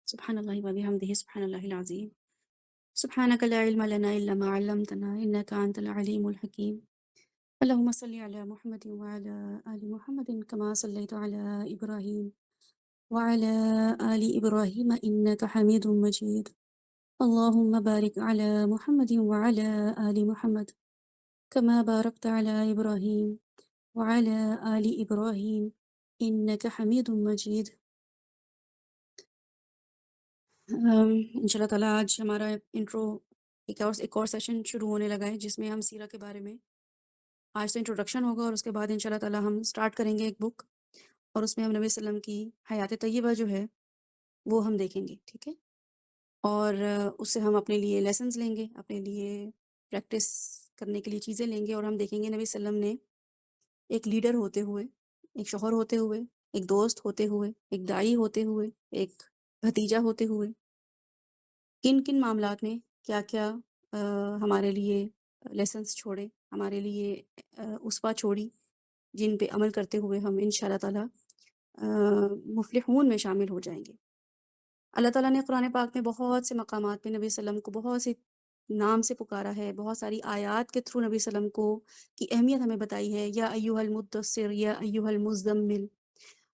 سبحان اللہ و بحمدہ سبحان اللہ العظیم سبحانک لا علم لنا الا ما علمتنا انک انت العلیم الحکیم اللہم صلی علی محمد وعلی آل محمد کما صلیت علی ابراہیم وعلی آل ابراہیم انک حمید مجید اللہم بارک علی محمد وعلی آل محمد کما بارکت علی ابراہیم وعلی آل ابراہیم انک حمید مجید۔ انشاء اللہ تعالیٰ آج ہمارا انٹرو ایک اور سیشن شروع ہونے لگا ہے جس میں ہم سیرہ کے بارے میں آج سے انٹروڈکشن ہوگا، اور اس کے بعد انشاء اللہ تعالیٰ ہم سٹارٹ کریں گے ایک بک، اور اس میں ہم نبی صلی اللہ علیہ وسلم کی حیات طیبہ جو ہے وہ ہم دیکھیں گے، ٹھیک ہے؟ اور اس سے ہم اپنے لیے لیسنز لیں گے، اپنے لیے پریکٹس کرنے کے لیے چیزیں لیں گے، اور ہم دیکھیں گے نبی صلی اللہ علیہ وسلم نے ایک لیڈر ہوتے ہوئے، ایک شوہر ہوتے ہوئے، ایک دوست ہوتے ہوئے، ایک داعی ہوتے ہوئے، ایک بھتیجا ہوتے ہوئے، کن کن معاملات میں کیا کیا ہمارے لیے لیسنس چھوڑے، ہمارے لیے اسوہ چھوڑی، جن پہ عمل کرتے ہوئے ہم ان شاء اللہ تعالیٰ مفلحون میں شامل ہو جائیں گے۔ اللہ تعالیٰ نے قرآن پاک میں بہت سے مقامات پہ نبی صلی اللہ علیہ وسلم کو بہت سے نام سے پکارا ہے، بہت ساری آیات کے تھرو نبی صلی اللہ علیہ وسلم کو کی اہمیت ہمیں بتائی ہے، یا ایھا المدثر یا ایھا المزمل۔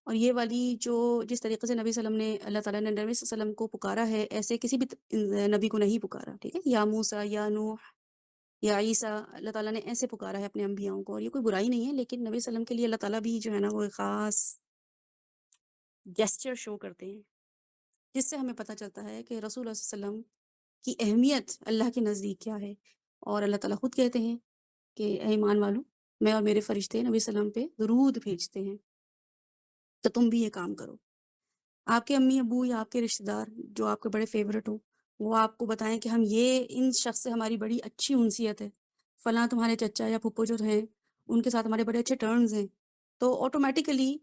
اور یہ والی جو جس طریقے سے نبی صلی اللہ علیہ وسلم نے اللہ تعالیٰ نے نبی صلی اللہ علیہ وسلم کو پکارا ہے، ایسے کسی بھی نبی کو نہیں پکارا، ٹھیک ہے؟ یا موسیٰ یا نوح یا عیسیٰ، اللہ تعالیٰ نے ایسے پکارا ہے اپنے انبیاءوں کو، اور یہ کوئی برائی نہیں ہے، لیکن نبی صلی اللہ علیہ وسلم کے لیے اللہ تعالیٰ بھی جو ہے نا وہ ایک خاص جیسچر شو کرتے ہیں، جس سے ہمیں پتہ چلتا ہے کہ رسول اللہ صلی اللہ علیہ وسلم کی اہمیت اللہ کے نزدیک کیا ہے۔ اور اللہ تعالیٰ خود کہتے ہیں کہ اے ایمان والو، میں اور میرے فرشتے نبی صلی اللہ علیہ وسلم پہ درود بھیجتے ہیں، تو تم بھی یہ کام کرو۔ آپ کے امی ابو یا آپ کے رشتہ دار جو آپ کے بڑے فیورٹ ہوں، وہ آپ کو بتائیں کہ ہم یہ ان شخص سے ہماری بڑی اچھی انسیت ہے، فلاں تمہارے چچا یا پھپھو جو ہیں ان کے ساتھ ہمارے بڑے اچھے ٹرنز ہیں، تو آٹومیٹیکلی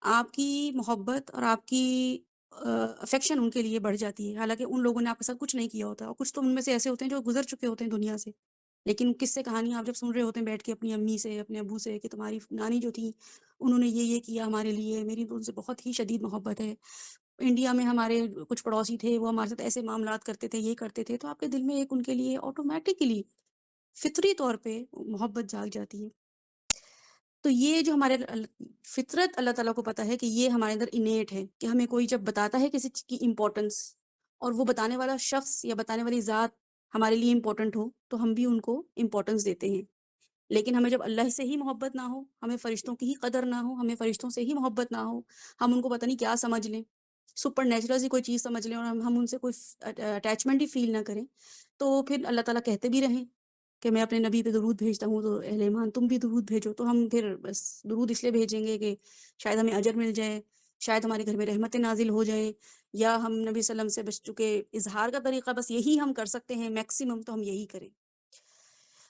آپ کی محبت اور آپ کی افیکشن ان کے لیے بڑھ جاتی ہے، حالانکہ ان لوگوں نے آپ کے ساتھ کچھ نہیں کیا ہوتا، اور کچھ تو ان میں سے ایسے ہوتے ہیں جو گزر چکے ہوتے ہیں دنیا سے، لیکن قصے سے کہانیاں آپ جب سن رہے ہوتے ہیں بیٹھ کے اپنی امی سے، اپنے ابو سے، کہ تمہاری نانی جو تھی انہوں نے یہ کیا ہمارے لیے، میری تو ان سے بہت ہی شدید محبت ہے، انڈیا میں ہمارے کچھ پڑوسی تھے وہ ہمارے ساتھ ایسے معاملات کرتے تھے، یہ کرتے تھے، تو آپ کے دل میں ایک ان کے لیے آٹومیٹکلی فطری طور پہ محبت جاگ جاتی ہے۔ تو یہ جو ہمارے فطرت اللہ تعالیٰ کو پتہ ہے کہ یہ ہمارے اندر انیٹ ہے، کہ ہمیں کوئی جب بتاتا ہے کسی چیز کی امپورٹنس، اور وہ بتانے والا شخص یا بتانے والی ذات ہمارے لیے امپورٹنٹ ہو، تو ہم بھی ان کو امپورٹنس دیتے ہیں۔ لیکن ہمیں جب اللہ سے ہی محبت نہ ہو، ہمیں فرشتوں کی ہی قدر نہ ہو، ہمیں فرشتوں سے ہی محبت نہ ہو، ہم ان کو پتہ نہیں کیا سمجھ لیں، سپر نیچرل سی کوئی چیز سمجھ لیں، اور ہم ان سے کوئی اٹیچمنٹ ہی فیل نہ کریں، تو پھر اللہ تعالیٰ کہتے بھی رہیں کہ میں اپنے نبی پہ درود بھیجتا ہوں تو اہل ایمان تم بھی درود بھیجو، تو ہم پھر بس درود اس لیے بھیجیں گے کہ شاید ہمیں اجر مل جائے، شاید ہمارے گھر میں رحمتیں نازل ہو جائیں، یا ہم نبی صلی اللہ علیہ وسلم سے بس چونکہ اظہار کا طریقہ بس یہی ہم کر سکتے ہیں میکسیمم، تو ہم یہی کریں۔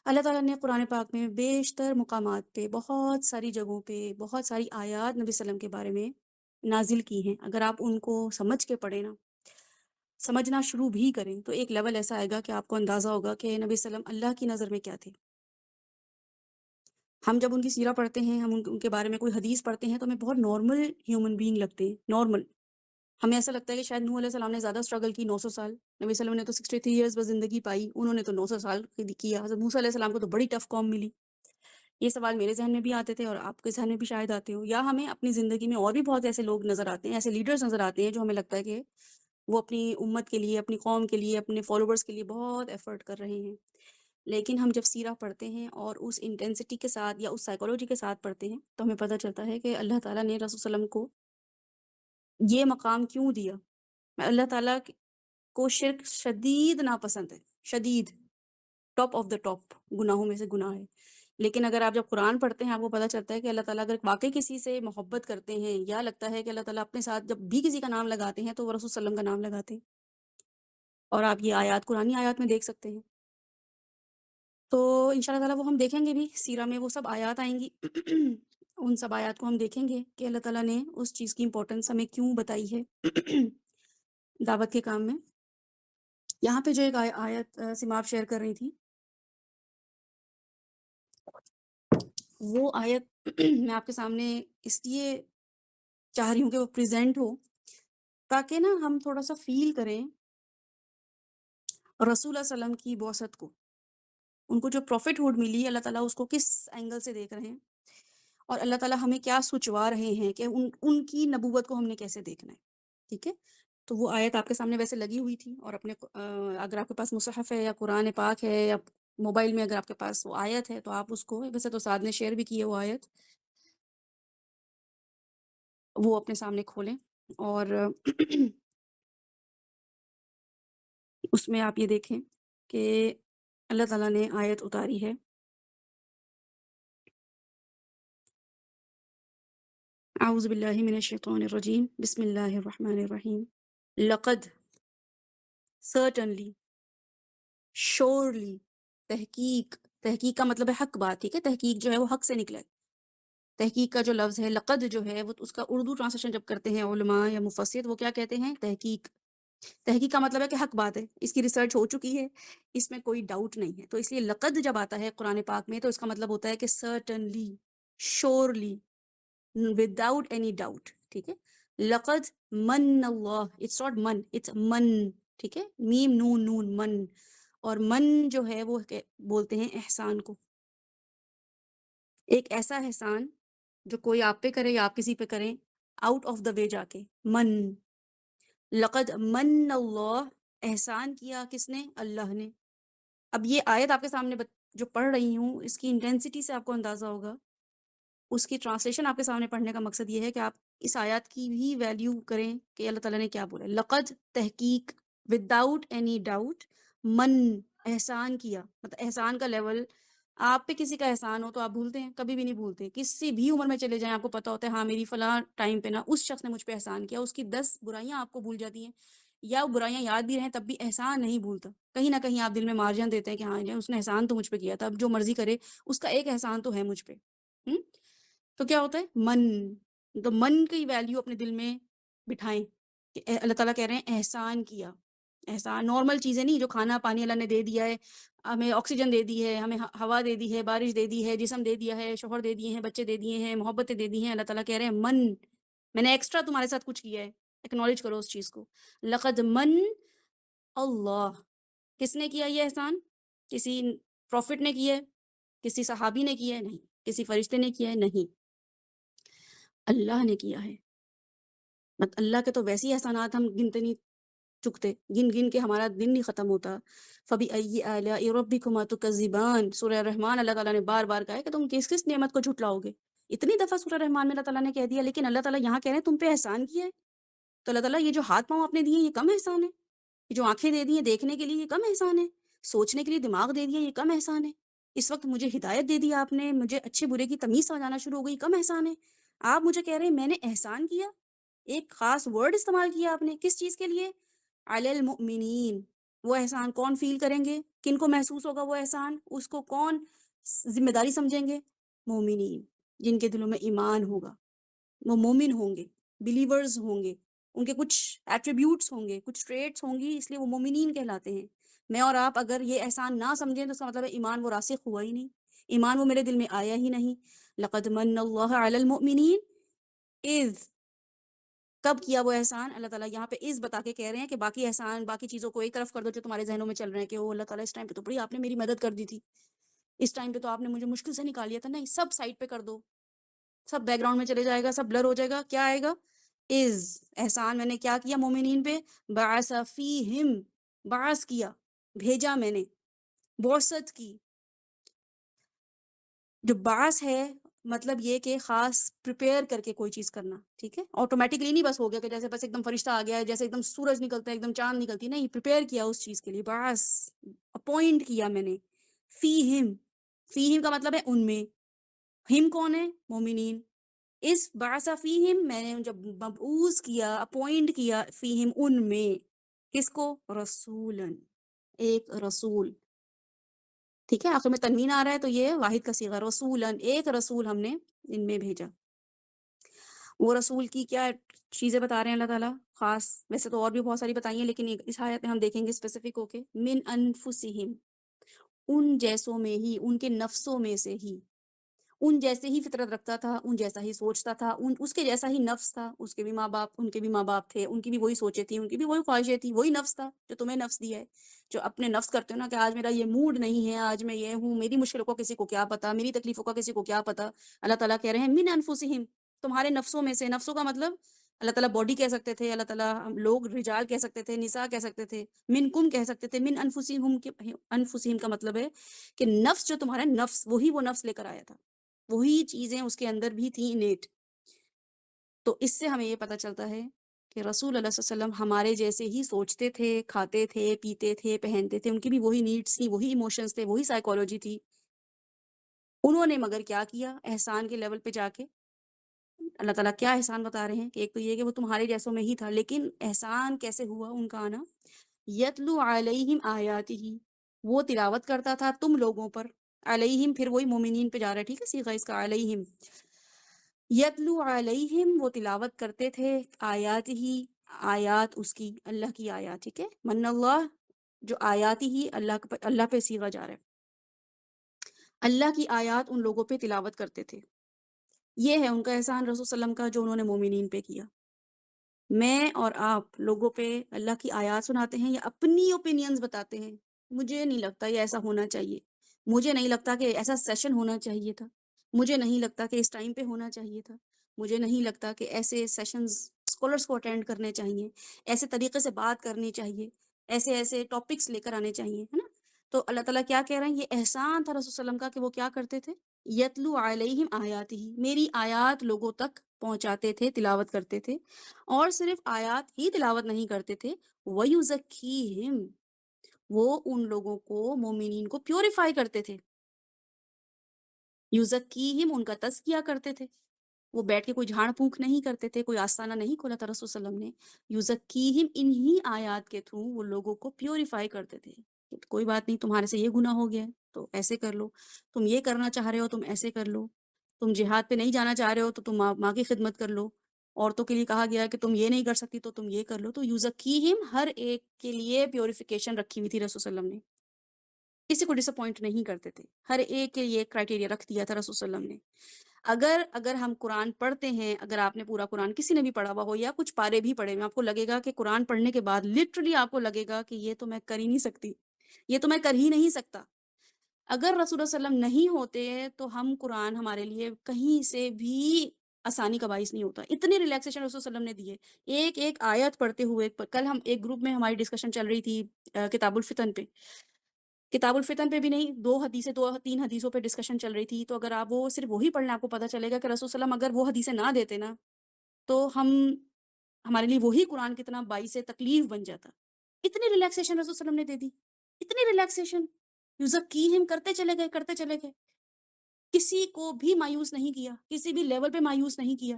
اللہ تعالیٰ نے قرآن پاک میں بیشتر مقامات پہ، بہت ساری جگہوں پہ، بہت ساری آیات نبی صلی اللہ علیہ وسلم کے بارے میں نازل کی ہیں۔ اگر آپ ان کو سمجھ کے پڑھیں نا، سمجھنا شروع بھی کریں، تو ایک لیول ایسا آئے گا کہ آپ کو اندازہ ہوگا کہ نبی صلی اللہ علیہ وسلم اللہ کی نظر میں کیا تھے۔ ہم جب ان کی سیرہ پڑھتے ہیں، ہم ان کے بارے میں کوئی حدیث پڑھتے ہیں، تو ہمیں بہت نارمل ہیومن بینگ لگتے ہیں، نارمل۔ ہمیں ایسا لگتا ہے کہ شاید نوح علیہ السلام نے زیادہ اسٹرگل کی، 900 سال، نبی صلی اللہ علیہ وسلم نے تو 63 ایئرز بس زندگی پائی، انہوں نے تو 900 سال کیا، حضرت موسیٰ علیہ السلام کو تو بڑی ٹف قوم ملی۔ یہ سوال میرے ذہن میں بھی آتے تھے، اور آپ کے ذہن میں بھی شاید آتے ہو، یا ہمیں اپنی زندگی میں اور بھی بہت ایسے لوگ نظر آتے ہیں، ایسے لیڈرز نظر آتے ہیں جو ہمیں لگتا ہے کہ وہ اپنی امت کے لیے، اپنی قوم کے لیے، اپنے فالوورز کے لیے بہت ایفرٹ کر رہے ہیں، لیکن ہم جب سیرہ پڑھتے ہیں اور اس انٹینسٹی کے ساتھ یا اس سائیکولوجی کے ساتھ پڑھتے ہیں، تو ہمیں پتہ چلتا ہے کہ اللہ تعالیٰ نے رسول صلی اللہ علیہ وسلم کو یہ مقام کیوں دیا۔ اللہ تعالیٰ کو شرک شدید ناپسند ہے، شدید، ٹاپ آف دا ٹاپ گناہوں میں سے گناہ ہے۔ لیکن اگر آپ جب قرآن پڑھتے ہیں، آپ کو پتہ چلتا ہے کہ اللہ تعالیٰ اگر واقعی کسی سے محبت کرتے ہیں، یا لگتا ہے کہ اللہ تعالیٰ اپنے ساتھ جب بھی کسی کا نام لگاتے ہیں تو وہ رسول صلی اللہ علیہ وسلم کا نام لگاتے ہیں، اور آپ یہ آیات قرآنی آیات میں دیکھ سکتے ہیں۔ تو ان شاء اللہ تعالیٰ وہ ہم دیکھیں گے بھی، سیرہ میں وہ سب آیات آئیں گی ان سب آیات کو ہم دیکھیں گے کہ اللہ تعالیٰ نے اس چیز کی امپورٹنس ہمیں کیوں بتائی ہے دعوت کے کام میں۔ یہاں پہ جو ایک آیت سما آپ شیئر کر رہی تھی، وہ آیت میں آپ کے سامنے اس لیے چاہ رہی ہوں کہ وہ پریزنٹ ہو، تاکہ نا ہم تھوڑا سا فیل کریں رسول اللہ صلی اللہ علیہ وسلم کی بعثت کو، ان کو جو پروفٹ ہوڈ ملی، اللہ تعالیٰ اس کو کس اینگل سے دیکھ رہے ہیں، اور اللہ تعالیٰ ہمیں کیا سوچوا رہے ہیں کہ ان کی نبوت کو ہم نے کیسے دیکھنا ہے. ٹھیک ہے، تو وہ آیت آپ کے سامنے ویسے لگی ہوئی تھی، اور اپنے اگر آپ کے پاس مصحف ہے یا قرآن پاک ہے یا موبائل میں اگر آپ کے پاس وہ آیت ہے تو آپ اس کو، ویسے تو سعد نے شیئر بھی کی ہے وہ آیت، وہ اپنے سامنے کھولیں اور اس میں آپ یہ دیکھیں کہ اللہ تعالیٰ نے آیت اتاری ہے. اعوذ باللہ من الشیطان الرجیم، بسم اللہ الرحمن الرحیم. لقد، certainly، surely، تحقیق. تحقیق کا مطلب ہے حق بات. ٹھیک ہے، تحقیق جو ہے وہ حق سے نکلا ہے. تحقیق کا جو لفظ ہے لقد جو ہے وہ اس کا اردو ٹرانسلیشن جب کرتے ہیں علماء یا مفسر، وہ کیا کہتے ہیں؟ تحقیق. تحقیق کا مطلب ہے کہ حق بات ہے، اس کی ریسرچ ہو چکی ہے، اس میں کوئی ڈاؤٹ نہیں ہے. تو اس لیے لقد جب آتا ہے قرآن پاک میں تو اس کا مطلب ہوتا ہے کہ certainly، surely، without any doubt. ٹھیک ہے، لقد من اللہ، اٹس ناٹ من، اٹس من. ٹھیک ہے، میم نون نون، من. اور من جو ہے وہ بولتے ہیں احسان کو، ایک ایسا احسان جو کوئی آپ پہ کرے یا آپ کسی پہ کریں آؤٹ آف دا وے جا کے. من، لقد من اللہ، احسان کیا کس نے؟ اللہ نے. اب یہ آیت آپ کے سامنے جو پڑھ رہی ہوں، اس کی انٹینسٹی سے آپ کو اندازہ ہوگا. اس کی ٹرانسلیشن آپ کے سامنے پڑھنے کا مقصد یہ ہے کہ آپ اس آیات کی بھی ویلیو کریں کہ اللہ تعالیٰ نے کیا بولا. لقد، تحقیق، وداؤٹ اینی ڈاؤٹ، من، احسان کیا. مطلب احسان کا لیول، آپ پہ کسی کا احسان ہو تو آپ بھولتے ہیں؟ کبھی بھی نہیں بھولتے. کسی بھی عمر میں چلے جائیں آپ کو پتا ہوتا ہے ہاں میری فلاں ٹائم پہ نا اس شخص نے مجھ پہ احسان کیا. اس کی 10 برائیاں آپ کو بھول جاتی ہیں، یا وہ برائیاں یاد بھی رہیں تب بھی احسان نہیں بھولتا. کہیں نہ کہیں آپ دل میں مارجن دیتے ہیں کہ ہاں اس نے احسان تو مجھ پہ کیا تھا، اب جو مرضی کرے اس کا ایک احسان تو ہے مجھ پہ. تو کیا ہوتا ہے؟ من. تو من کی ویلیو اپنے دل میں بٹھائیں کہ اللہ تعالیٰ کہہ رہے ہیں احسان کیا. احسان نارمل چیزیں نہیں جو کھانا پانی اللہ نے دے دیا ہے، ہمیں آکسیجن دے دی ہے، ہمیں ہوا دے دی ہے، بارش دے دی ہے، جسم دے دیا ہے، شوہر دے دیے ہیں، بچے دے دیے ہیں، محبتیں دے دی ہیں. اللہ تعالیٰ کہہ رہے ہیں من، میں نے ایکسٹرا تمہارے ساتھ کچھ کیا ہے، ایکنالج کرو اس چیز کو. لقد من اللہ، کس نے کیا یہ احسان؟ کسی پروفٹ نے کیا ہے؟ کسی صحابی نے کیا ہے؟ نہیں. کسی فرشتے نے کیا ہے؟ نہیں. اللہ نے کیا ہے. اللہ کے تو ویسی احسانات ہم گنتے نہیں چکتے، گن گن کے ہمارا دن نہیں ختم ہوتا. فَبِأَيِّ آلَاءِ رَبِّكُمَا تُكَذِّبَانِ، سورہ رحمان اللہ تعالیٰ نے بار بار کہا ہے کہ تم کس کس نعمت کو جھٹلاؤ گے. اتنی دفعہ سورہ رحمان میں اللہ تعالیٰ نے کہہ دیا، لیکن اللہ تعالیٰ یہاں کہہ رہے ہیں تم پہ احسان کیا ہے. تو اللہ تعالیٰ یہ جو ہاتھ پاؤں آپ نے دیے یہ کم احسان ہے؟ یہ جو آنکھیں دے دی ہیں دیکھنے کے لیے یہ کم احسان ہے؟ سوچنے کے لیے دماغ دے دیا یہ کم احسان ہے؟ اس وقت مجھے ہدایت دے دی آپ نے، مجھے اچھے برے کی تمیز سمجھانا شروع ہو گئی، کم احسان ہے؟ آپ مجھے کہہ رہے ہیں میں نے احسان کیا. ایک خاص ورڈ استعمال کیا آپ نے، کس چیز کے لیے؟ علی المؤمنین. وہ احسان کون فیل کریں گے؟ کن کو محسوس ہوگا وہ احسان؟ اس کو کون ذمہ داری سمجھیں گے؟ مومنین، جن کے دلوں میں ایمان ہوگا، وہ مومن ہوں گے، بلیورز ہوں گے، ان کے کچھ ایٹریبیوٹس ہوں گے، کچھ ٹریٹس ہوں گی، اس لیے وہ مومنین کہلاتے ہیں. میں اور آپ اگر یہ احسان نہ سمجھیں تو اس کا مطلب ہے ایمان وہ راسخ ہوا ہی نہیں، ایمان وہ میرے دل میں آیا ہی نہیں. لقد من اللہ علی المؤمنین اذ، کب کیا وہ احسان؟ اللہ تعالیٰ یہاں پہ از بتا کے کہہ رہے ہیں کہ باقی احسان باقی چیزوں کو ایک طرف کر دو جو تمہارے ذہنوں میں چل رہے ہیں کہ وہ اللہ تعالیٰ اس ٹائم پہ تو بڑی آپ نے میری مدد کر دی تھی، اس ٹائم پہ تو آپ نے مجھے مشکل سے نکال لیا تھا. نہیں، سب سائڈ پہ کر دو، سب بیک گراؤنڈ میں چلے جائے گا، سب بلر ہو جائے گا. کیا آئے گا؟ از، احسان میں نے کیا کیا مومنین پہ؟ بعث فیہم، بعث کیا، بھیجا میں نے، بعثت کی. جو بعث ہے مطلب یہ کہ خاص پریپیئر کر کے کوئی چیز کرنا. ٹھیک ہے، آٹومیٹکلی نہیں بس ہو گیا کہ جیسے بس ایک دم فرشتہ آ گیا ہے، جیسے ایک دم سورج نکلتا ہے ایک دم چاند نکلتی، نہیں، پریپیئر کیا اس چیز کے لیے. بعث، اپوائنٹ کیا میں نے. فیہم، فیہم کا مطلب ہے ان میں. ہم کون ہے؟ مومنین. اس بعث فیہم، میں نے جب مبعوث کیا، اپوائنٹ کیا، فیہم ان میں، کس کو؟ رسولن، ایک رسول. ٹھیک ہے، آخر میں تنوین آ رہا ہے تو یہ واحد کا صیغہ، رسولن، ایک رسول ہم نے ان میں بھیجا. وہ رسول کی کیا چیزیں بتا رہے ہیں اللہ تعالیٰ خاص؟ ویسے تو اور بھی بہت ساری بتائی ہیں لیکن اس آیت میں ہم دیکھیں گے اسپیسیفک ہو کے. من انفسہم، ان جیسوں میں ہی، ان کے نفسوں میں سے ہی. ان جیسے ہی فطرت رکھتا تھا، ان جیسا ہی سوچتا تھا، اس کے جیسا ہی نفس تھا، اس کے بھی ماں باپ، ان کے بھی ماں باپ تھے، ان کی بھی وہی سوچیں تھیں، ان کی بھی وہی خواہشیں تھیں، وہی نفس تھا جو تمہیں نفس دیا ہے، جو اپنے نفس کرتے ہو نا کہ آج میرا یہ موڈ نہیں ہے، آج میں یہ ہوں، میری مشکلوں کو کسی کو کیا پتا، میری تکلیفوں کا کسی کو کیا پتا۔ اللہ تعالیٰ کہہ رہے ہیں من انفسہم، تمہارے نفسوں میں سے، نفسوں کا مطلب اللہ تعالیٰ باڈی کہہ سکتے تھے، اللہ تعالیٰ ہم لوگ رجال کہہ سکتے تھے، نساء کہہ سکتے تھے، من کم کہہ سکتے تھے، من انفسہم کے انفسہم کا مطلب ہے کہ نفس جو تمہارا نفس، وہی وہ نفس لے کر آیا تھا، وہی چیزیں اس کے اندر بھی تھیں انیٹ۔ تو اس سے ہمیں یہ پتہ چلتا ہے کہ رسول اللہ صلی اللہ علیہ وسلم ہمارے جیسے ہی سوچتے تھے، کھاتے تھے، پیتے تھے، پہنتے تھے، ان کی بھی وہی نیڈس تھیں، وہی ایموشنز تھے، وہی سائیکالوجی تھی۔ انہوں نے مگر کیا کیا احسان کے لیول پہ جا کے؟ اللہ تعالیٰ کیا احسان بتا رہے ہیں کہ ایک تو یہ کہ وہ تمہارے جیسوں میں ہی تھا، لیکن احسان کیسے ہوا ان کا آنا؟ یتلو علیہم آیاتہ، وہ تلاوت کرتا تھا تم لوگوں پر، علیہم پھر وہی مومنین پہ جا رہا ہے، ٹھیک ہے، صیغہ اس کا علیہم، یتلو علیہم وہ تلاوت کرتے تھے، آیات ہی، آیات اس کی، اللہ کی آیات، ٹھیک ہے، من اللہ جو آیات ہی اللہ پہ صیغہ جا رہا ہے، اللہ کی آیات ان لوگوں پہ تلاوت کرتے تھے۔ یہ ہے ان کا احسان رسول صلی اللہ علیہ وسلم کا جو انہوں نے مومنین پہ کیا۔ میں اور آپ لوگوں پہ اللہ کی آیات سناتے ہیں یا اپنی اوپینینز بتاتے ہیں؟ مجھے نہیں لگتا یہ ایسا ہونا چاہیے، مجھے نہیں لگتا کہ ایسا سیشن ہونا چاہیے تھا، مجھے نہیں لگتا کہ اس ٹائم پہ ہونا چاہیے تھا، مجھے نہیں لگتا کہ ایسے سیشنز اسکالرس کو اٹینڈ کرنے چاہیے، ایسے طریقے سے بات کرنی چاہیے، ایسے ایسے ٹاپکس لے کر آنے چاہیے، ہے نا؟ تو اللہ تعالیٰ کیا کہہ رہے ہیں؟ یہ احسان تھا رسول صلی اللہ علیہ وسلم کا کہ وہ کیا کرتے تھے؟ یتلو علیہم آیاتہ، میری آیات لوگوں تک پہنچاتے تھے، تلاوت کرتے تھے، اور صرف آیات ہی تلاوت نہیں کرتے تھے، وَيُزَكِّيهِمْ، وہ ان لوگوں کو، مومنین کو پیوریفائی کرتے تھے، یُزَكِّيهِمْ ان کا تزکیہ کرتے تھے، وہ بیٹھ کے کوئی جھاڑ پھونک نہیں کرتے تھے، کوئی آستانہ نہیں کھولا تھا رسول صلی اللہ علیہ وسلم نے، یُزَكِّيهِمْ انہی آیات کے تھرو وہ لوگوں کو پیوریفائی کرتے تھے کہ کوئی بات نہیں، تمہارے سے یہ گناہ ہو گیا ہے تو ایسے کر لو، تم یہ کرنا چاہ رہے ہو تم ایسے کر لو، تم جہاد پہ نہیں جانا چاہ رہے ہو تو تم ماں کی خدمت کر لو، عورتوں کے لیے کہا گیا ہے کہ تم یہ نہیں کر سکتی تو تم یہ کر لو۔ تو یوزکیہم ہر ایک کے لیے پیوریفیکیشن رکھی ہوئی تھی رسول صلی اللہ علیہ وسلم نے، کسی کو ڈس اپوائنٹ نہیں کرتے تھے، ہر ایک کے لیے ایک کرائٹیریا رکھ دیا تھا رسول صلی اللہ علیہ وسلم نے۔ اگر ہم قرآن پڑھتے ہیں، اگر آپ نے پورا قرآن کسی نے بھی پڑھا ہوا ہو یا کچھ پارے بھی پڑھے ہوئے، آپ کو لگے گا کہ قرآن پڑھنے کے بعد لٹرلی آپ کو لگے گا کہ یہ تو میں کر ہی نہیں سکتی، یہ تو میں کر ہی نہیں سکتا۔ اگر رسول اللہ صلی اللہ علیہ وسلم نہیں ہوتے تو ہم قرآن ہمارے لیے کہیں سے بھی آسانی کا باعث نہیں ہوتا، اتنی ریلیکسیشن رسول صلی اللہ علیہ وسلم نے دی ہے۔ ایک ایک آیت پڑھتے ہوئے، کل ہم ایک گروپ میں ہماری ڈسکشن چل رہی تھی کتاب الفتن پہ، کتاب الفتن پہ بھی نہیں، دو حدیثیں، دو تین حدیثوں پہ ڈسکشن چل رہی تھی، تو اگر آپ وہ صرف وہی پڑھ لیں آپ کو پتہ چلے گا کہ رسول صلی اللہ علیہ وسلم اگر وہ حدیثیں نہ دیتے نا تو ہمارے لیے وہی قرآن کتنا باعث تکلیف بن جاتا۔ اتنی ریلیکسیشن رسول صلی اللہ علیہ وسلم نے دے دی، اتنی ریلیکسیشن، یزکیہم کرتے چلے گئے، کرتے چلے گئے، کسی کو بھی مایوس نہیں کیا، کسی بھی لیول پہ مایوس نہیں کیا۔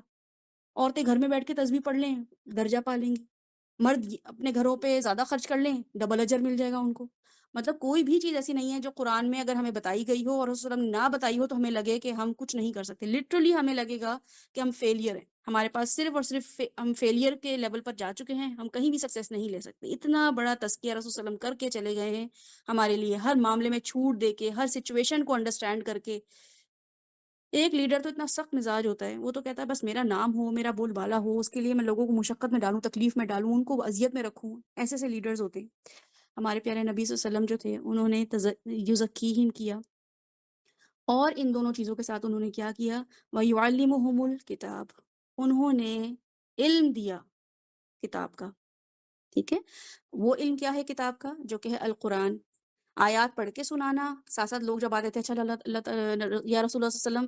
عورتیں گھر میں بیٹھ کے تسبیح پڑھ لیں درجہ پا لیں گی، مرد اپنے گھروں پہ زیادہ خرچ کر لیں ڈبل اجر مل جائے گا ان کو۔ مطلب کوئی بھی چیز ایسی نہیں ہے جو قرآن میں اگر ہمیں بتائی گئی ہو اور رسول صلی اللہ علیہ وسلم نے نہ بتائی ہو تو ہمیں لگے کہ ہم کچھ نہیں کر سکتے، لٹرلی ہمیں لگے گا کہ ہم فیلئر ہیں، ہمارے پاس صرف اور صرف ہم فیلئر کے لیول پر جا چکے ہیں، ہم کہیں بھی سکسیس نہیں لے سکتے۔ اتنا بڑا تذکیہ رسول صلی اللہ علیہ وسلم کر کے چلے گئے ہیں ہمارے لیے، ہر معاملے میں چھوٹ دے کے، ہر سچویشن کو انڈرسٹینڈ کر کے۔ ایک لیڈر تو اتنا سخت مزاج ہوتا ہے، وہ تو کہتا ہے بس میرا نام ہو، میرا بول بالا ہو، اس کے لیے میں لوگوں کو مشقت میں ڈالوں، تکلیف میں ڈالوں، ان کو اذیت میں رکھوں، ایسے ایسے لیڈرز ہوتے ہیں۔ ہمارے پیارے نبی صلی اللہ علیہ وسلم جو تھے انہوں نے یزکیہم کیا، اور ان دونوں چیزوں کے ساتھ انہوں نے کیا کیا، وَيُعَلِّمُهُمُ الْكِتَابَ، انہوں نے علم دیا کتاب کا، ٹھیک ہے، وہ علم کیا ہے کتاب کا؟ جو کہ ہے القرآن، آیات پڑھ کے سنانا، ساتھ ساتھ لوگ جب آتے تھے اچھا یا رسول اللہ صلی اللہ علیہ وسلم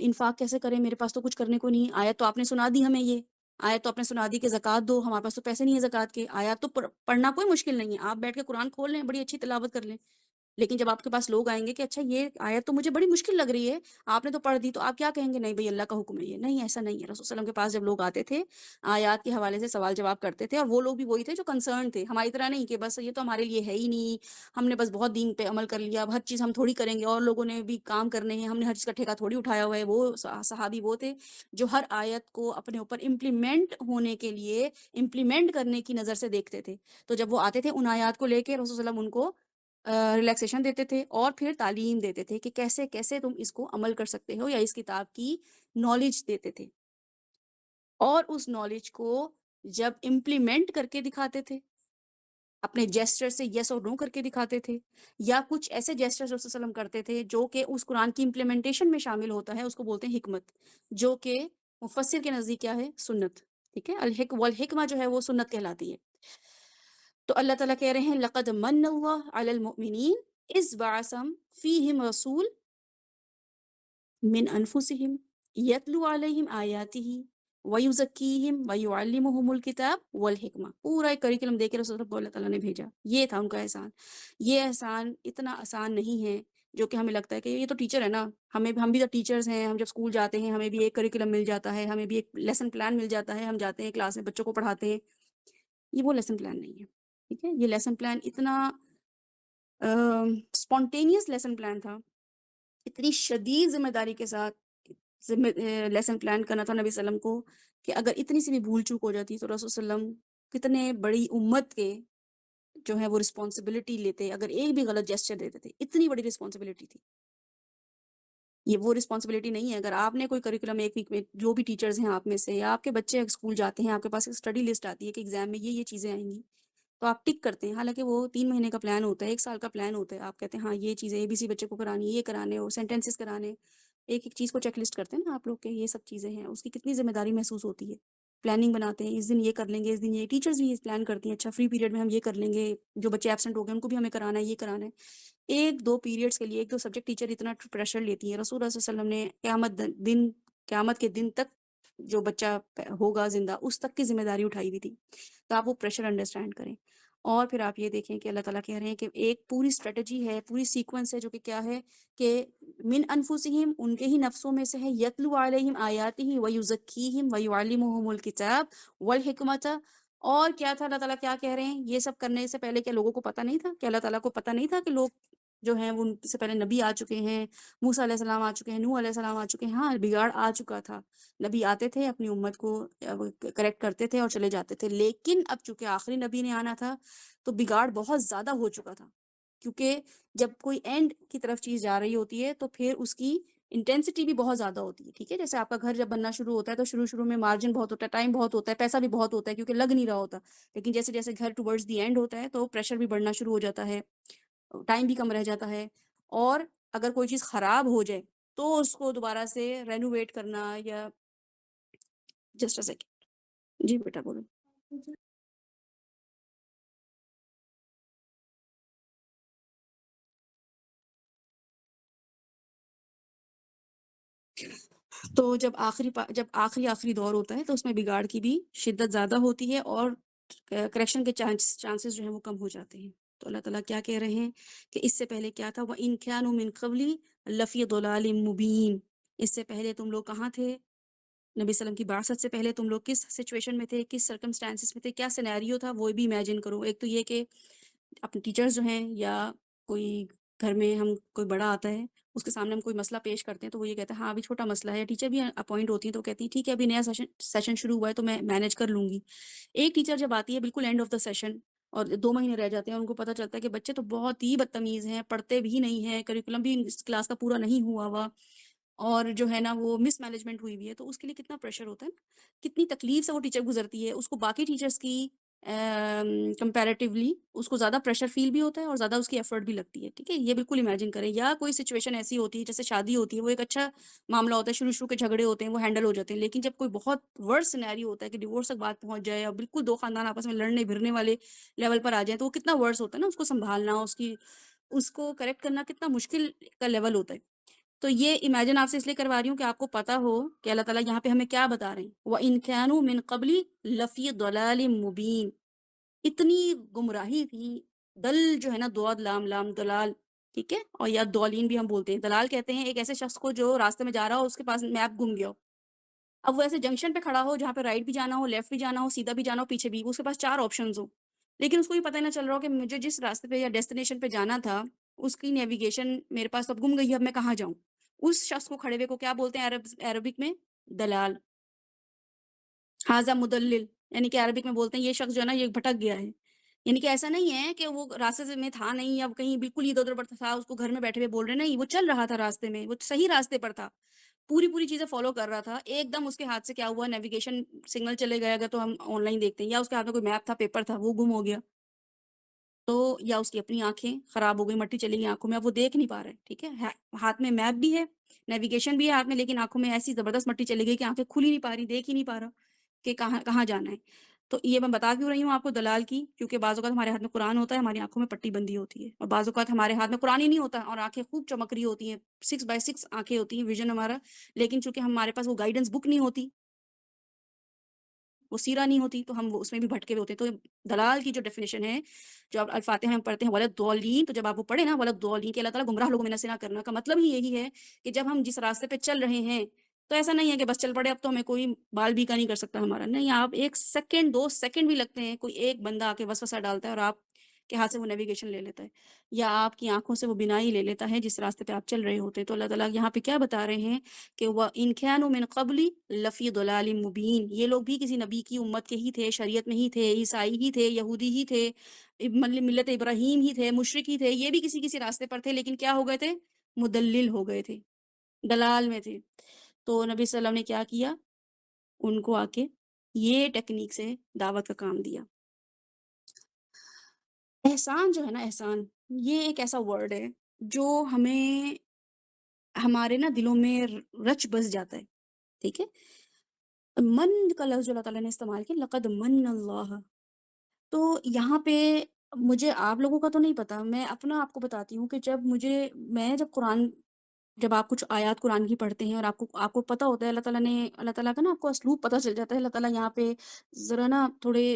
انفاق کیسے کریں، میرے پاس تو کچھ کرنے کو نہیں، آیت تو آپ نے سنا دی ہمیں، یہ آیت تو آپ نے سنا دی کہ زکوٰۃ دو، ہمارے پاس تو پیسے نہیں ہے زکوٰۃ کے، آیات تو پڑھنا کوئی مشکل نہیں ہے، آپ بیٹھ کے قرآن کھول لیں، بڑی اچھی تلاوت کر لیں، لیکن جب آپ کے پاس لوگ آئیں گے کہ اچھا یہ آیت تو مجھے بڑی مشکل لگ رہی ہے، آپ نے تو پڑھ دی، تو آپ کیا کہیں گے؟ نہیں بھئی اللہ کا حکم ہے یہ، نہیں ایسا نہیں ہے۔ رسول صلی اللہ علیہ وسلم کے پاس جب لوگ آتے تھے آیات کے حوالے سے سوال جواب کرتے تھے، اور وہ لوگ بھی وہی تھے جو کنسرن تھے، ہماری طرح نہیں کہ بس یہ تو ہمارے لیے ہے ہی نہیں، ہم نے بس بہت دین پہ عمل کر لیا، اب ہر چیز ہم تھوڑی کریں گے، اور لوگوں نے بھی کام کرنے ہیں، ہم نے ہر چیز کا ٹھیکہ تھوڑی اٹھایا ہوا ہے۔ وہ صحابی وہ تھے جو ہر آیت کو اپنے اوپر امپلیمنٹ ہونے کے لیے، امپلیمنٹ کرنے کی نظر سے دیکھتے تھے، تو جب وہ آتے تھے ان آیات کو لے کے رسول صلی اللہ علیہ وسلم ان کو ریلیکسیشن دیتے تھے اور پھر تعلیم دیتے تھے کہ کیسے کیسے تم اس کو عمل کر سکتے ہو، یا اس کتاب کی نالج دیتے تھے، اور اس نالج کو جب امپلیمنٹ کر کے دکھاتے تھے، اپنے جیسچر سے یس اور نو کر کے دکھاتے تھے، یا کچھ ایسے جیسچر رسول صلی اللہ علیہ وسلم کرتے تھے جو کہ اس قرآن کی امپلیمنٹیشن میں شامل ہوتا ہے، اس کو بولتے ہیں حکمت، جو کہ مفسر کے نزدیک کیا ہے؟ سنت. ٹھیک ہے، والحکمہ جو ہے وہ سنت کہلاتی ہے. تو اللہ تعالیٰ کہہ رہے ہیں لقد من اللہ علی المؤمنین اذ بعث فیہم رسول من انفسہم یتلو علیہم آیاتہ ویزکیہم ویعلمہم الکتاب والحکمہ. پورا ایک کریکلم دے کے رسول اللہ تعالیٰ نے بھیجا. یہ تھا ان کا احسان. یہ احسان اتنا آسان نہیں ہے جو کہ ہمیں لگتا ہے کہ یہ تو ٹیچر ہے نا، ہم بھی تو ٹیچرز ہیں، ہم جب اسکول جاتے ہیں ہمیں بھی ایک کریکلم مل جاتا ہے، ہمیں بھی ایک لیسن پلان مل جاتا ہے، ہم جاتے ہیں کلاس میں بچوں کو پڑھاتے ہیں. یہ وہ لیسن پلان نہیں ہے. ٹھیک ہے، یہ لیسن پلان اتنا اسپونٹینیس لیسن پلان تھا، اتنی شدید ذمہ داری کے ساتھ لیسن پلان کرنا تھا نبی صلی اللہ علیہ وسلم کو، کہ اگر اتنی سی بھی بھول چوک ہو جاتی تو رسول صلی اللہ علیہ وسلم کتنے بڑی امت کے جو ہے وہ رسپانسبلٹی لیتے، اگر ایک بھی غلط جیسچر دیتے تھے. اتنی بڑی رسپانسبلٹی تھی. یہ وہ رسپانسبلٹی نہیں ہے اگر آپ نے کوئی کریکولم ایک ویک میں، جو بھی ٹیچرز ہیں آپ میں سے، یا آپ کے بچے اسکول جاتے ہیں، آپ کے پاس ایک اسٹڈی لسٹ آتی ہے کہ ایگزام میں یہ چیزیں آئیں گی، تو آپ ٹک کرتے ہیں، حالانکہ وہ 3 مہینے کا پلان ہوتا ہے، 1 سال کا پلان ہوتا ہے. آپ کہتے ہیں ہاں یہ چیزیں اے بی سی بچے کو کرانی، یہ کرانے اور سینٹینسز کرانے، ایک ایک چیز کو چیک لسٹ کرتے ہیں نا آپ لوگ کہ یہ سب چیزیں ہیں. اس کی کتنی ذمہ داری محسوس ہوتی ہے. پلاننگ بناتے ہیں، اس دن یہ کر لیں گے، اس دن یہ، ٹیچرز بھی پلان کرتی ہیں، اچھا فری پیریڈ میں ہم یہ کر لیں گے، جو بچے ایبسنٹ ہو گئے ان کو بھی ہمیں کرانا ہے، یہ کرانا ہے. 1-2 پیریڈس کے لیے 1-2 سبجیکٹ ٹیچر اتنا پریشر لیتی ہیں. رسول اللہ صلی اللہ علیہ وسلم نے قیامت کے دن تک جو بچہ ہوگا زندہ، اس تک کی ذمہ داری اٹھائی ہوئی تھی. تو آپ وہ پریشر انڈرسٹینڈ کریں. اور پھر آپ یہ دیکھیں کہ اللہ تعالیٰ کہہ رہے ہیں کہ ایک پوری اسٹریٹجی ہے، پوری سیکوینس ہے، جو کہ کیا ہے کہ من انفسہم، ان کے ہی نفسوں میں سے ہے، یتلو علیہم آیاتہ ویزکیہم ویعلمہم الکتاب والحکمۃ. اور کیا تھا اللہ تعالیٰ کیا کہہ رہے ہیں؟ یہ سب کرنے سے پہلے کیا لوگوں کو پتہ نہیں تھا؟ کہ اللہ تعالیٰ کو پتہ نہیں تھا کہ لوگ جو ہیں وہ ان سے پہلے نبی آ چکے ہیں، موسیٰ علیہ السلام آ چکے ہیں، نوح علیہ السلام آ چکے ہیں. ہاں بگاڑ آ چکا تھا، نبی آتے تھے اپنی امت کو کریکٹ کرتے تھے اور چلے جاتے تھے. لیکن اب چونکہ آخری نبی نے آنا تھا تو بگاڑ بہت زیادہ ہو چکا تھا. کیونکہ جب کوئی اینڈ کی طرف چیز جا رہی ہوتی ہے تو پھر اس کی انٹینسٹی بھی بہت زیادہ ہوتی ہے. ٹھیک ہے، جیسے آپ کا گھر جب بننا شروع ہوتا ہے تو شروع میں مارجن بہت ہوتا ہے، ٹائم بہت ہوتا ہے، پیسہ بھی بہت ہوتا ہے کیونکہ لگ نہیں رہا ہوتا. لیکن جیسے جیسے گھر ٹورڈز دی اینڈ ہوتا ہے تو پریشر بھی بڑھنا شروع ہو جاتا ہے، ٹائم بھی کم رہ جاتا ہے. اور اگر کوئی چیز خراب ہو جائے تو اس کو دوبارہ سے رینوویٹ کرنا، یا جسٹ اے سیکنڈ. جی بیٹا بولو. تو جب آخری دور ہوتا ہے تو اس میں بگاڑ کی بھی شدت زیادہ ہوتی ہے اور کریکشن کے چانسز جو ہیں وہ کم ہو جاتے ہیں. تو اللہ تعالیٰ کیا کہہ رہے ہیں کہ اس سے پہلے کیا تھا؟ وَإِن كَانُوا مِن قَبْلِ لَفِي ضَلَالٍ مُبِينٍ. اس سے پہلے تم لوگ کہاں تھے؟ نبی صلی اللہ علیہ وسلم کی بعثت سے پہلے تم لوگ کس سچویشن میں تھے، کس سرکمسٹانسز میں تھے، کیا سینیریو تھا، وہ بھی امیجن کرو. ایک تو یہ کہ اپنے ٹیچرز جو ہیں یا کوئی گھر میں ہم کوئی بڑا آتا ہے، اس کے سامنے ہم کوئی مسئلہ پیش کرتے ہیں تو وہ یہ کہتا ہے ہاں ابھی چھوٹا مسئلہ ہے. ٹیچر بھی اپوائنٹ ہوتی ہیں تو کہتی ہیں ٹھیک ہے ابھی نیا سیشن شروع ہوا ہے تو میں مینیج کر لوں گی. ایک ٹیچر جب آتی ہے بالکل اینڈ آف دا سیشن اور 2 مہینے رہ جاتے ہیں، ان کو پتہ چلتا ہے کہ بچے تو بہت ہی بدتمیز ہیں، پڑھتے بھی نہیں ہیں، کریکولم بھی اس کلاس کا پورا نہیں ہوا اور جو ہے نا وہ مس مینجمنٹ ہوئی ہوئی ہے، تو اس کے لیے کتنا پریشر ہوتا ہے نا، کتنی تکلیف سے وہ ٹیچر گزرتی ہے. اس کو باقی ٹیچرز کی کمپیریٹیولی اس کو زیادہ پریشر فیل بھی ہوتا ہے اور زیادہ اس کی ایفرٹ بھی لگتی ہے. ٹھیک ہے، یہ بالکل امیجن کریں. یا کوئی سچویشن ایسی ہوتی ہے جیسے شادی ہوتی ہے، وہ ایک اچھا معاملہ ہوتا ہے، شروع کے جھگڑے ہوتے ہیں وہ ہینڈل ہو جاتے ہیں. لیکن جب کوئی بہت ورس سینیریو ہوتا ہے کہ ڈیورس تک بات پہنچ جائے اور بالکل 2 خاندان آپس میں لڑنے بھرنے والے لیول پر آ جائیں تو وہ کتنا ورس ہوتا ہے نا، اس کو سنبھالنا، اس کو کریکٹ کرنا کتنا مشکل کا لیول ہوتا ہے. تو یہ امیجن آپ سے اس لیے کروا رہی ہوں کہ آپ کو پتہ ہو کہ اللہ تعالیٰ یہاں پہ ہمیں کیا بتا رہے ہیں. وَإِن كَانُوا مِن قَبْلِ لَفِي ضَلَالٍ مُبِينٍ. اتنی گمراہی تھی. دل جو ہے نا، دعاد لام لام دلال. ٹھیک ہے، اور یا دولین بھی ہم بولتے ہیں. دلال کہتے ہیں ایک ایسے شخص کو جو راستے میں جا رہا ہو، اس کے پاس میپ گم گیا ہو. اب وہ ایسے جنکشن پہ کھڑا ہو جہاں پہ رائٹ بھی جانا ہو، لیفٹ بھی جانا ہو، سیدھا بھی جانا ہو، پیچھے بھی، اس کے پاس 4 آپشنز ہو. لیکن اس کو یہ پتہ ہی نہ چل رہا ہو کہ مجھے جس راستے پہ یا ڈیسٹینیشن پہ جانا تھا اس کی نیویگیشن میرے پاس اب گم گئی ہے، اب میں کہاں جاؤں. اس شخص کو کھڑے ہوئے کو کیا بولتے ہیں عربک میں؟ دلال. حاذا مدلل، یعنی کہ عربک میں بولتے ہیں یہ شخص جو ہے نا یہ بھٹک گیا ہے. یعنی کہ ایسا نہیں ہے کہ وہ راستے سے میں تھا نہیں یا وہ کہیں بالکل ادھر ادھر پر تھا، اس کو گھر میں بیٹھے ہوئے بول رہے نہیں، وہ چل رہا تھا راستے میں، وہ صحیح راستے پر تھا، پوری چیزیں فالو کر رہا تھا، ایک دم اس کے ہاتھ سے کیا ہوا، نیویگیشن سگنل چلے گئے اگر تو ہم آن لائن دیکھتے ہیں، یا اس کے ہاتھ میں کوئی میپ تھا، پیپر تھا، وہ گم ہو گیا، تو یا اس کی اپنی آنکھیں خراب ہو گئی، مٹی چلی گئی آنکھوں میں، اب وہ دیکھ نہیں پا رہے، ٹھیک ہے، ہاتھ میں میپ بھی ہے، نیویگیشن بھی ہے ہاتھ میں، لیکن آنکھوں میں ایسی زبردست مٹی چلی گئی کہ آنکھیں کھل ہی نہیں پا رہی، دیکھ ہی نہیں پا رہا کہ کہاں کہاں جانا ہے۔ تو یہ میں بتا کیوں رہی ہوں آپ کو دلال کی، کیونکہ بعض اوقات ہمارے ہاتھ میں قرآن ہوتا ہے، ہماری آنکھوں میں پٹی بندی ہوتی ہے، اور بعض اوقات ہمارے ہاتھ میں قرآن ہی نہیں ہوتا اور آنکھیں خوب چمک رہی ہوتی ہیں، 6x6 آنکھیں ہوتی ہیں، ویژن ہمارا، لیکن چونکہ ہمارے پاس وہ گائیڈنس بک نہیں ہوتی، وہ سیرہ نہیں ہوتی، تو ہم وہ اس میں بھی بھٹکے ہوئے ہوتے ہیں۔ تو دلال کی جو ڈیفینیشن ہے، جو آپ الفاتحہ ہم پڑھتے ہیں ولدالین، تو جب آپ وہ پڑھیں نا ولدالین کہ اللہ تعالیٰ گمراہ لوگوں میں نہ سے نہ کرنا، کا مطلب ہی یہی ہے کہ جب ہم جس راستے پہ چل رہے ہیں تو ایسا نہیں ہے کہ بس چل پڑے اب تو ہمیں کوئی بال بھی کا نہیں کر سکتا ہمارا، نہیں، آپ 1 سیکنڈ 2 سیکنڈ بھی لگتے ہیں، کوئی ایک بندہ آ کے وسوسہ ڈالتا ہے اور آپ کے ہاتھ سے وہ نیویگیشن لے لیتا ہے، یا آپ کی آنکھوں سے وہ بینائی لے لیتا ہے جس راستے پہ آپ چل رہے ہوتے ہیں۔ تو اللہ تعالیٰ یہاں پہ کیا بتا رہے ہیں کہ وَإِنْ كَانُوا مِنْ قَبْلِ لَفِي ضَلَالٍ مُبِينٍ، یہ لوگ بھی کسی نبی کی امت کے ہی تھے، شریعت میں ہی تھے، عیسائی ہی تھے، یہودی ہی تھے، ملت ابراہیم ہی تھے، مشرک ہی تھے، یہ بھی کسی راستے پر تھے، لیکن کیا ہو گئے تھے، مدلل ہو گئے تھے، دلال میں تھے۔ تو نبی صلی اللہ علیہ وسلم نے کیا کیا، ان کو آ کے یہ ٹیکنیک سے دعوت کا کام دیا۔ احسان جو ہے نا، احسان یہ ایک ایسا ورڈ ہے جو ہمیں ہمارے نا دلوں میں رچ بس جاتا ہے، ٹھیک ہے۔ من کا لفظ جو اللہ تعالیٰ نے استعمال کیا، لقد من اللہ، تو یہاں پہ مجھے آپ لوگوں کا تو نہیں پتا، میں اپنا آپ کو بتاتی ہوں کہ میں جب قرآن، جب آپ کچھ آیات قرآن کی پڑھتے ہیں اور آپ کو پتہ ہوتا ہے اللہ تعالیٰ کا نا آپ کو اسلوب پتہ چل جاتا ہے، اللہ تعالیٰ یہاں پہ ذرا نا تھوڑے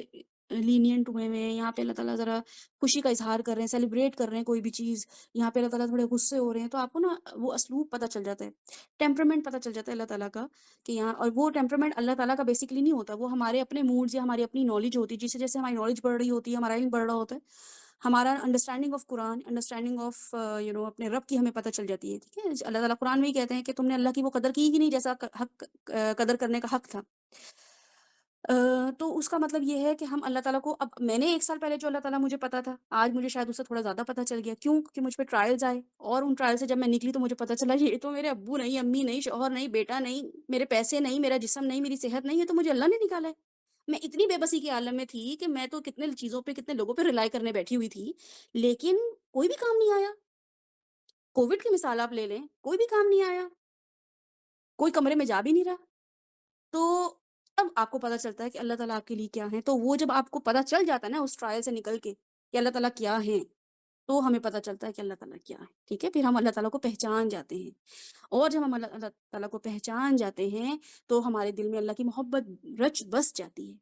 لینینٹ ہوئے ہوئے ہیں، یہاں پہ اللہ تعالیٰ ذرا خوشی کا اظہار کر رہے ہیں، سیلیبریٹ کر رہے ہیں کوئی بھی چیز، یہاں پہ اللہ تعالیٰ تھوڑے غصے ہو رہے ہیں، تو آپ کو نا وہ اسلوب پتہ چل جاتا ہے، ٹیمپرمنٹ پتہ چل جاتا ہے اللہ تعالیٰ کا کہ یہاں، اور وہ ٹیمپرمنٹ اللہ تعالیٰ کا بیسیکلی نہیں ہوتا، وہ ہمارے اپنے موڈز یا ہماری اپنی نالج ہوتی ہے، جیسے جیسے ہماری نالج بڑھ رہی ہوتی ہے، ہمارا علم بڑھ رہا ہوتا ہے، ہمارا understanding of Quran, understanding of اپنے رب کی ہمیں پتہ چل جاتی ہے، ٹھیک ہے۔ اللہ تعالیٰ قرآن میں ہی کہتے ہیں کہ تم نے اللہ کی وہ قدر کی ہی نہیں جیسا حق قدر کرنے کا حق تھا۔ تو اس کا مطلب یہ ہے کہ ہم اللہ تعالیٰ کو، اب میں نے 1 سال پہلے جو اللہ تعالیٰ مجھے پتا تھا، آج مجھے شاید اس سے تھوڑا زیادہ پتہ چل گیا، کیوں کہ مجھ پہ ٹرائلز آئے، اور ان ٹرائل سے جب میں نکلی تو مجھے پتہ چلا یہ تو میرے ابو نہیں، امی نہیں، شوہر نہیں، بیٹا نہیں، میرے پیسے نہیں، میرا جسم نہیں، میری صحت نہیں، ہے تو مجھے اللہ نے نکالا ہے۔ میں اتنی بے بسی کے عالم میں تھی کہ میں تو کتنے چیزوں پہ، کتنے لوگوں پہ ریلائی کرنے بیٹھی ہوئی تھی، لیکن کوئی بھی کام نہیں آیا۔ کووڈ کی مثال آپ لے لیں، کوئی بھی کام نہیں آیا، کوئی کمرے میں جا بھی نہیں رہا، تو تب آپ کو پتہ چلتا ہے کہ اللہ تعالیٰ آپ کے لیے کیا ہے۔ تو وہ جب آپ کو پتہ چل جاتا ہے نا اس ٹرائل سے نکل کے کہ اللہ تعالیٰ کیا ہے، تو ہمیں پتہ چلتا ہے کہ اللہ تعالیٰ کیا ہے، ٹھیک ہے، پھر ہم اللہ تعالیٰ کو پہچان جاتے ہیں، اور جب ہم اللہ تعالیٰ کو پہچان جاتے ہیں تو ہمارے دل میں اللہ کی محبت رچ بس جاتی ہے۔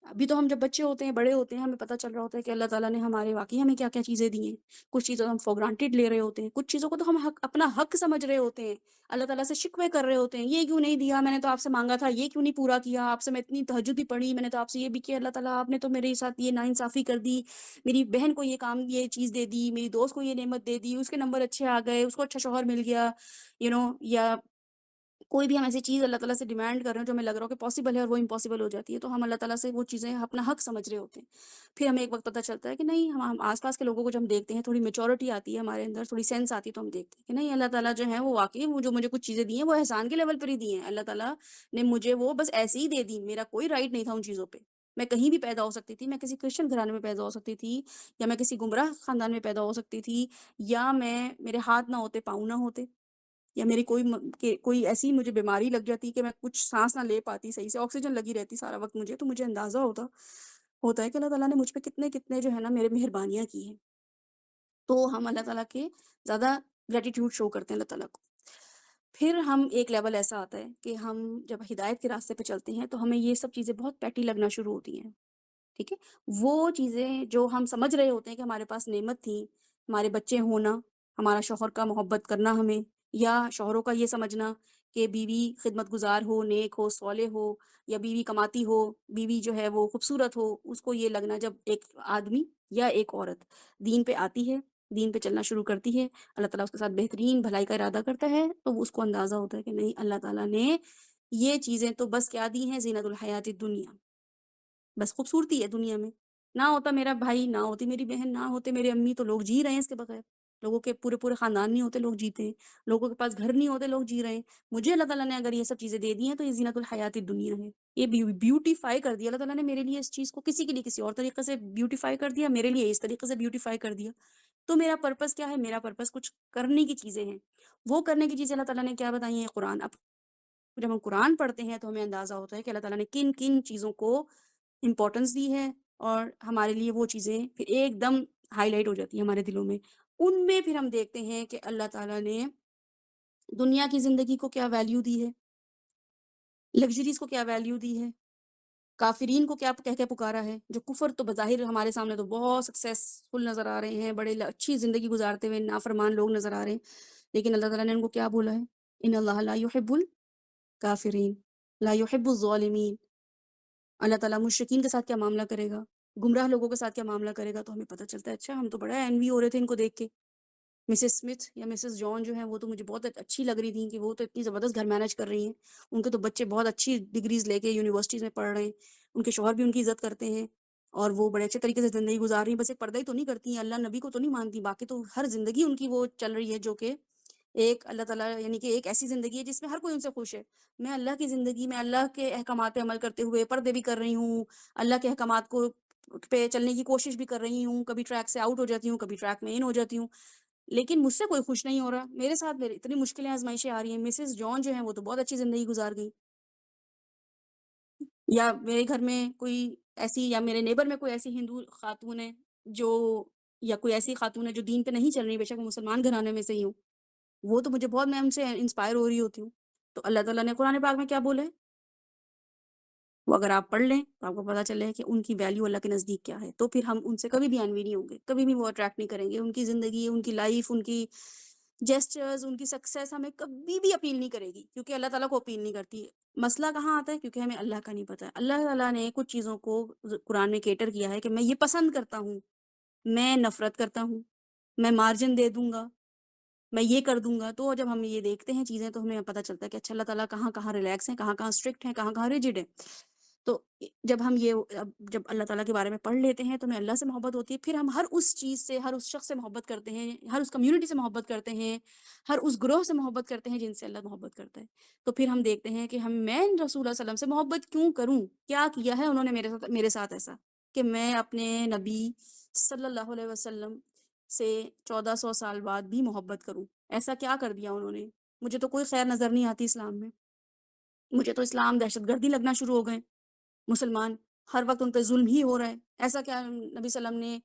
ابھی تو ہم جب بچے ہوتے ہیں، بڑے ہوتے ہیں، ہمیں پتہ چل رہا ہوتا ہے کہ اللہ تعالیٰ نے ہمارے واقعی ہمیں کیا کیا چیزیں دی ہیں، کچھ چیزوں کو ہم فور گرانٹیڈ لے رہے ہوتے ہیں، کچھ چیزوں کو تو ہم اپنا حق سمجھ رہے ہوتے ہیں، اللہ تعالیٰ سے شکوے کر رہے ہوتے ہیں، یہ کیوں نہیں دیا، میں نے تو آپ سے مانگا تھا، یہ کیوں نہیں پورا کیا، آپ سے میں اتنی تہجد بھی پڑھی، میں نے تو آپ سے یہ بھی کیا، اللہ تعالیٰ آپ نے تو میرے ساتھ یہ ناانصافی کر دی، میری بہن کو یہ کام، یہ چیز دے دی، میری دوست کو یہ نعمت دے دی، اس کے نمبر اچھے آ گئے، اس کو اچھا شوہر مل گیا، یا کوئی بھی ہم ایسی چیز اللہ تعالیٰ سے ڈیمانڈ کر رہے ہیں جو ہمیں لگ رہا ہو کہ پاسبل ہے اور وہ امپاسبل ہو جاتی ہے، تو ہم اللہ تعالیٰ سے وہ چیزیں اپنا حق سمجھ رہے ہوتے ہیں۔ پھر ہمیں ایک وقت پتہ چلتا ہے کہ نہیں، ہم آس پاس کے لوگوں کو جب ہم دیکھتے ہیں، تھوڑی میچورٹی آتی ہے ہمارے اندر، تھوڑی سینس آتی ہے، تو ہم دیکھتے ہیں کہ نہیں، اللہ تعالیٰ جو ہے وہ واقعی وہ جو مجھے کچھ چیزیں دی ہیں وہ احسان کے لیول پر ہی دی ہیں، اللہ تعالیٰ نے مجھے وہ بس ایسے ہی دے دی، میرا کوئی رائٹ نہیں تھا ان چیزوں پہ، میں کہیں بھی پیدا ہو سکتی تھی، میں کسی کرسچن گھرانے میں پیدا ہو سکتی تھی، یا میں کسی گمراہ خاندان میں پیدا ہو سکتی تھی، یا میرے ہاتھ نہ ہوتے، پاؤں نہ ہوتے، یا میری کوئی ایسی مجھے بیماری لگ جاتی کہ میں کچھ سانس نہ لے پاتی صحیح سے، آکسیجن لگی رہتی سارا وقت مجھے، تو مجھے اندازہ ہوتا ہے کہ اللہ تعالیٰ نے مجھ پہ کتنے کتنے جو ہے نا میرے مہربانیاں کی ہیں، تو ہم اللہ تعالیٰ کے زیادہ گریٹیٹیوڈ شو کرتے ہیں اللہ تعالیٰ کو۔ پھر ہم ایک لیول ایسا آتا ہے کہ ہم جب ہدایت کے راستے پہ چلتے ہیں تو ہمیں یہ سب چیزیں بہت پیٹی لگنا شروع ہوتی ہیں، ٹھیک ہے۔ وہ چیزیں جو ہم سمجھ رہے ہوتے ہیں کہ ہمارے پاس نعمت تھی، ہمارے بچے ہونا، ہمارا شوہر کا محبت کرنا ہمیں، یا شوہروں کا یہ سمجھنا کہ بیوی خدمت گزار ہو، نیک ہو، صالح ہو، یا بیوی کماتی ہو، بیوی جو ہے وہ خوبصورت ہو، اس کو یہ لگنا جب ایک آدمی یا ایک عورت دین پہ آتی ہے، دین پہ چلنا شروع کرتی ہے، اللہ تعالیٰ اس کے ساتھ بہترین بھلائی کا ارادہ کرتا ہے، تو وہ اس کو اندازہ ہوتا ہے کہ نہیں، اللہ تعالیٰ نے یہ چیزیں تو بس کیا دی ہیں، زینت الحیات الدنیا، بس خوبصورتی ہے دنیا میں، نہ ہوتا میرا بھائی، نہ ہوتی میری بہن، نہ ہوتے میرے امی، تو لوگ جی رہے ہیں اس کے بغیر۔ لوگوں کے پورے پورے خاندان نہیں ہوتے، لوگ جیتے ہیں۔ لوگوں کے پاس گھر نہیں ہوتے، لوگ جی رہے ہیں۔ مجھے اللہ تعالیٰ نے اگر یہ سب چیزیں دے دی ہیں تو یہ زینت الحیات الدنیا ہے، یہ بیوٹیفائی کر دیا اللہ تعالیٰ نے میرے لیے اس چیز کو، کسی کے لیے کسی اور طریقے سے بیوٹیفائی کر دیا، میرے لیے اس طریقے سے بیوٹیفائی کر دیا۔ تو میرا پرپس کیا ہے؟ میرا پرپس کچھ کرنے کی چیزیں ہیں، وہ کرنے کی چیزیں اللہ تعالیٰ نے کیا بتائی ہیں؟ قرآن۔ اب جب ہم قرآن پڑھتے ہیں تو ہمیں اندازہ ہوتا ہے کہ اللہ تعالیٰ نے کن کن چیزوں کو امپورٹنس دی ہے، اور ہمارے لیے وہ چیزیں پھر ایک دم ہائی لائٹ ہو جاتی ہیں ہمارے دلوں میں۔ ان میں پھر ہم دیکھتے ہیں کہ اللہ تعالیٰ نے دنیا کی زندگی کو کیا ویلیو دی ہے، لگژریز کو کیا ویلیو دی ہے، کافرین کو کیا کہہ کے پکارا ہے، جو کفر تو بظاہر ہمارے سامنے تو بہت سکسیسفل نظر آ رہے ہیں، بڑے اچھی زندگی گزارتے ہوئے نافرمان لوگ نظر آ رہے ہیں، لیکن اللہ تعالیٰ نے ان کو کیا بولا ہے؟ ان اللہ لا يحب الکافرین، لا يحب الظالمین۔ اللہ تعالیٰ مشرکین کے ساتھ کیا معاملہ کرے گا، گمراہ لوگوں کے ساتھ کیا معاملہ کرے گا، تو ہمیں پتہ چلتا ہے اچھا ہم تو بڑا انوی ہو رہے تھے ان کو دیکھ کے۔ مسز اسمتھ یا مسز جان جو ہیں وہ تو مجھے بہت اچھی لگ رہی تھیں کہ وہ تو اتنی زبردست گھر مینج کر رہی ہیں، ان کے تو بچے بہت اچھی ڈگریز لے کے یونیورسٹیز میں پڑھ رہے ہیں، ان کے شوہر بھی ان کی عزت کرتے ہیں، اور وہ بڑے اچھے طریقے سے زندگی گزار رہی ہیں، بس ایک پردہ ہی تو نہیں کرتی ہیں، اللہ نبی کو تو نہیں مانتی، باقی تو ہر زندگی ان کی وہ چل رہی ہے جو کہ ایک اللہ تعالیٰ یعنی کہ ایک ایسی زندگی ہے جس میں ہر کوئی ان سے خوش ہے۔ میں اللہ کی زندگی میں اللہ کے احکامات پہ عمل کرتے ہوئے پردے بھی کر رہی ہوں، اللہ کے احکامات کو پہ چلنے کی کوشش بھی کر رہی ہوں، کبھی ٹریک سے آؤٹ ہو جاتی ہوں، کبھی ٹریک میں ان ہو جاتی ہوں، لیکن مجھ سے کوئی خوش نہیں ہو رہا، میرے ساتھ میرے اتنی مشکلیں آزمائشیں آ رہی ہیں۔ مسز جان جو ہیں وہ تو بہت اچھی زندگی گزار گئی، یا میرے گھر میں کوئی ایسی، یا میرے نیبر میں کوئی ایسی ہندو خاتون ہے جو، یا کوئی ایسی خاتون ہے جو دین پہ نہیں چل رہی، بے شک وہ مسلمان گھرانے میں سے ہی ہوں، وہ تو مجھے بہت، میں ان سے انسپائر ہو رہی ہوتی ہوں۔ تو اللہ تعالیٰ نے قرآن پاک میں کیا بولا ہے، وہ اگر آپ پڑھ لیں تو آپ کو پتہ چلے کہ ان کی ویلیو اللہ کے نزدیک کیا ہے، تو پھر ہم ان سے کبھی بھی انوی نہیں ہوں گے، کبھی بھی وہ اٹریکٹ نہیں کریں گے، ان کی زندگی، ان کی لائف، ان کی جیسچرز، ان کی سکسیس ہمیں کبھی بھی اپیل نہیں کرے گی، کیونکہ اللہ تعالیٰ کو اپیل نہیں کرتی ہے۔ مسئلہ کہاں آتا ہے؟ کیونکہ ہمیں اللہ کا نہیں پتہ ہے۔ اللہ تعالیٰ نے کچھ چیزوں کو قرآن میں کیٹر کیا ہے کہ میں یہ پسند کرتا ہوں، میں نفرت کرتا ہوں، میں مارجن دے دوں گا، میں یہ کر دوں گا۔ تو جب ہم یہ دیکھتے ہیں چیزیں تو ہمیں پتہ چلتا ہے کہ اچھا اللہ تعالیٰ کہاں کہاں ریلیکس ہیں، کہاں کہاں اسٹرکٹ ہیں، کہاں کہاں ریجڈ ہیں۔ تو جب ہم یہ جب اللہ تعالیٰ کے بارے میں پڑھ لیتے ہیں تو ہمیں اللہ سے محبت ہوتی ہے، پھر ہم ہر اس چیز سے، ہر اس شخص سے محبت کرتے ہیں، ہر اس کمیونٹی سے محبت کرتے ہیں، ہر اس گروہ سے محبت کرتے ہیں جن سے اللہ محبت کرتا ہے۔ تو پھر ہم دیکھتے ہیں کہ میں رسول اللہ صلی اللہ علیہ وسلم سے محبت کیوں کروں، کیا کیا ہے انہوں نے میرے ساتھ ایسا کہ میں اپنے نبی صلی اللہ علیہ وسلم سے 1400 سال بعد بھی محبت کروں، ایسا کیا کر دیا انہوں نے؟ مجھے تو کوئی خیر نظر نہیں آتی اسلام میں، مجھے تو اسلام دہشت گردی لگنا شروع ہو گئے، مسلمان ہر وقت ان پہ ظلم ہی ہو رہا ہے۔ ایسا کیا نبی صلی اللہ علیہ وسلم نے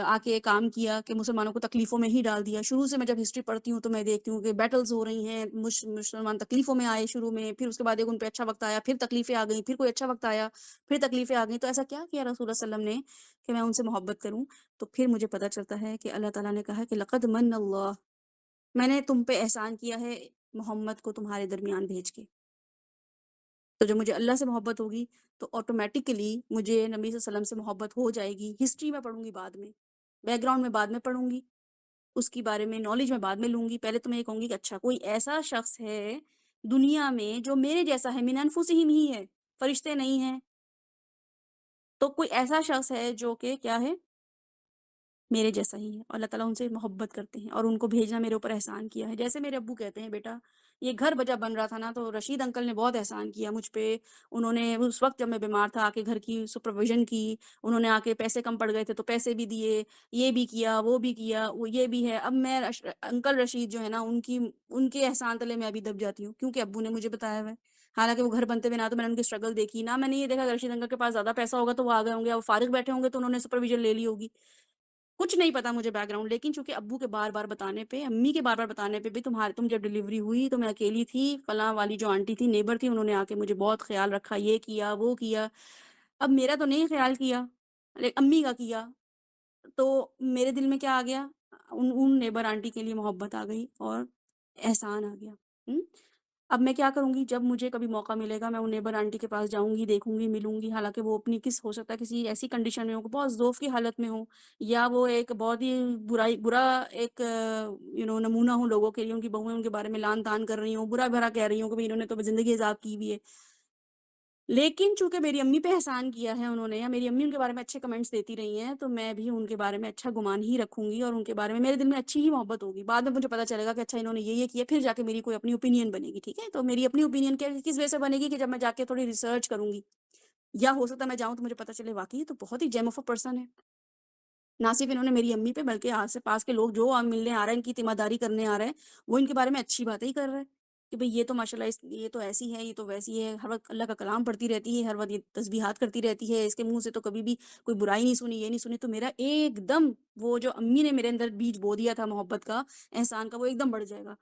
آ کے کام کیا کہ مسلمانوں کو تکلیفوں میں ہی ڈال دیا؟ شروع سے میں جب ہسٹری پڑھتی ہوں تو میں دیکھتی ہوں کہ بیٹلز ہو رہی ہیں، مسلمان تکلیفوں میں آئے شروع میں، پھر اس کے بعد ایک ان پہ اچھا وقت آیا، پھر تکلیفیں آ گئیں، پھر کوئی اچھا وقت آیا، پھر تکلیفیں آ گئیں۔ تو ایسا کیا کیا رسول اللہ صلی اللہ علیہ وسلم نے کہ میں ان سے محبت کروں؟ تو پھر مجھے پتہ چلتا ہے کہ اللہ تعالیٰ نے کہا کہ لقد من اللہ، میں نے تم پہ احسان کیا ہے محمد کو تمہارے درمیان بھیج کے۔ تو جب مجھے اللہ سے محبت ہوگی تو آٹومیٹکلی مجھے نبی صلی اللہ علیہ وسلم سے محبت ہو جائے گی۔ ہسٹری میں پڑھوں گی بعد میں، بیک گراؤنڈ میں بعد میں پڑھوں گی، اس کی بارے میں نالج میں بعد میں لوں گی۔ پہلے تو میں یہ کہوں گی کہ اچھا کوئی ایسا شخص ہے دنیا میں جو میرے جیسا ہے، من انفسہم ہی ہے، فرشتے نہیں ہیں، تو کوئی ایسا شخص ہے جو کہ کیا ہے، میرے جیسا ہی ہے، اور اللہ تعالیٰ ان سے محبت کرتے ہیں اور ان کو بھیجنا میرے اوپر احسان کیا ہے۔ جیسے میرے ابو کہتے ہیں بیٹا یہ گھر بجا بن رہا تھا نا تو رشید انکل نے بہت احسان کیا مجھ پہ، انہوں نے اس وقت جب میں بیمار تھا آ کے گھر کی سپرویژن کی، انہوں نے آ کے پیسے کم پڑ گئے تھے تو پیسے بھی دیے، یہ بھی کیا وہ بھی کیا، وہ یہ بھی ہے۔ اب میں انکل رشید جو ہے نا ان کے احسان تلے میں ابھی دب جاتی ہوں کیونکہ ابو نے مجھے بتایا ہوا ہے، حالانکہ وہ گھر بنتے ہوئے نہ تو میں نے ان کی اسٹرگل دیکھی، نہ میں نے یہ دیکھا کہ رشید انکل کے پاس زیادہ پیسہ ہوگا تو وہ آ گئے ہوں گے، وہ فارغ بیٹھے ہوں گے تو انہوں نے سپرویژن لے لی ہوگی، کچھ نہیں پتا مجھے بیک گراؤنڈ۔ لیکن چونکہ ابو کے بار بار بتانے پہ، امی کے بار بار بتانے پہ بھی تم جب ڈلیوری ہوئی تو میں اکیلی تھی، فلاں والی جو آنٹی تھی نیبر تھی، انہوں نے آ کے مجھے بہت خیال رکھا، یہ کیا وہ کیا۔ اب میرا تو نہیں خیال کیا لیکن امی کا کیا، تو میرے دل میں کیا آ گیا، ان نیبر آنٹی کے لیے محبت آ گئی اور احسان آ گیا۔ ہم؟ اب میں کیا کروں گی، جب مجھے کبھی موقع ملے گا میں ان نیبر آنٹی کے پاس جاؤں گی، دیکھوں گی، ملوں گی، حالانکہ وہ اپنی ہو سکتا ہے کسی ایسی کنڈیشن میں ہو، بہت ضعف کی حالت میں ہو، یا وہ ایک بہت ہی برا ایک نمونہ ہوں لوگوں کے لیے، ان کی بہویں ان کے بارے میں لان تان کر رہی ہوں، برا بھرا کہہ رہی ہوں کہ بھئی انہوں نے تو زندگی عذاب کی ہوئی ہے۔ لیکن چونکہ میری امی پہ احسان کیا ہے انہوں نے، یا میری امی ان کے بارے میں اچھے کمنٹس دیتی رہی ہیں، تو میں بھی ان کے بارے میں اچھا گمان ہی رکھوں گی، اور ان کے بارے میں میرے دل میں اچھی ہی محبت ہوگی. بعد میں مجھے پتا چلے گا کہ اچھا انہوں نے یہ کیا، پھر جا کے میری کوئی اپنی اوپینین بنے گی. ٹھیک ہے، تو میری اپنی اوپینین کس وجہ سے بنے گی کہ جب میں جا کے تھوڑی ریسرچ کروں گی، یا ہو سکتا ہے میں جاؤں تو مجھے پتا چلے واقعی یہ تو بہت ہی جیم آف اے پرسن ہے. نہ صرف انہوں نے میری امی پہ، بلکہ آس پاس کے لوگ جو ملنے آ رہے ہیں، ان کی تیمارداری کرنے آ رہے ہیں، وہ ان کے بارے میں اچھی باتیں ہی کر رہے ہیں کہ بھئی یہ تو ماشاء اللہ یہ تو ایسی ہے، یہ تو ویسی ہے، ہر وقت اللہ کا کلام پڑھتی رہتی ہے، ہر وقت یہ تسبیحات کرتی رہتی ہے، اس کے منہ سے تو کبھی بھی کوئی برائی نہیں سنی، یہ نہیں سنی. تو میرا ایک دم وہ جو امی نے میرے اندر بیج بو دیا تھا محبت کا، احسان کا، وہ ایک دم بڑھ جائے گا.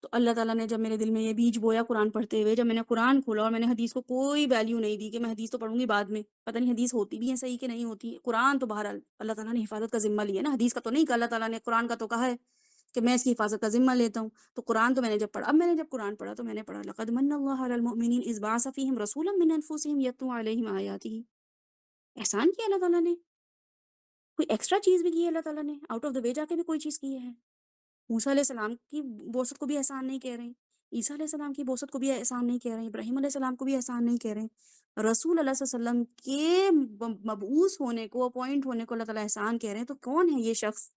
تو اللہ تعالیٰ نے جب میرے دل میں یہ بیج بویا قرآن پڑھتے ہوئے، جب میں نے قرآن کھولا اور میں نے حدیث کو کوئی ویلیو نہیں دی کہ میں حدیث تو پڑھوں گی بعد میں، پتہ نہیں حدیث ہوتی بھی ہے صحیح کہ نہیں ہوتی. قرآن تو بہرحال اللہ تعالیٰ نے حفاظت کا ذمہ لیا نا، حدیث کا تو نہیں کہا اللہ تعالیٰ نے، قرآن کا تو کہا ہے کہ میں اس کی حفاظت کا ذمہ لیتا ہوں. تو قرآن تو میں نے جب پڑھا، اب میں نے جب قرآن پڑھا تو میں نے پڑھا لقد من اللہ علی المؤمنین اذ بعث فیہم رسولا من انفسہم یتلو علیہم آیاتہ. احسان کیا اللہ تعالیٰ نے، کوئی ایکسٹرا چیز بھی کی ہے اللہ تعالیٰ نے، آؤٹ آف دا وے جا کے بھی کوئی چیز کی ہے. موسیٰ علیہ السلام کی بوست کو بھی احسان نہیں کہہ رہے ہیں، عیسیٰ علیہ السلام کی بوست کو بھی احسان نہیں کہہ رہے ہیں، ابراہیم علیہ السلام کو بھی احسان نہیں کہہ رہے ہیں. رسول اللہ صلی اللہ علیہ وسلم کے مبعوث ہونے کو، اپوائنٹ ہونے کو اللہ تعالیٰ احسان کہہ رہے ہیں. تو کون ہے یہ شخص،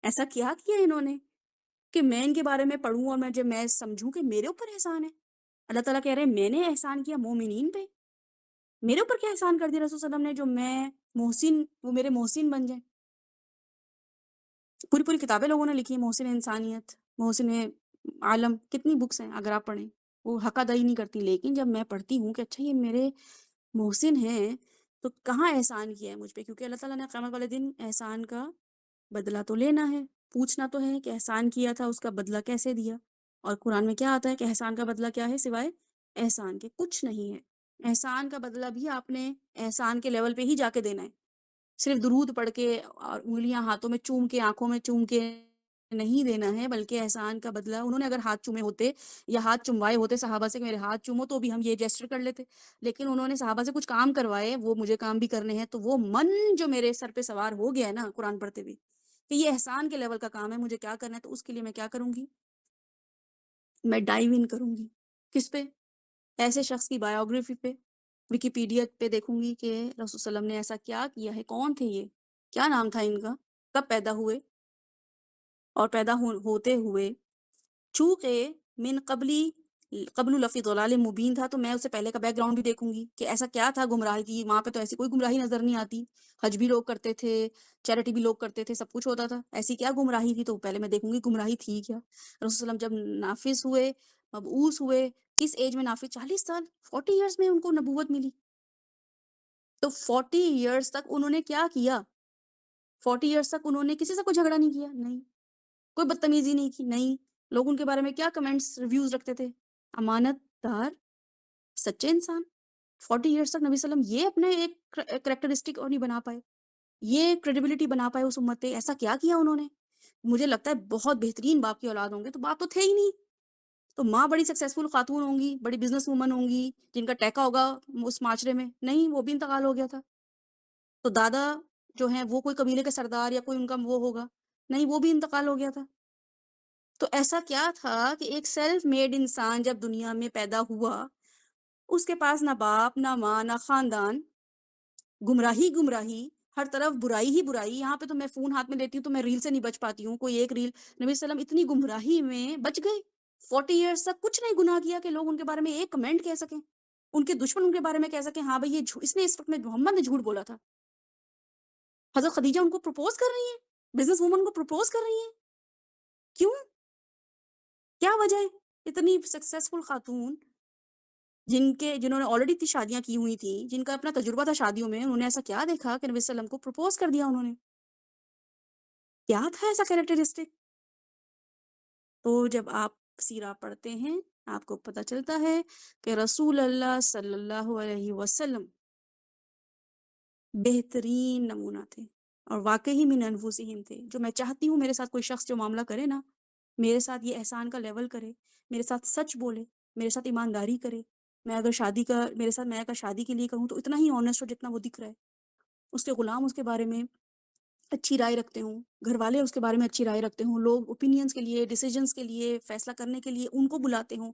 ایسا کیا انہوں نے کہ میں ان کے بارے میں پڑھوں اور جب میں سمجھوں کہ میرے اوپر احسان ہے. اللہ تعالیٰ کہہ رہے ہیں میں نے احسان کیا مومنین پہ، میرے اوپر کیا احسان کر دیا رسول صلی اللہ علیہ وسلم نے جو میں محسن، وہ میرے محسن بن جائیں. پوری پوری کتابیں لوگوں نے لکھی ہیں، محسن انسانیت، محسن عالم، کتنی بکس ہیں اگر آپ پڑھیں، وہ حق ادا ہی نہیں کرتی. لیکن جب میں پڑھتی ہوں کہ اچھا یہ میرے محسن ہیں، تو کہاں احسان کیا ہے مجھ پہ، کیونکہ اللہ تعالیٰ نے قیامت والے دن احسان کا بدلہ تو لینا ہے، پوچھنا تو ہے کہ احسان کیا تھا اس کا بدلہ کیسے دیا. اور قرآن میں کیا آتا ہے کہ احسان کا بدلہ کیا ہے سوائے احسان کے، کچھ نہیں ہے. احسان کا بدلہ بھی آپ نے احسان کے لیول پہ ہی جا کے دینا ہے. صرف درود پڑھ کے اور انگلیاں ہاتھوں میں چوم کے، آنکھوں میں چوم کے نہیں دینا ہے، بلکہ احسان کا بدلہ انہوں نے اگر ہاتھ چومے ہوتے یا ہاتھ چموائے ہوتے صحابہ سے کہ میرے ہاتھ چومو، تو بھی ہم یہ جیسچر کر لیتے. لیکن انہوں نے صحابہ سے کچھ کام کروائے، وہ مجھے کام بھی کرنے ہیں، تو وہ من جو میرے سر پہ سوار ہو گیا ہے نا قرآن پڑھتے ہوئے کہ یہ احسان کے لیول کا کام ہے، مجھے کیا کرنا ہے، تو اس کے لیے میں کیا کروں گی، میں ڈائیو ان کروں گی. کس پہ؟ ایسے شخص کی بایوگرافی پہ، ویکیپیڈیا پہ دیکھوں گی کہ رسول صلی اللہ علیہ وسلم نے ایسا کیا کیا ہے، کون تھے یہ، کیا نام تھا ان کا، کب پیدا ہوئے، اور پیدا ہوتے ہوئے چونکہ من قبل لفی ضلال مبین تھا، تو میں اس سے پہلے کا بیک گراؤنڈ بھی دیکھوں گی کہ ایسا کیا تھا گمراہی کی. وہاں پہ تو ایسی کوئی گمراہی نظر نہیں آتی، حج بھی لوگ کرتے تھے، چیریٹی بھی لوگ کرتے تھے، سب کچھ ہوتا تھا، ایسی کیا گمراہی تھی. تو پہلے میں دیکھوں گی گمراہی تھی کیا. رسول صلی اللہ علیہ وسلم جب نافذ ہوئے، مبعوث ہوئے، کس ایج میں نافذ، 40 سال، 40 ایئرس میں ان کو نبوت ملی. تو 40 ایئرس تک انہوں نے کیا کیا، 40 ایئرس تک انہوں نے کسی سے کوئی جھگڑا نہیں کیا، نہیں کوئی بدتمیزی نہیں کی، نہیں. لوگ ان کے بارے میں کیا کمنٹس ریویوز رکھتے تھے، امانت دار، سچے انسان. 40 ایئرس تک نبی صلی اللہ علیہ وسلم یہ اپنے ایک کریکٹرسٹک اور نہیں بنا پائے، یہ کریڈیبلٹی بنا پائے اس امت پہ. ایسا کیا انہوں نے. مجھے لگتا ہے بہت بہترین باپ کی اولاد ہوں گے، تو باپ تو تھے ہی نہیں، تو ماں بڑی سکسیسفل خاتون ہوں گی، بڑی بزنس وومن ہوں گی جن کا ٹیکا ہوگا اس معاشرے میں، نہیں وہ بھی انتقال ہو گیا تھا. تو دادا جو ہیں وہ کوئی قبیلے کے سردار یا کوئی ان کا وہ ہوگا، نہیں وہ بھی انتقال ہو گیا تھا. تو ایسا کیا تھا کہ ایک سیلف میڈ انسان جب دنیا میں پیدا ہوا، اس کے پاس نہ باپ، نہ ماں، نہ خاندان، گمراہی گمراہی، ہر طرف برائی ہی برائی. یہاں پہ تو میں فون ہاتھ میں لیتی ہوں تو میں ریل سے نہیں بچ پاتی ہوں، کوئی ایک ریل. نبی صلی اللہ علیہ وسلم اتنی گمراہی میں بچ گئے، 40 ایئرس تک کچھ نہیں گناہ کیا کہ لوگ ان کے بارے میں ایک کمنٹ کہہ سکیں، ان کے دشمن ان کے بارے میں کہہ سکیں ہاں بھئی یہ اس نے اس وقت میں محمد نے جھوٹ بولا تھا. حضرت خدیجہ ان کو پروپوز کر رہی ہیں، بزنس وومن کو پروپوز کر رہی ہیں. کیوں، کیا وجہ ہے؟ اتنی سکسیسفل خاتون جنہوں نے آلریڈی اتنی شادیاں کی ہوئی تھیں، جن کا اپنا تجربہ تھا شادیوں میں، انہوں نے ایسا کیا دیکھا کہ نبی صلی اللہ علیہ وسلم کو پروپوز کر دیا انہوں نے. کیا تھا ایسا کیریکٹرسٹک. تو جب آپ سیرہ پڑھتے ہیں آپ کو پتہ چلتا ہے کہ رسول اللہ صلی اللہ علیہ وسلم بہترین نمونہ تھے، اور واقعی من انفسہم تھے. جو میں چاہتی ہوں میرے ساتھ کوئی شخص جو معاملہ کرے نا، میرے ساتھ یہ احسان کا لیول کرے، میرے ساتھ سچ بولے، میرے ساتھ ایمانداری کرے. میں اگر شادی کا میرے ساتھ میں اگر شادی کے لیے کہوں تو اتنا ہی آنیسٹ ہو جتنا وہ دکھ رہا ہے. اس کے غلام اس کے بارے میں اچھی رائے رکھتے ہوں، گھر والے اس کے بارے میں اچھی رائے رکھتے ہوں، لوگ اوپینینز کے لیے، ڈیسیجنز کے لیے، فیصلہ کرنے کے لیے ان کو بلاتے ہوں.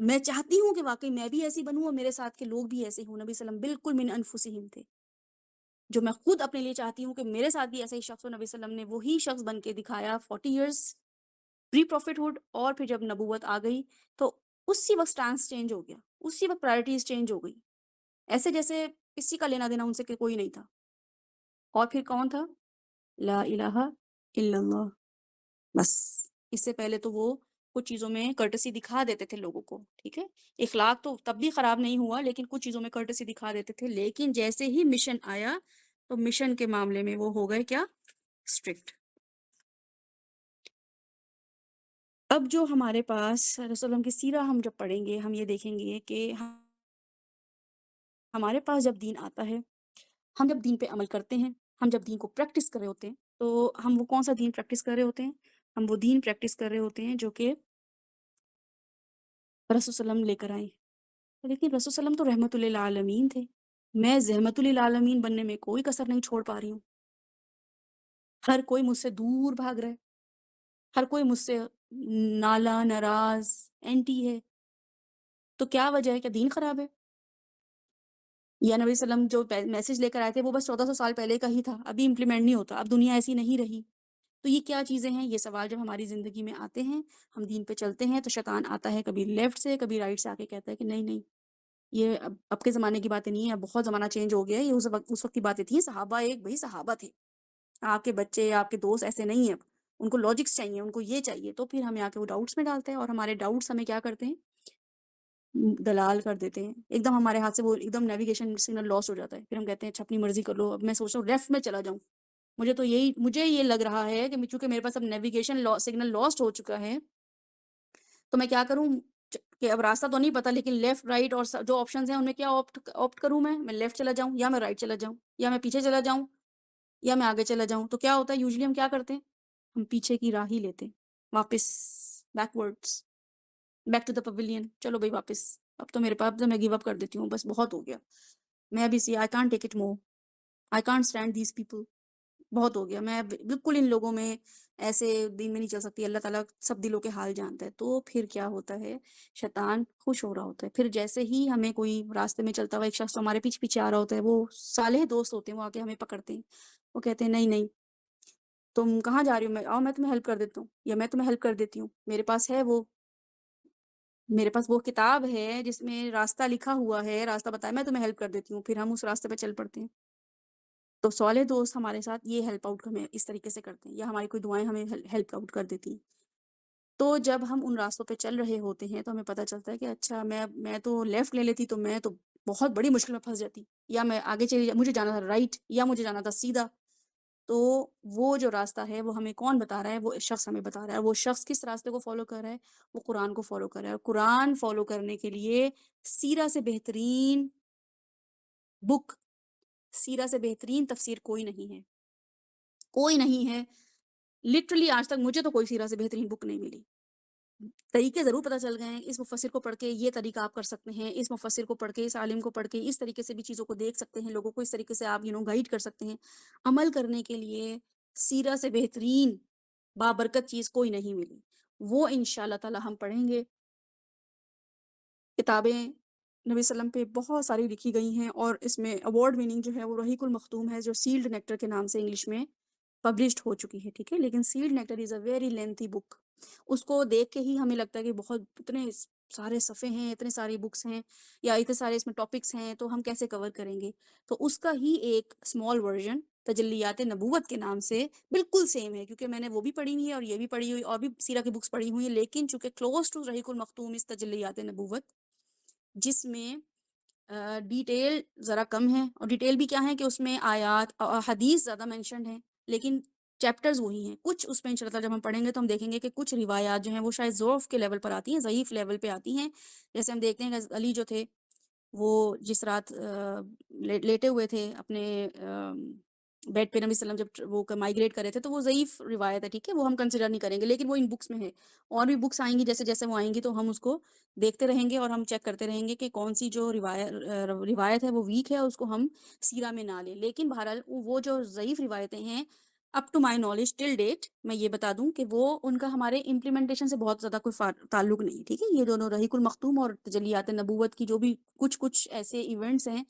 میں چاہتی ہوں کہ واقعی میں بھی ایسی بنوں اور میرے ساتھ کے لوگ بھی ایسے ہوں. نبی صلی اللہ علیہ وسلم بالکل من انفسہم تھے. جو میں خود اپنے لیے چاہتی ہوں کہ میرے ساتھ بھی ایسا ہی شخص ہو. نبی صلی اللہ علیہ وسلم نے وہی شخص بن کے دکھایا 40 ایئرس پری پروفٹ ہوڈ. اور پھر جب نبوت آ گئی تو اسی وقت سٹانس چینج ہو گیا, اسی وقت پرائرٹیز چینج ہو گئی, ایسے جیسے کسی کا لینا دینا ان سے کوئی نہیں تھا. اور پھر کون تھا؟ لا الہ الا اللہ. بس اس سے پہلے تو وہ کچھ چیزوں میں کرٹسی دکھا دیتے تھے لوگوں کو, ٹھیک ہے, اخلاق تو تب بھی خراب نہیں ہوا لیکن کچھ چیزوں میں کرٹسی دکھا دیتے تھے. لیکن جیسے ہی مشن آیا تو مشن کے معاملے میں وہ ہو گئے کیا؟ اسٹرکٹ. اب جو ہمارے پاس رسول اللہ علیہ وسلم کی سیرہ ہم جب پڑھیں گے, ہم یہ دیکھیں گے کہ ہمارے پاس جب دین آتا ہے, ہم جب دین پہ عمل کرتے ہیں, ہم جب دین کو پریکٹس کر رہے ہوتے ہیں, تو ہم وہ کون سا دین پریکٹس کر رہے ہوتے ہیں؟ ہم وہ دین پریکٹس کر رہے ہوتے ہیں جو کہ رسول صلی اللہ علیہ وسلم لے کر آئے. لیکن رسول صلی اللہ علیہ وسلم تو رحمت للعالمین تھے. میں زحمت للعالمین بننے میں کوئی کسر نہیں چھوڑ پا رہی ہوں. ہر کوئی مجھ سے دور بھاگ رہا ہے, ہر کوئی مجھ سے نالا ناراض اینٹی ہے. تو کیا وجہ ہے؟ کہ دین خراب ہے؟ یا نبی صلی اللہ علیہ وسلم جو میسج لے کر آئے تھے وہ بس 1400 سال پہلے کا ہی تھا, ابھی امپلیمنٹ نہیں ہوتا, اب دنیا ایسی نہیں رہی. تو یہ کیا چیزیں ہیں؟ یہ سوال جب ہماری زندگی میں آتے ہیں, ہم دین پہ چلتے ہیں, تو شیطان آتا ہے کبھی لیفٹ سے کبھی رائٹ سے, آ کے کہتا ہے کہ نہیں نہیں, یہ اب کے زمانے کی باتیں نہیں ہیں, اب بہت زمانہ چینج ہو گیا ہے. یہ اس وقت کی باتیں تھیں. صحابہ ایک بھائی صحابہ تھے, آپ کے بچے آپ کے دوست ایسے نہیں ہیں. اب ان کو لاجکس چاہیے, ان کو یہ چاہیے. تو پھر ہمیں آ کے وہ ڈاؤٹس میں ڈالتے ہیں, اور ہمارے ڈاؤٹس ہمیں کیا کرتے ہیں؟ دلال کر دیتے ہیں. ایک دم ہمارے ہاتھ سے وہ ایک دم نیویگیشن سگنل لاس ہو جاتا ہے. پھر ہم کہتے ہیں اچھا اپنی مرضی کر لو, اب میں سوچ رہا ہوں لیفٹ میں چلا جاؤں. مجھے یہ لگ رہا ہے کہ چونکہ میرے پاس اب نیویگیشن سگنل لاسٹ ہو چکا ہے, تو میں کیا کروں کہ اب راستہ تو نہیں پتا, لیکن لیفٹ رائٹ اور جو آپشنز ہیں ان میں کیا آپٹ کروں؟ میں لیفٹ چلا جاؤں, یا میں رائٹ چلا جاؤں, یا میں پیچھے چلا جاؤں, یا میں آگے چلا جاؤں. تو کیا ہوتا ہے یوزلی ہم کیا کرتے ہیں؟ ہم پیچھے کی راہ ہی لیتے ہیں, واپس, backwards, back to the pavilion. چلو بھائی واپس, اب تو میرے پاس, اب تو میں گیو اپ کر دیتی ہوں, بس بہت ہو گیا. میں ابھی I can't take it more, I can't stand these people. بہت ہو گیا, میں بالکل ان لوگوں میں ایسے دین میں نہیں چل سکتی. اللہ تعالیٰ سب دلوں کے حال جانتا ہے. تو پھر کیا ہوتا ہے؟ شیطان خوش ہو رہا ہوتا ہے. پھر جیسے ہی ہمیں کوئی راستے میں چلتا ہوا ایک شخص ہمارے پیچھے پیچھے آ رہا ہوتا ہے, وہ صالح دوست ہوتے ہیں, وہ آ کے ہمیں پکڑتے ہیں, وہ کہتے ہیں نہیں نہیں تم کہاں جا رہی ہو, آؤ میں تمہیں ہیلپ کر دیتا ہوں, یا میں تمہیں ہیلپ کر دیتی ہوں, میرے پاس وہ کتاب ہے جس میں راستہ لکھا ہوا ہے, راستہ بتایا, میں تمہیں ہیلپ کر دیتی ہوں. پھر ہم اس راستے پہ چل پڑتے ہیں. تو صالح دوست ہمارے ساتھ یہ ہیلپ آؤٹ ہمیں اس طریقے سے کرتے ہیں, یا ہماری کوئی دعائیں ہمیں ہیلپ آؤٹ کر دیتی ہیں. تو جب ہم ان راستوں پہ چل رہے ہوتے ہیں تو ہمیں پتہ چلتا ہے کہ اچھا میں تو لیفٹ لے لیتی تو میں تو بہت بڑی مشکل میں پھنس جاتی, یا میں آگے مجھے جانا تھا رائٹ, یا مجھے جانا تھا سیدھا. تو وہ جو راستہ ہے وہ ہمیں کون بتا رہا ہے؟ وہ شخص ہمیں بتا رہا ہے. وہ شخص کس راستے کو فالو کر رہا ہے؟ وہ قرآن کو فالو کر رہا ہے. اور قرآن فالو کرنے کے لیے سیرہ سے بہترین بک, سیرہ سے بہترین تفسیر کوئی نہیں ہے, کوئی نہیں ہے. لٹرلی آج تک مجھے تو کوئی سیرہ سے بہترین بک نہیں ملی. طریقے ضرور پتہ چل گئے ہیں, اس مفسر کو پڑھ کے یہ طریقہ آپ کر سکتے ہیں, اس مفسر کو پڑھ کے, اس عالم کو پڑھ کے اس طریقے سے بھی چیزوں کو دیکھ سکتے ہیں, لوگوں کو اس طریقے سے آپ گائیڈ کر سکتے ہیں. عمل کرنے کے لیے سیرہ سے بہترین بابرکت چیز کوئی نہیں ملی. وہ انشاءاللہ تعالی ہم پڑھیں گے. کتابیں نبی صلی اللہ علیہ وسلم پہ بہت ساری لکھی گئی ہیں, اور اس میں ایوارڈ وننگ جو ہے وہ رحیق المختوم ہے, جو سیلڈ نیکٹر کے نام سے انگلش میں پبلشڈ ہو چکی ہے, ٹھیک ہے. لیکن sealed nectar is a very lengthy book. اس کو دیکھ کے ہی ہمیں لگتا ہے کہ بہت اتنے سارے صفحے ہیں, اتنے ساری بکس ہیں, یا اتنے سارے اس میں ٹاپکس ہیں, تو ہم کیسے کور کریں گے؟ تو اس کا ہی ایک اسمال ورژن تجلیات نبوت کے نام سے بالکل سیم ہے, کیونکہ میں نے وہ بھی پڑھی ہوئی ہے اور یہ بھی پڑھی ہوئی, اور بھی سیرہ کی بکس پڑھی ہوئی ہیں, لیکن چونکہ کلوز ٹو رحیق المختوم اس تجلیات نبوت, جس میں ڈیٹیل ذرا کم ہے. اور ڈیٹیل بھی کیا ہے کہ اس میں آیات حدیث زیادہ مینشنڈ ہیں, لیکن چیپٹرز وہی ہیں. کچھ اس میں انشاءاللہ جب ہم پڑھیں گے تو ہم دیکھیں گے کہ کچھ روایات جو ہیں وہ شاید ضعف کے لیول پر آتی ہیں, ضعیف لیول پہ آتی ہیں. جیسے ہم دیکھتے ہیں کہ علی جو تھے وہ جس رات لیٹے ہوئے تھے اپنے بیڈ پہ, نبی صلی اللہ علیہ وسلم جب وہ مائگریٹ کرے تھے, تو وہ ضعیف روایت ہے, ٹھیک ہے, وہ ہم کنسیڈر نہیں کریں گے, لیکن وہ ان بکس میں ہے. اور بھی بکس آئیں گی, جیسے جیسے وہ آئیں گی تو ہم اس کو دیکھتے رہیں گے, اور ہم چیک کرتے رہیں گے کہ کون سی جو روایت ہے وہ ویک ہے, اس کو ہم سیرہ میں نہ لیں. لیکن بہرحال وہ جو ضعیف روایتیں ہیں up to my knowledge till date میں یہ بتا دوں کہ وہ ان کا ہمارے امپلیمنٹیشن سے بہت زیادہ کوئی تعلق نہیں، ٹھیک ہے. یہ دونوں رحیق المختوم اور تجلیات نبوت کی جو بھی کچھ ایسے ایونٹس ہیں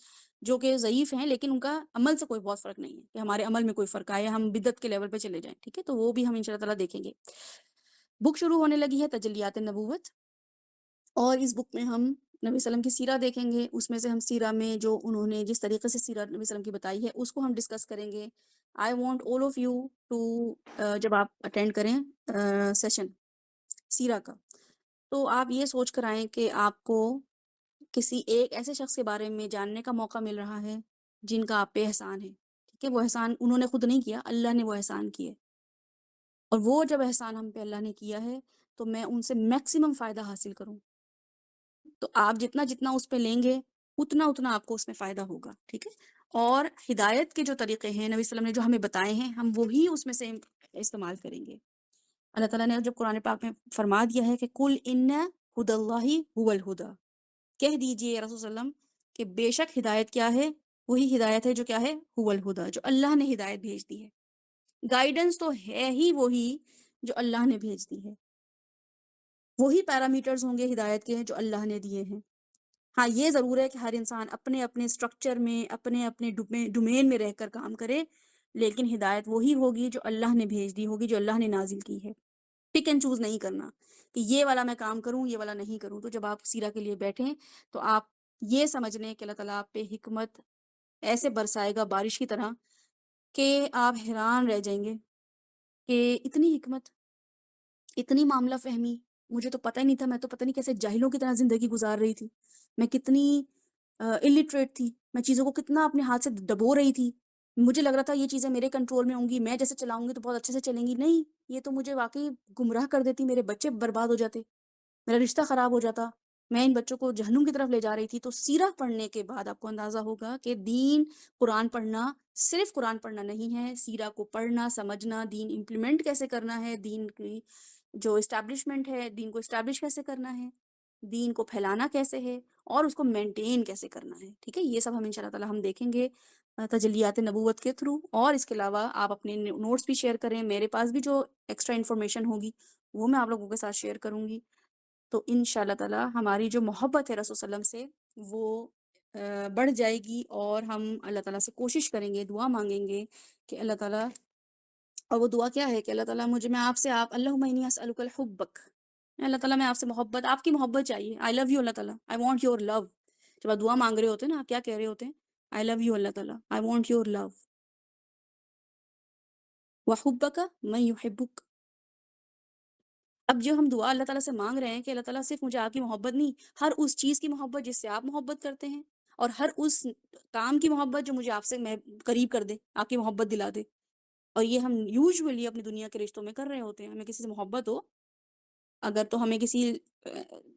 جو کہ ضعیف ہیں، لیکن ان کا عمل سے کوئی بہت فرق نہیں ہے کہ ہمارے عمل میں کوئی فرق آئے، ہم بدعت کے لیول پہ چلے جائیں، ٹھیک ہے. تو وہ بھی ہم انشاءاللہ تعالیٰ دیکھیں گے. بک شروع ہونے لگی ہے تجلیات نبوت، اور اس بک میں ہم نبی وسلم کی سیرہ دیکھیں گے. اس میں سے ہم سیرہ میں جو انہوں نے جس طریقے سے سیرہ نبی وسلم کی بتائی ہے اس کو ہم ڈسکس کریں گے. I want all of you to جب آپ اٹینڈ کریں سیشن سیرہ کا، تو آپ یہ سوچ کر آئیں کہ آپ کو کسی ایک ایسے شخص کے بارے میں جاننے کا موقع مل رہا ہے جن کا آپ پہ احسان ہے، ٹھیک ہے. وہ احسان انہوں نے خود نہیں کیا، اللہ نے وہ احسان کیے، اور وہ جب احسان ہم پہ اللہ نے کیا ہے تو میں ان سے میکسیمم فائدہ حاصل کروں. تو آپ جتنا جتنا اس پہ لیں گے اتنا اتنا آپ کو اس میں فائدہ ہوگا، ٹھیک ہے. اور ہدایت کے جو طریقے ہیں نبی وسلم نے جو ہمیں بتائے ہیں ہم وہی اس میں سے استعمال کریں گے. اللہ تعالیٰ نے جب قرآن پاک میں فرما دیا ہے کہ کل ان ہدی اللہ هو الہدی، کہہ دیجئے یا رسول صلی اللہ علیہ وسلم کہ بے شک ہدایت کیا ہے، وہی ہدایت ہے جو کیا ہے، هو الہدی، جو اللہ نے ہدایت بھیج دی ہے. گائیڈنس تو ہے ہی وہی جو اللہ نے بھیج دی ہے، وہی پیرامیٹرز ہوں گے ہدایت کے جو اللہ نے دیے ہیں. ہاں یہ ضرور ہے کہ ہر انسان اپنے اپنے سٹرکچر میں اپنے اپنے ڈومین میں رہ کر کام کرے، لیکن ہدایت وہی ہوگی جو اللہ نے بھیج دی ہوگی، جو اللہ نے نازل کی ہے. پک اینڈ چوز نہیں کرنا کہ یہ والا میں کام کروں یہ والا نہیں کروں. تو جب آپ سیرہ کے لیے بیٹھیں تو آپ یہ سمجھ لیں کہ اللہ تعالیٰ آپ پہ حکمت ایسے برسائے گا بارش کی طرح کہ آپ حیران رہ جائیں گے کہ اتنی حکمت، اتنی معاملہ فہمی، مجھے تو پتہ ہی نہیں تھا. میں تو پتہ نہیں کیسے جاہلوں کی طرح زندگی گزار رہی تھی، میں کتنی الٹریٹ تھی، میں چیزوں کو کتنا اپنے ہاتھ سے دبو رہی تھی. مجھے لگ رہا تھا یہ چیزیں میرے کنٹرول میں ہوں گی، میں جیسے چلاؤں گی تو بہت اچھے سے چلیں گی. نہیں، یہ تو مجھے واقعی گمراہ کر دیتی، میرے بچے برباد ہو جاتے، میرا رشتہ خراب ہو جاتا، میں ان بچوں کو جہنم کی طرف لے جا رہی تھی. تو سیرہ پڑھنے کے بعد آپ کو اندازہ ہوگا کہ دین، قرآن پڑھنا صرف قرآن پڑھنا نہیں ہے، سیرہ کو پڑھنا، سمجھنا، دین امپلیمنٹ کیسے کرنا ہے، دین کی جو اسٹیبلشمنٹ ہے، دین کو اسٹیبلش کیسے کرنا ہے، دین کو پھیلانا کیسے ہے، اور اس کو مینٹین کیسے کرنا ہے، ٹھیک ہے. یہ سب ہم انشاءاللہ تعالی ہم دیکھیں گے تجلیات نبوت کے تھرو. اور اس کے علاوہ آپ اپنے نوٹس بھی شیئر کریں، میرے پاس بھی جو ایکسٹرا انفارمیشن ہوگی وہ میں آپ لوگوں کے ساتھ شیئر کروں گی. تو انشاءاللہ تعالی ہماری جو محبت ہے رسول صلی اللہ علیہ وسلم سے وہ بڑھ جائے گی، اور ہم اللہ تعالیٰ سے کوشش کریں گے، دعا مانگیں گے کہ اللہ تعالیٰ، اور وہ دعا کیا ہے کہ اللہ تعالیٰ مجھے، میں آپ سے، آپ اللہم انی اسألک الحبک، اللہ تعالیٰ میں آپ سے محبت، آپ کی محبت چاہیے. آئی لو یو اللہ تعالیٰ، آئی وانٹ یور لو. جب آپ دعا مانگ رہے ہوتے ہیں نا، آپ کیا کہہ رہے ہوتے ہیں؟ آئی لو یو اللہ تعالیٰ، آئی وانٹ یور لو، وحبک من یحبک. اب جو ہم دعا اللہ تعالیٰ سے مانگ رہے ہیں کہ اللہ تعالیٰ صرف مجھے آپ کی محبت نہیں، ہر اس چیز کی محبت جس سے آپ محبت کرتے ہیں، اور ہر اس کام کی محبت جو مجھے آپ سے میں قریب کر دے، آپ کی محبت دلا دے. اور یہ ہم یوزولی اپنی دنیا کے رشتوں میں کر رہے ہوتے ہیں. ہمیں کسی سے محبت ہو، اگر تو ہمیں کسی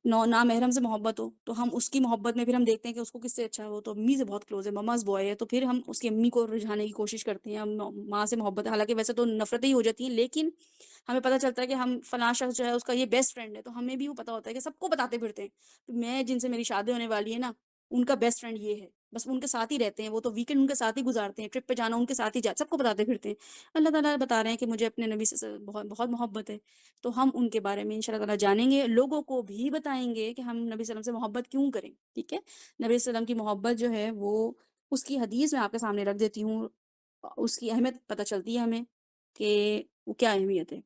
نامحرم سے محبت ہو تو ہم اس کی محبت میں پھر ہم دیکھتے ہیں کہ اس کو کس سے اچھا ہو، تو امی سے بہت کلوز ہے، مماز بوائے ہے، تو پھر ہم اس کی امی کو رجھانے کی کوشش کرتے ہیں. ہم ماں سے محبت ہے، حالانکہ ویسے تو نفرتیں ہی ہو جاتی ہیں، لیکن ہمیں پتہ چلتا ہے کہ ہم فلاں شخص جو ہے اس کا یہ بیسٹ فرینڈ ہے، تو ہمیں بھی وہ پتہ ہوتا ہے کہ سب کو بتاتے پھرتے ہیں میں جن سے میری شادی ہونے والی ہے نا ان کا بیسٹ فرینڈ یہ ہے، بس ان کے ساتھ ہی رہتے ہیں، وہ تو ویکینڈ ان کے ساتھ ہی گزارتے ہیں، ٹرپ پہ جانا ان کے ساتھ ہی سب کو بتاتے پھرتے ہیں. اللہ تعالیٰ بتا رہے ہیں کہ مجھے اپنے نبی سے بہت بہت محبت ہے، تو ہم ان کے بارے میں انشاء اللہ تعالیٰ جانیں گے، لوگوں کو بھی بتائیں گے کہ ہم نبی صلی اللہ علیہ وسلم سے محبت کیوں کریں. ٹھیک ہے، نبی صلی اللہ علیہ وسلم کی محبت جو ہے وہ اس کی حدیث میں آپ کے سامنے رکھ دیتی ہوں، اس کی اہمیت پتہ چلتی ہے ہمیں کہ وہ کیا اہمیت ہے.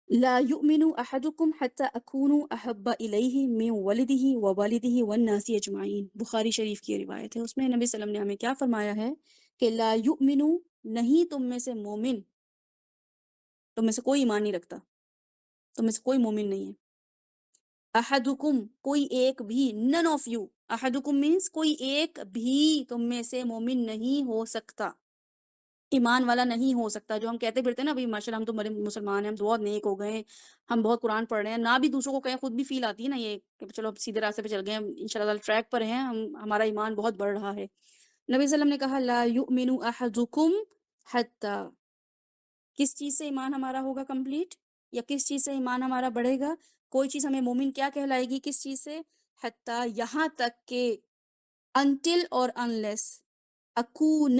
لا يؤمن احدكم حتى اكون احب اليه من ولده ووالده والناس اجمعین، بخاری شریف کی روایت ہے. اس میں نبی صلی اللہ علیہ وسلم نے ہمیں کیا فرمایا ہے کہ لا یؤمن، نہیں تم میں سے مومن، تم میں سے کوئی ایمان نہیں رکھتا، تم میں سے کوئی مومن نہیں ہے. احدکم، کوئی ایک بھی، none of you، احدکم means کوئی ایک بھی تم میں سے مومن نہیں ہو سکتا، ایمان والا نہیں ہو سکتا. جو ہم کہتے پھرتے ہیں نا، ابھی ماشاء اللہ ہم تو بڑے مسلمان ہیں، ہم تو بہت نیک ہو گئے ہیں، ہم بہت قرآن پڑھ رہے ہیں، نہ بھی دوسروں کو کہیں خود بھی فیل آتی ہے نا یہ کہ چلو اب سیدھے راستے پہ چل گئے، ہم انشاءاللہ ٹریک پر ہیں، ہمارا ایمان بہت بڑھ رہا ہے. نبی صلی اللہ علیہ وسلم نے کہا لا یؤمن احدکم حتی، کس چیز سے ایمان ہمارا ہوگا کمپلیٹ، یا کس چیز سے ایمان ہمارا بڑھے گا؟ کوئی چیز ہمیں مومن کیا کہلائے گی، کس چیز سے؟ حتی، یہاں تک کہ، انٹل اور انلیس، اکون،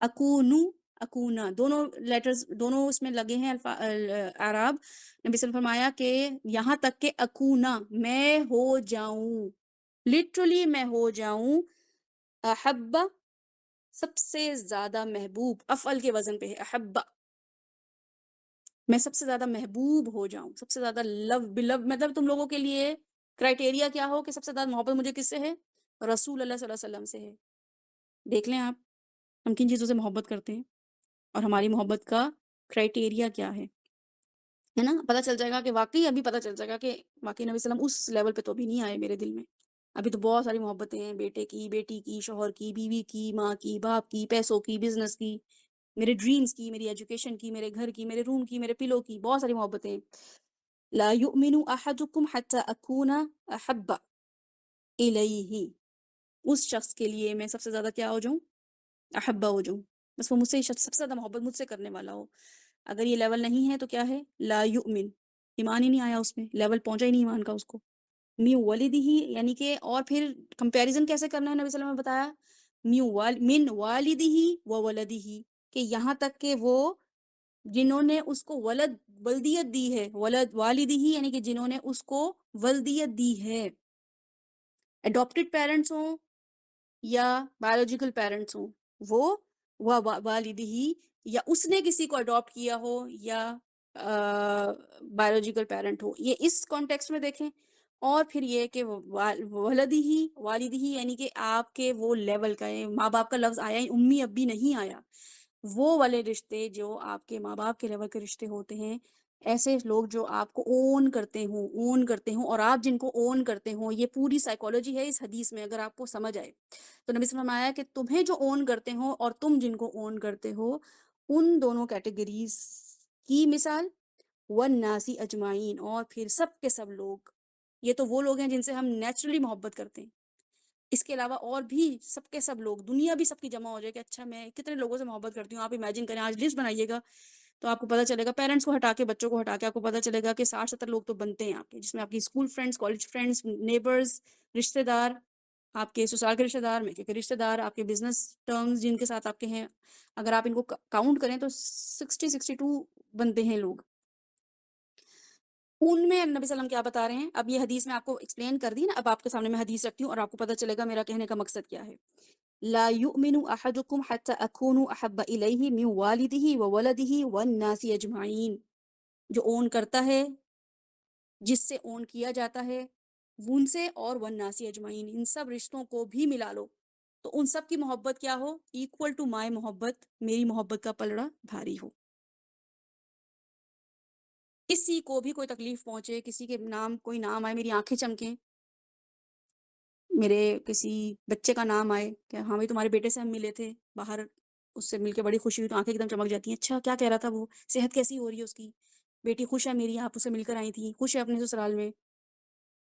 اکونو، اکونا، دونوں لیٹرز، دونوں اس میں لگے ہیں اعراب. نبی صلی اللہ علیہ وسلم نے فرمایا کہ یہاں تک کہ اکونا، میں ہو جاؤں، لٹرلی میں ہو جاؤں، احب، سب سے زیادہ محبوب، افعل کے وزن پہ ہے احب، میں سب سے زیادہ محبوب ہو جاؤں، سب سے زیادہ لو بلو، مطلب تم لوگوں کے لیے کرائٹیریا کیا ہو کہ سب سے زیادہ محبت مجھے کس سے ہے؟ رسول اللہ صلی اللہ علیہ وسلم سے ہے. دیکھ لیں آپ، ہم کن چیزوں سے محبت کرتے ہیں اور ہماری محبت کا کرائٹیریا کیا ہے نا. پتہ چل جائے گا کہ واقعی، ابھی پتہ چل جائے گا کہ واقعی نبی صلی اللہ علیہ وسلم اس لیول پہ تو ابھی نہیں آئے میرے دل میں. ابھی تو بہت ساری محبتیں ہیں، بیٹے کی، بیٹی کی، شوہر کی، بیوی کی، ماں کی، باپ کی، پیسوں کی، بزنس کی، میرے ڈریمز کی، میری ایجوکیشن کی، میرے گھر کی، میرے روم کی، میرے پلو کی، بہت ساری محبتیں. لا یؤمن احدکم حتی اکون احب الیہ، اس شخص کے لیے میں سب سے زیادہ کیا ہو جاؤں؟ احبا ہو جاؤں، بس وہ مجھ سے سب سے زیادہ محبت مجھ سے کرنے والا ہو. اگر یہ لیول نہیں ہے تو کیا ہے؟ لا یؤمن، ایمان ہی نہیں آیا اس میں، لیول پہنچا ہی نہیں ایمان کا اس کو. میو والدی ہی، یعنی کہ، اور پھر کمپیریزن کیسے کرنا ہے نبی صلی اللہ علیہ وسلم نے بتایا، من والدی ہی و ولدی ہی، کہ یہاں تک کہ وہ جنہوں نے اس کو ولدیت دی ہے، والدی ہی یعنی کہ جنہوں نے اس کو ولدیت دی ہے، اڈاپٹڈ پیرنٹس ہوں یا بایولوجیکل پیرنٹس ہوں، وہ والدی ہی، یا اس نے کسی کو اڈاپٹ کیا ہو، یا بایولوجیکل پیرنٹ ہو، یہ اس کانٹیکسٹ میں دیکھیں. اور پھر یہ کہ ولدی ہی، والدی ہی یعنی کہ آپ کے وہ لیول کا ہے، ماں باپ کا لفظ آیا ہی، امی ابی نہیں آیا، وہ والے رشتے جو آپ کے ماں باپ کے لیول کے رشتے ہوتے ہیں، ایسے لوگ جو آپ کو اون کرتے ہوں اور آپ جن کو اون کرتے ہوں. یہ پوری سائیکالوجی ہے اس حدیث میں، اگر آپ کو سمجھ آئے تو. نبی صلی اللہ علیہ وسلم آیا کہ تمہیں جو اون کرتے ہو اور تم جن کو اون کرتے ہو، ان دونوں کیٹیگریز کی مثال والناسی اجمعین، اور پھر سب کے سب لوگ. یہ تو وہ لوگ ہیں جن سے ہم نیچرلی محبت کرتے ہیں، اس کے علاوہ اور بھی سب کے سب لوگ، دنیا بھی سب کی جمع ہو جائے کہ اچھا میں کتنے لوگوں سے محبت کرتی ہوں. آپ امیجن کریں، آج لسٹ بنائیے گا تو آپ کو پتہ چلے گا، پیرنٹس کو ہٹا کے، بچوں کو ہٹا کے، آپ کو پتہ چلے گا کہ 60-70 لوگ تو بنتے ہیں آپ کے، جس میں آپ کی school friends, college friends, neighbours, رشتہ دار، آپ کے سسرال کے رشتہ دار، میکے کے رشتہ دار، آپ کے بزنس ٹرمز جن کے ساتھ آپ کے ہیں، اگر آپ ان کو کاؤنٹ کریں تو 62 بنتے ہیں لوگ. ان میں نبی صلی اللہ علیہ وسلم کیا بتا رہے ہیں؟ اب یہ حدیث میں آپ کو ایکسپلین کر دی نا، اب آپ کے سامنے میں حدیث رکھتی ہوں اور آپ کو پتہ چلے گا میرا کہنے کا مقصد کیا ہے. لا یؤمن احدکم حتی اکون احب الیہ من والدہ وولدہ والناس اجمعین، جو اون کرتا ہے، جس سے اون کیا جاتا ہے، ان سے، اور والناس اجمعین، ان سب رشتوں کو بھی ملا لو تو ان سب کی محبت کیا ہو؟ ایکول ٹو مائی محبت، میری محبت کا پلڑا بھاری ہو. کسی کو بھی کوئی تکلیف پہنچے، کسی کے نام کوئی نام آئے، میری آنکھیں چمکیں، میرے کسی بچے کا نام آئے کہ ہاں بھائی تمہارے بیٹے سے ہم ملے تھے باہر، اس سے مل کے بڑی خوشی ہوئی، تو آنکھیں ایک دم چمک جاتی ہیں. اچھا کیا کہہ رہا تھا وہ، صحت کیسی ہو رہی ہے اس کی، بیٹی خوش ہے میری، آپ اسے مل کر آئی تھی، خوش ہے اپنے سسرال میں.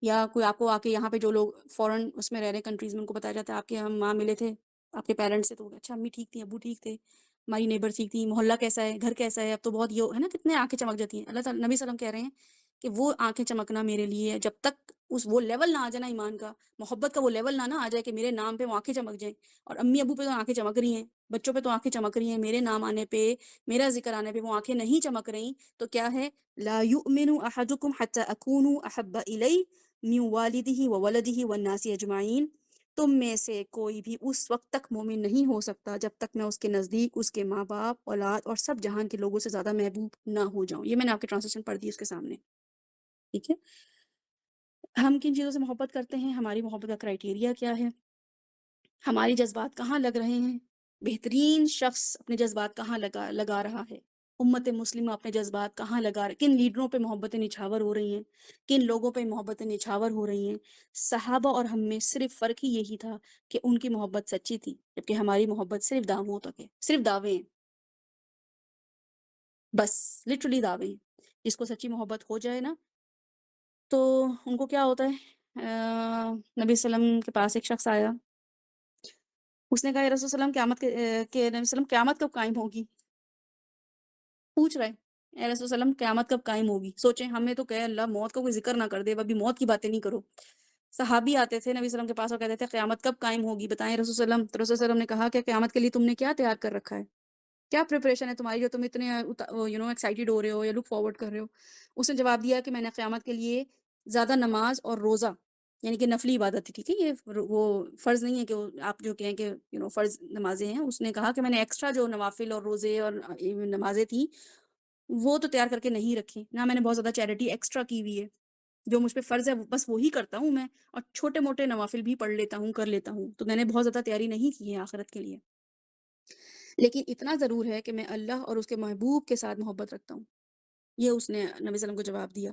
یا کوئی آپ کو آ کے یہاں پہ جو لوگ فورن اس میں رہ رہے کنٹریز میں، ان کو بتایا جاتا ہے آپ کے ہم وہاں ملے تھے آپ کے پیرنٹس سے، تو اچھا امی ٹھیک تھی، ابو ٹھیک تھے، ہماری نیبر ٹھیک تھی، محلہ کیسا ہے، گھر کیسا ہے. اب تو بہت یہ ہے نا، کتنے آنکھیں چمک جاتی ہیں. اللہ تعالیٰ نبی صلی اللہ علیہ وسلم کہہ رہے ہیں کہ وہ آنکھیں چمکنا میرے لیے ہے، جب تک وہ لیول نہ آ جائے نا ایمان کا، محبت کا وہ لیول نہ آ جائے کہ میرے نام پہ وہ آنکھیں چمک جائیں. اور امی ابو پہ تو آنکھیں چمک رہی ہیں، بچوں پہ تو آنکھیں چمک رہی ہیں، میرے نام آنے پہ، میرا ذکر آنے پہ وہ آنکھیں نہیں چمک رہی، تو کیا ہے؟ لا یؤمن احدکم حتی اکون احب الیہ من والدہ وولدہ والناس اجمعین، تم میں سے کوئی بھی اس وقت تک مومن نہیں ہو سکتا جب تک میں اس کے نزدیک اس کے ماں باپ، اولاد اور سب جہان کے لوگوں سے زیادہ محبوب نہ ہو جاؤں. یہ میں نے آپ کے ٹرانسلیشن پڑھ دی اس کے سامنے. ٹھیک ہے، ہم کن چیزوں سے محبت کرتے ہیں، ہماری محبت کا کرائٹیریا کیا ہے، ہماری جذبات کہاں لگ رہے ہیں، بہترین شخص اپنے جذبات کہاں لگا رہا ہے، امت مسلمہ اپنے جذبات کہاں لگا رہے، کن لیڈروں پہ محبتیں نچھاور ہو رہی ہیں، کن لوگوں پہ محبتیں نچھاور ہو رہی ہیں. صحابہ اور ہم میں صرف فرق ہی یہی تھا کہ ان کی محبت سچی تھی، جبکہ ہماری محبت صرف دعووں تک ہے، صرف دعوے ہیں، بس لٹرلی دعوے ہیں. جس کو سچی محبت ہو جائے نا، تو ان کو کیا ہوتا ہے، نبی صلی اللہ علیہ وسلم کے پاس ایک شخص آیا، اس نے کہا یا رسول اللہ قیامت کہ نبی صلی اللہ علیہ وسلم قیامت کب قائم ہوگی، پوچھ رہے ہیں اے رسول اللہ قیامت کب قائم ہوگی. سوچیں، ہمیں تو کہ اللہ موت کا کوئی ذکر نہ کر دے، ابھی موت کی باتیں نہیں کرو. صحابی آتے تھے نبی صلی اللہ علیہ وسلم کے پاس اور کہتے تھے قیامت کب قائم ہوگی بتائیں رسول صلی اللہ علیہ وسلم، تو رسول صلی اللہ علیہ وسلم نے کہا کہ قیامت کے لیے تم نے کیا تیار کر رکھا ہے، کیا پریپریشن ہے تمہاری جو تم اتنے ایکسائٹیڈ ہو رہے ہو یا لک فارورڈ کر رہے ہو؟ اس نے جواب دیا کہ میں نے قیامت کے لیے زیادہ نماز اور روزہ، یعنی کہ نفلی عبادت تھی، ٹھیک ہے، یہ وہ فرض نہیں ہے کہ آپ جو کہیں کہ فرض نمازیں ہیں، اس نے کہا کہ میں نے ایکسٹرا جو نوافل اور روزے اور نمازیں تھیں وہ تو تیار کر کے نہیں رکھی، نہ میں نے بہت زیادہ چیریٹی ایکسٹرا کی ہوئی ہے، جو مجھ پہ فرض ہے بس وہی کرتا ہوں میں، اور چھوٹے موٹے نوافل بھی پڑھ لیتا ہوں، کر لیتا ہوں، تو میں نے بہت زیادہ تیاری نہیں کی ہے آخرت کے لیے، لیکن اتنا ضرور ہے کہ میں اللہ اور اس کے محبوب کے ساتھ محبت رکھتا ہوں۔ یہ اس نے نبی صلی اللہ علیہ وسلم کو جواب دیا،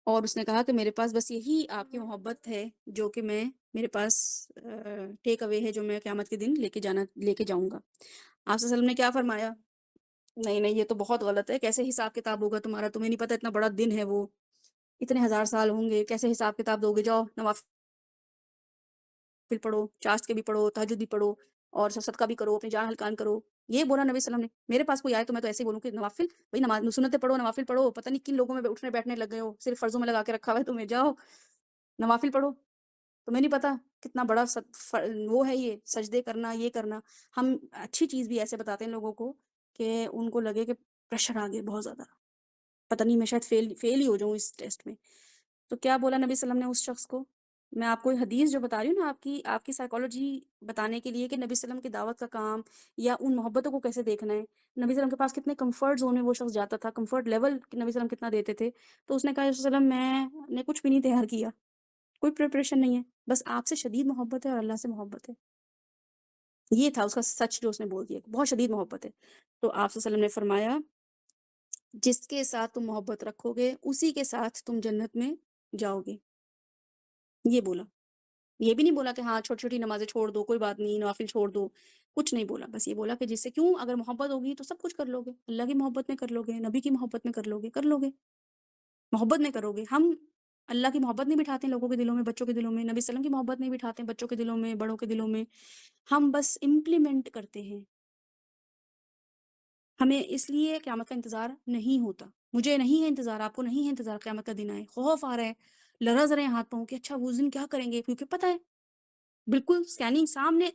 اور اس نے کہا کہ میرے پاس بس یہی آپ کی محبت ہے جو کہ میں میرے پاس ٹیک اوے ہے جو میں قیامت کے دن لے کے جاؤں گا۔ آپ صلی اللہ علیہ وسلم نے کیا فرمایا؟ نہیں نہیں، یہ تو بہت غلط ہے، کیسے حساب کتاب ہوگا تمہارا، تمہیں نہیں پتہ اتنا بڑا دن ہے وہ، اتنے ہزار سال ہوں گے، کیسے حساب کتاب دو گے، جاؤ نوافل پڑھو، چاشت کے بھی پڑھو، تہجد بھی پڑھو، اور صدقہ بھی کرو، اپنی جان ہلکان کرو۔ یہ بولا نبی صلی اللہ علیہ وسلم نے۔ میرے پاس کوئی آئے تو میں تو ایسے ہی بولوں کہ نوافل، بھائی نماز سنتیں پڑھو، نوافل پڑھو، پتہ نہیں کن لوگوں میں اٹھنے بیٹھنے لگ گئے ہو، صرف فرضوں میں لگا کے رکھا ہوا ہے تمہیں، جاؤ نوافل پڑھو، تمہیں نہیں پتا کتنا بڑا وہ ہے یہ سجدے کرنا، یہ کرنا۔ ہم اچھی چیز بھی ایسے بتاتے ہیں لوگوں کو کہ ان کو لگے کہ پریشر آ گیا بہت زیادہ، پتہ نہیں میں شاید فیل ہی ہو جاؤں اس ٹیسٹ میں۔ تو کیا بولا نبی صلی اللہ علیہ وسلم نے اس شخص کو؟ میں آپ کو یہ حدیث جو بتا رہی ہوں نا، آپ کی سائیکالوجی بتانے کے لیے کہ نبی صلی اللہ علیہ وسلم کی دعوت کا کام یا ان محبتوں کو کیسے دیکھنا ہے، نبی صلی اللہ علیہ وسلم کے پاس کتنے کمفرٹ زون میں وہ شخص جاتا تھا، کمفرٹ لیول نبی صلی اللہ علیہ وسلم کتنا دیتے تھے۔ تو اس نے کہا رسول اللہ میں نے کچھ بھی نہیں تیار کیا، کوئی پریپریشن نہیں ہے، بس آپ سے شدید محبت ہے اور اللہ سے محبت ہے۔ یہ تھا اس کا سچ جو اس نے بول دیا، بہت شدید محبت ہے۔ تو آپ صلی اللہ علیہ وسلم نے فرمایا جس کے ساتھ تم محبت رکھو گے اسی کے ساتھ تم جنت میں جاؤ گے، یہ بولا۔ یہ بھی نہیں بولا کہ ہاں چھوٹی چھوٹی نمازیں چھوڑ دو، کوئی بات نہیں، نوافل چھوڑ دو، کچھ نہیں بولا، بس یہ بولا کہ جس سے کیوں اگر محبت ہوگی تو سب کچھ کر لو گے، اللہ کی محبت میں کر لو گے، نبی کی محبت میں کر لو گے، محبت میں کرو گے۔ ہم اللہ کی محبت نہیں بٹھاتے ہیں لوگوں کے دلوں میں، بچوں کے دلوں میں، نبی صلی اللہ علیہ وسلم کی محبت نہیں بٹھاتے ہیں بچوں کے دلوں میں، بڑوں کے دلوں میں، ہم بس امپلیمنٹ کرتے ہیں۔ ہمیں اس لیے قیامت کا انتظار نہیں ہوتا، مجھے نہیں ہے انتظار، آپ کو نہیں ہے انتظار قیامت کا دن آئے، خوف آ رہا ہے، لرز رہے ہیں ہاتھ پاؤں کہ اچھا وہ اس دن کیا کریں گے، کیونکہ پتہ ہے بالکل اسکیننگ سامنے،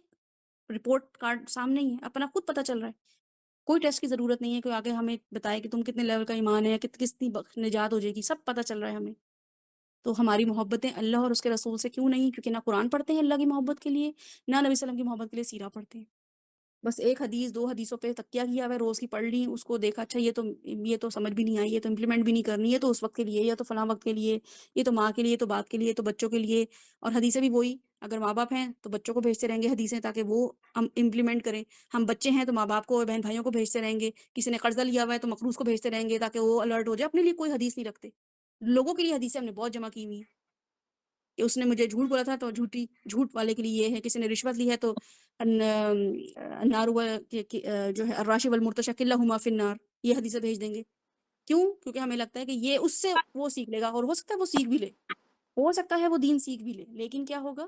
رپورٹ کارڈ سامنے ہی ہے، اپنا خود پتہ چل رہا ہے، کوئی ٹیسٹ کی ضرورت نہیں ہے، کوئی آگے ہمیں بتائے کہ تم کتنے لیول کا ایمان ہے، کتنی نجات ہو جائے گی، سب پتہ چل رہا ہے ہمیں۔ تو ہماری محبتیں اللہ اور اس کے رسول سے کیوں نہیں؟ کیونکہ نہ قرآن پڑھتے ہیں اللہ کی محبت کے لیے، نہ نبی صلی اللہ علیہ وسلم کی محبت کے لیے سیرہ پڑھتے ہیں، بس ایک حدیث دو حدیثوں پہ تکیہ کیا ہوا ہے، روز کی پڑھ لی، اس کو دیکھا، اچھا یہ تو سمجھ بھی نہیں آئی، یہ تو امپلیمنٹ بھی نہیں کرنی، یہ تو اس وقت کے لیے، یا تو فلاں وقت کے لیے، یہ تو ماں کے لیے، تو باپ کے لیے، تو بچوں کے لیے، اور حدیثیں بھی وہی، اگر ماں باپ ہیں تو بچوں کو بھیجتے رہیں گے حدیثیں تاکہ وہ ہم امپلیمنٹ کریں، ہم بچے ہیں تو ماں باپ کو، بہن بھائیوں کو بھیجتے رہیں گے، کسی نے قرضہ لیا ہوا ہے تو مقروض کو بھیجتے رہیں گے تاکہ وہ الرٹ ہو جائے، اپنے لیے کوئی حدیث نہیں رکھتے، لوگوں کے لیے حدیثیں ہم نے بہت جمع کی ہوئی ہیں کہ اس نے مجھے جھوٹ بولا تھا تو جھوٹ والے کے لیے یہ ہے، کسی نے رشوت لی ہے تو النار جو ہے الراشی والمرتشی لہما فی النار، یہ حدیثیں بھیج دیں گے۔ کیوں؟ کیونکہ ہمیں لگتا ہے کہ یہ اس سے وہ سیکھ لے گا، اور ہو سکتا ہے وہ سیکھ بھی لے، ہو سکتا ہے وہ دین سیکھ بھی لے، لیکن کیا ہوگا،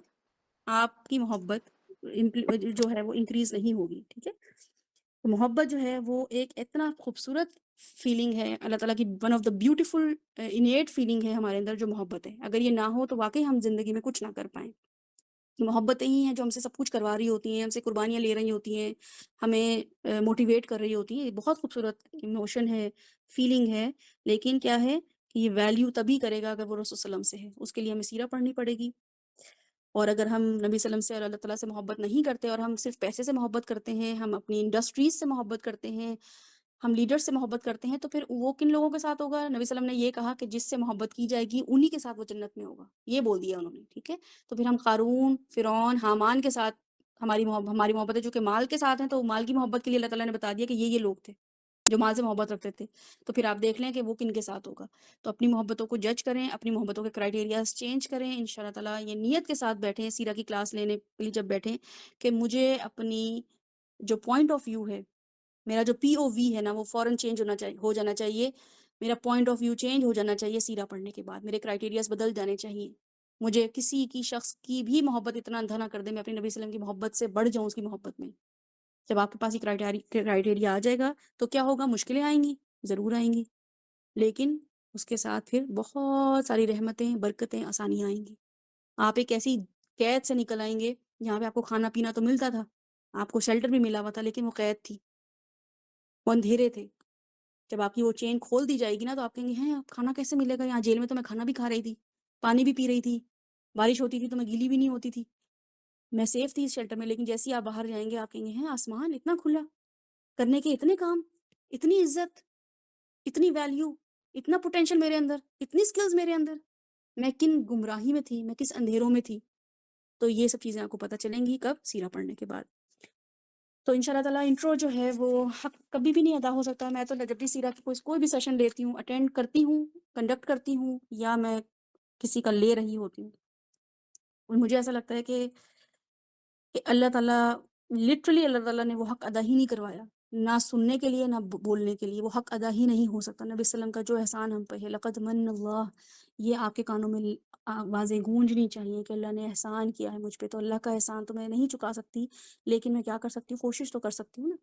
آپ کی محبت جو ہے وہ انکریز نہیں ہوگی، ٹھیک ہے۔ تو محبت جو ہے وہ ایک اتنا خوبصورت فیلنگ ہے، اللہ تعالیٰ کی one of the beautiful innate feeling ہے ہمارے اندر جو محبت ہے، اگر یہ نہ ہو تو واقعی ہم زندگی میں کچھ نہ کر پائیں۔ محبتیں ہی ہیں جو ہم سے سب کچھ کروا رہی ہوتی ہیں، ہم سے قربانیاں لے رہی ہوتی ہیں، ہمیں موٹیویٹ کر رہی ہوتی ہیں، یہ بہت خوبصورت ایموشن ہے، فیلنگ ہے، لیکن کیا ہے کہ یہ ویلیو تبھی کرے گا اگر وہ رسول صلی اللہ علیہ وسلم سے ہے، اس کے لیے ہمیں سیرہ پڑھنی پڑے گی، اور اگر ہم نبی صلی اللہ علیہ وسلم سے اور اللہ تعالیٰ سے محبت نہیں کرتے اور ہم صرف پیسے سے محبت کرتے ہیں، ہم اپنی انڈسٹریز سے محبت کرتے ہیں، ہم لیڈر سے محبت کرتے ہیں، تو پھر وہ کن لوگوں کے ساتھ ہوگا؟ نبی صلی اللہ علیہ وسلم نے یہ کہا کہ جس سے محبت کی جائے گی انہی کے ساتھ وہ جنت میں ہوگا، یہ بول دیا انہوں نے، ٹھیک ہے۔ تو پھر ہم قارون، فرعون، حامان کے ساتھ ہماری محبتیں جو کہ مال کے ساتھ ہیں، تو مال کی محبت کے لیے اللہ تعالیٰ نے بتا دیا کہ یہ لوگ تھے جو مال سے محبت رکھتے تھے، تو پھر آپ دیکھ لیں کہ وہ کن کے ساتھ ہوگا۔ تو اپنی محبتوں کو جج کریں، اپنی محبتوں کے کرائیٹیریاز چینج کریں، ان شاء اللہ تعالیٰ یہ نیت کے ساتھ بیٹھیں، سیرہ کی کلاس لینے کے لیے جب بیٹھیں کہ مجھے اپنی جو پوائنٹ آف ویو ہے، میرا جو پی او وی ہے نا، وہ فوراً چینج ہو جانا چاہیے، میرا پوائنٹ آف ویو چینج ہو جانا چاہیے سیرہ پڑھنے کے بعد، میرے کرائیٹیریاز بدل جانے چاہیے، مجھے کسی کی شخص کی بھی محبت اتنا اندھا نہ کر دے، میں اپنے نبی صلی اللہ علیہ وسلم کی محبت سے بڑھ جاؤں اس کی محبت میں۔ جب آپ کے پاس یہ کرائیٹیریا آ جائے گا تو کیا ہوگا؟ مشکلیں آئیں گی، ضرور آئیں گی، لیکن اس کے ساتھ پھر بہت ساری رحمتیں، برکتیں، آسانیاں آئیں گی۔ آپ ایک ایسی قید سے نکل آئیں گے جہاں پہ آپ کو کھانا پینا تو ملتا تھا، آپ کو شیلٹر بھی ملا ہوا تھا، لیکن وہ قید تھی، وہ اندھیرے تھے۔ جب آپ کی وہ چین کھول دی جائے گی نا تو آپ کہیں گے ہیں اب کھانا کیسے ملے گا؟ یہاں جیل میں تو میں کھانا بھی کھا رہی تھی، پانی بھی پی رہی تھی، بارش ہوتی تھی تو میں گیلی بھی نہیں ہوتی تھی، میں سیف تھی اس شیلٹر میں۔ لیکن جیسے ہی آپ باہر جائیں گے آپ کہیں گے ہیں آسمان اتنا کھلا، کرنے کے اتنے کام، اتنی عزت، اتنی ویلیو، اتنا پوٹینشیل میرے اندر، اتنی سکلز میرے اندر، میں کن گمراہی میں تھی، میں کس اندھیروں میں تھی۔ تو یہ سب چیزیں آپ کو پتہ چلیں گی کب؟ سیرہ پڑھنے کے بعد۔ تو ان شاء اللہ تعالیٰ انٹرو جو ہے وہ حق کبھی بھی نہیں ادا ہو سکتا۔ میں تو جب بھی سیرہ کی کوئی بھی سیشن لیتی ہوں، اٹینڈ کرتی ہوں، کنڈکٹ کرتی ہوں، یا میں کسی کا لے رہی ہوتی ہوں، اور مجھے ایسا لگتا ہے کہ اللہ تعالیٰ لٹرلی اللہ تعالیٰ نے وہ حق ادا ہی نہیں کروایا، نہ سننے کے لیے نہ بولنے کے لیے، وہ حق ادا ہی نہیں ہو سکتا۔ نبی صلی اللہ علیہ وسلم کا جو احسان ہم پہ ہے، لقد من اللہ، یہ آپ کے کانوں میں آوازیں گونجنی چاہیے کہ اللہ نے احسان کیا ہے مجھ پہ۔ تو اللہ کا احسان تو میں نہیں چکا سکتی، لیکن میں کیا کر سکتی ہوں؟ کوشش تو کر سکتی ہوں نا،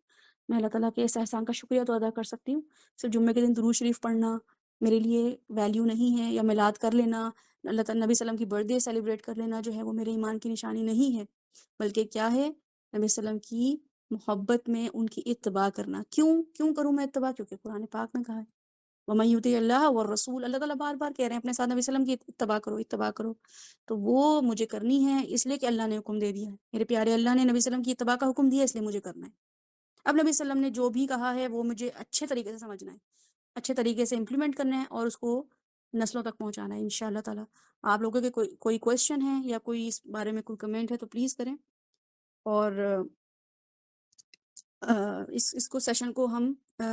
میں اللہ تعالیٰ کے اس احسان کا شکریہ تو ادا کر سکتی ہوں۔ صرف جمعے کے دن درود شریف پڑھنا میرے لیے ویلیو نہیں ہے، یا میلاد کر لینا، اللہ تعالیٰ نبی صلی اللہ علیہ وسلم کی برتھ ڈے سیلیبریٹ کر لینا جو ہے وہ میرے ایمان کی نشانی نہیں ہے، بلکہ کیا ہے؟ نبی صلی اللہ علیہ وسلم کی محبت میں ان کی اتباع کرنا۔ کیوں کروں میں اتباع؟ کیونکہ قرآن پاک میں کہا ہے وَمَن يُطِعِ اللَّهَ وَالرَّسُولَ، اللہ تعالیٰ بار بار کہہ رہے ہیں اپنے ساتھ نبی صلی اللہ علیہ وسلم کی اتباع کرو، اتباع کرو۔ تو وہ مجھے کرنی ہے اس لیے کہ اللہ نے حکم دے دیا ہے، میرے پیارے اللہ نے نبی صلی اللہ علیہ وسلم کی اتباع کا حکم دیا ہے، اس لیے مجھے کرنا ہے۔ اب نبی صلی اللہ علیہ وسلم نے جو بھی کہا ہے وہ مجھے اچھے طریقے سے سمجھنا ہے، اچھے طریقے سے امپلیمنٹ کرنا ہے، اور اس کو نسلوں تک پہنچانا ہے انشاءاللہ تعالیٰ۔ آپ لوگوں کے کوئی کویشچن ہے یا کوئی اس بارے میں کوئی کمنٹ ہے تو پلیز کریں۔ اور اس کو سیشن کو ہم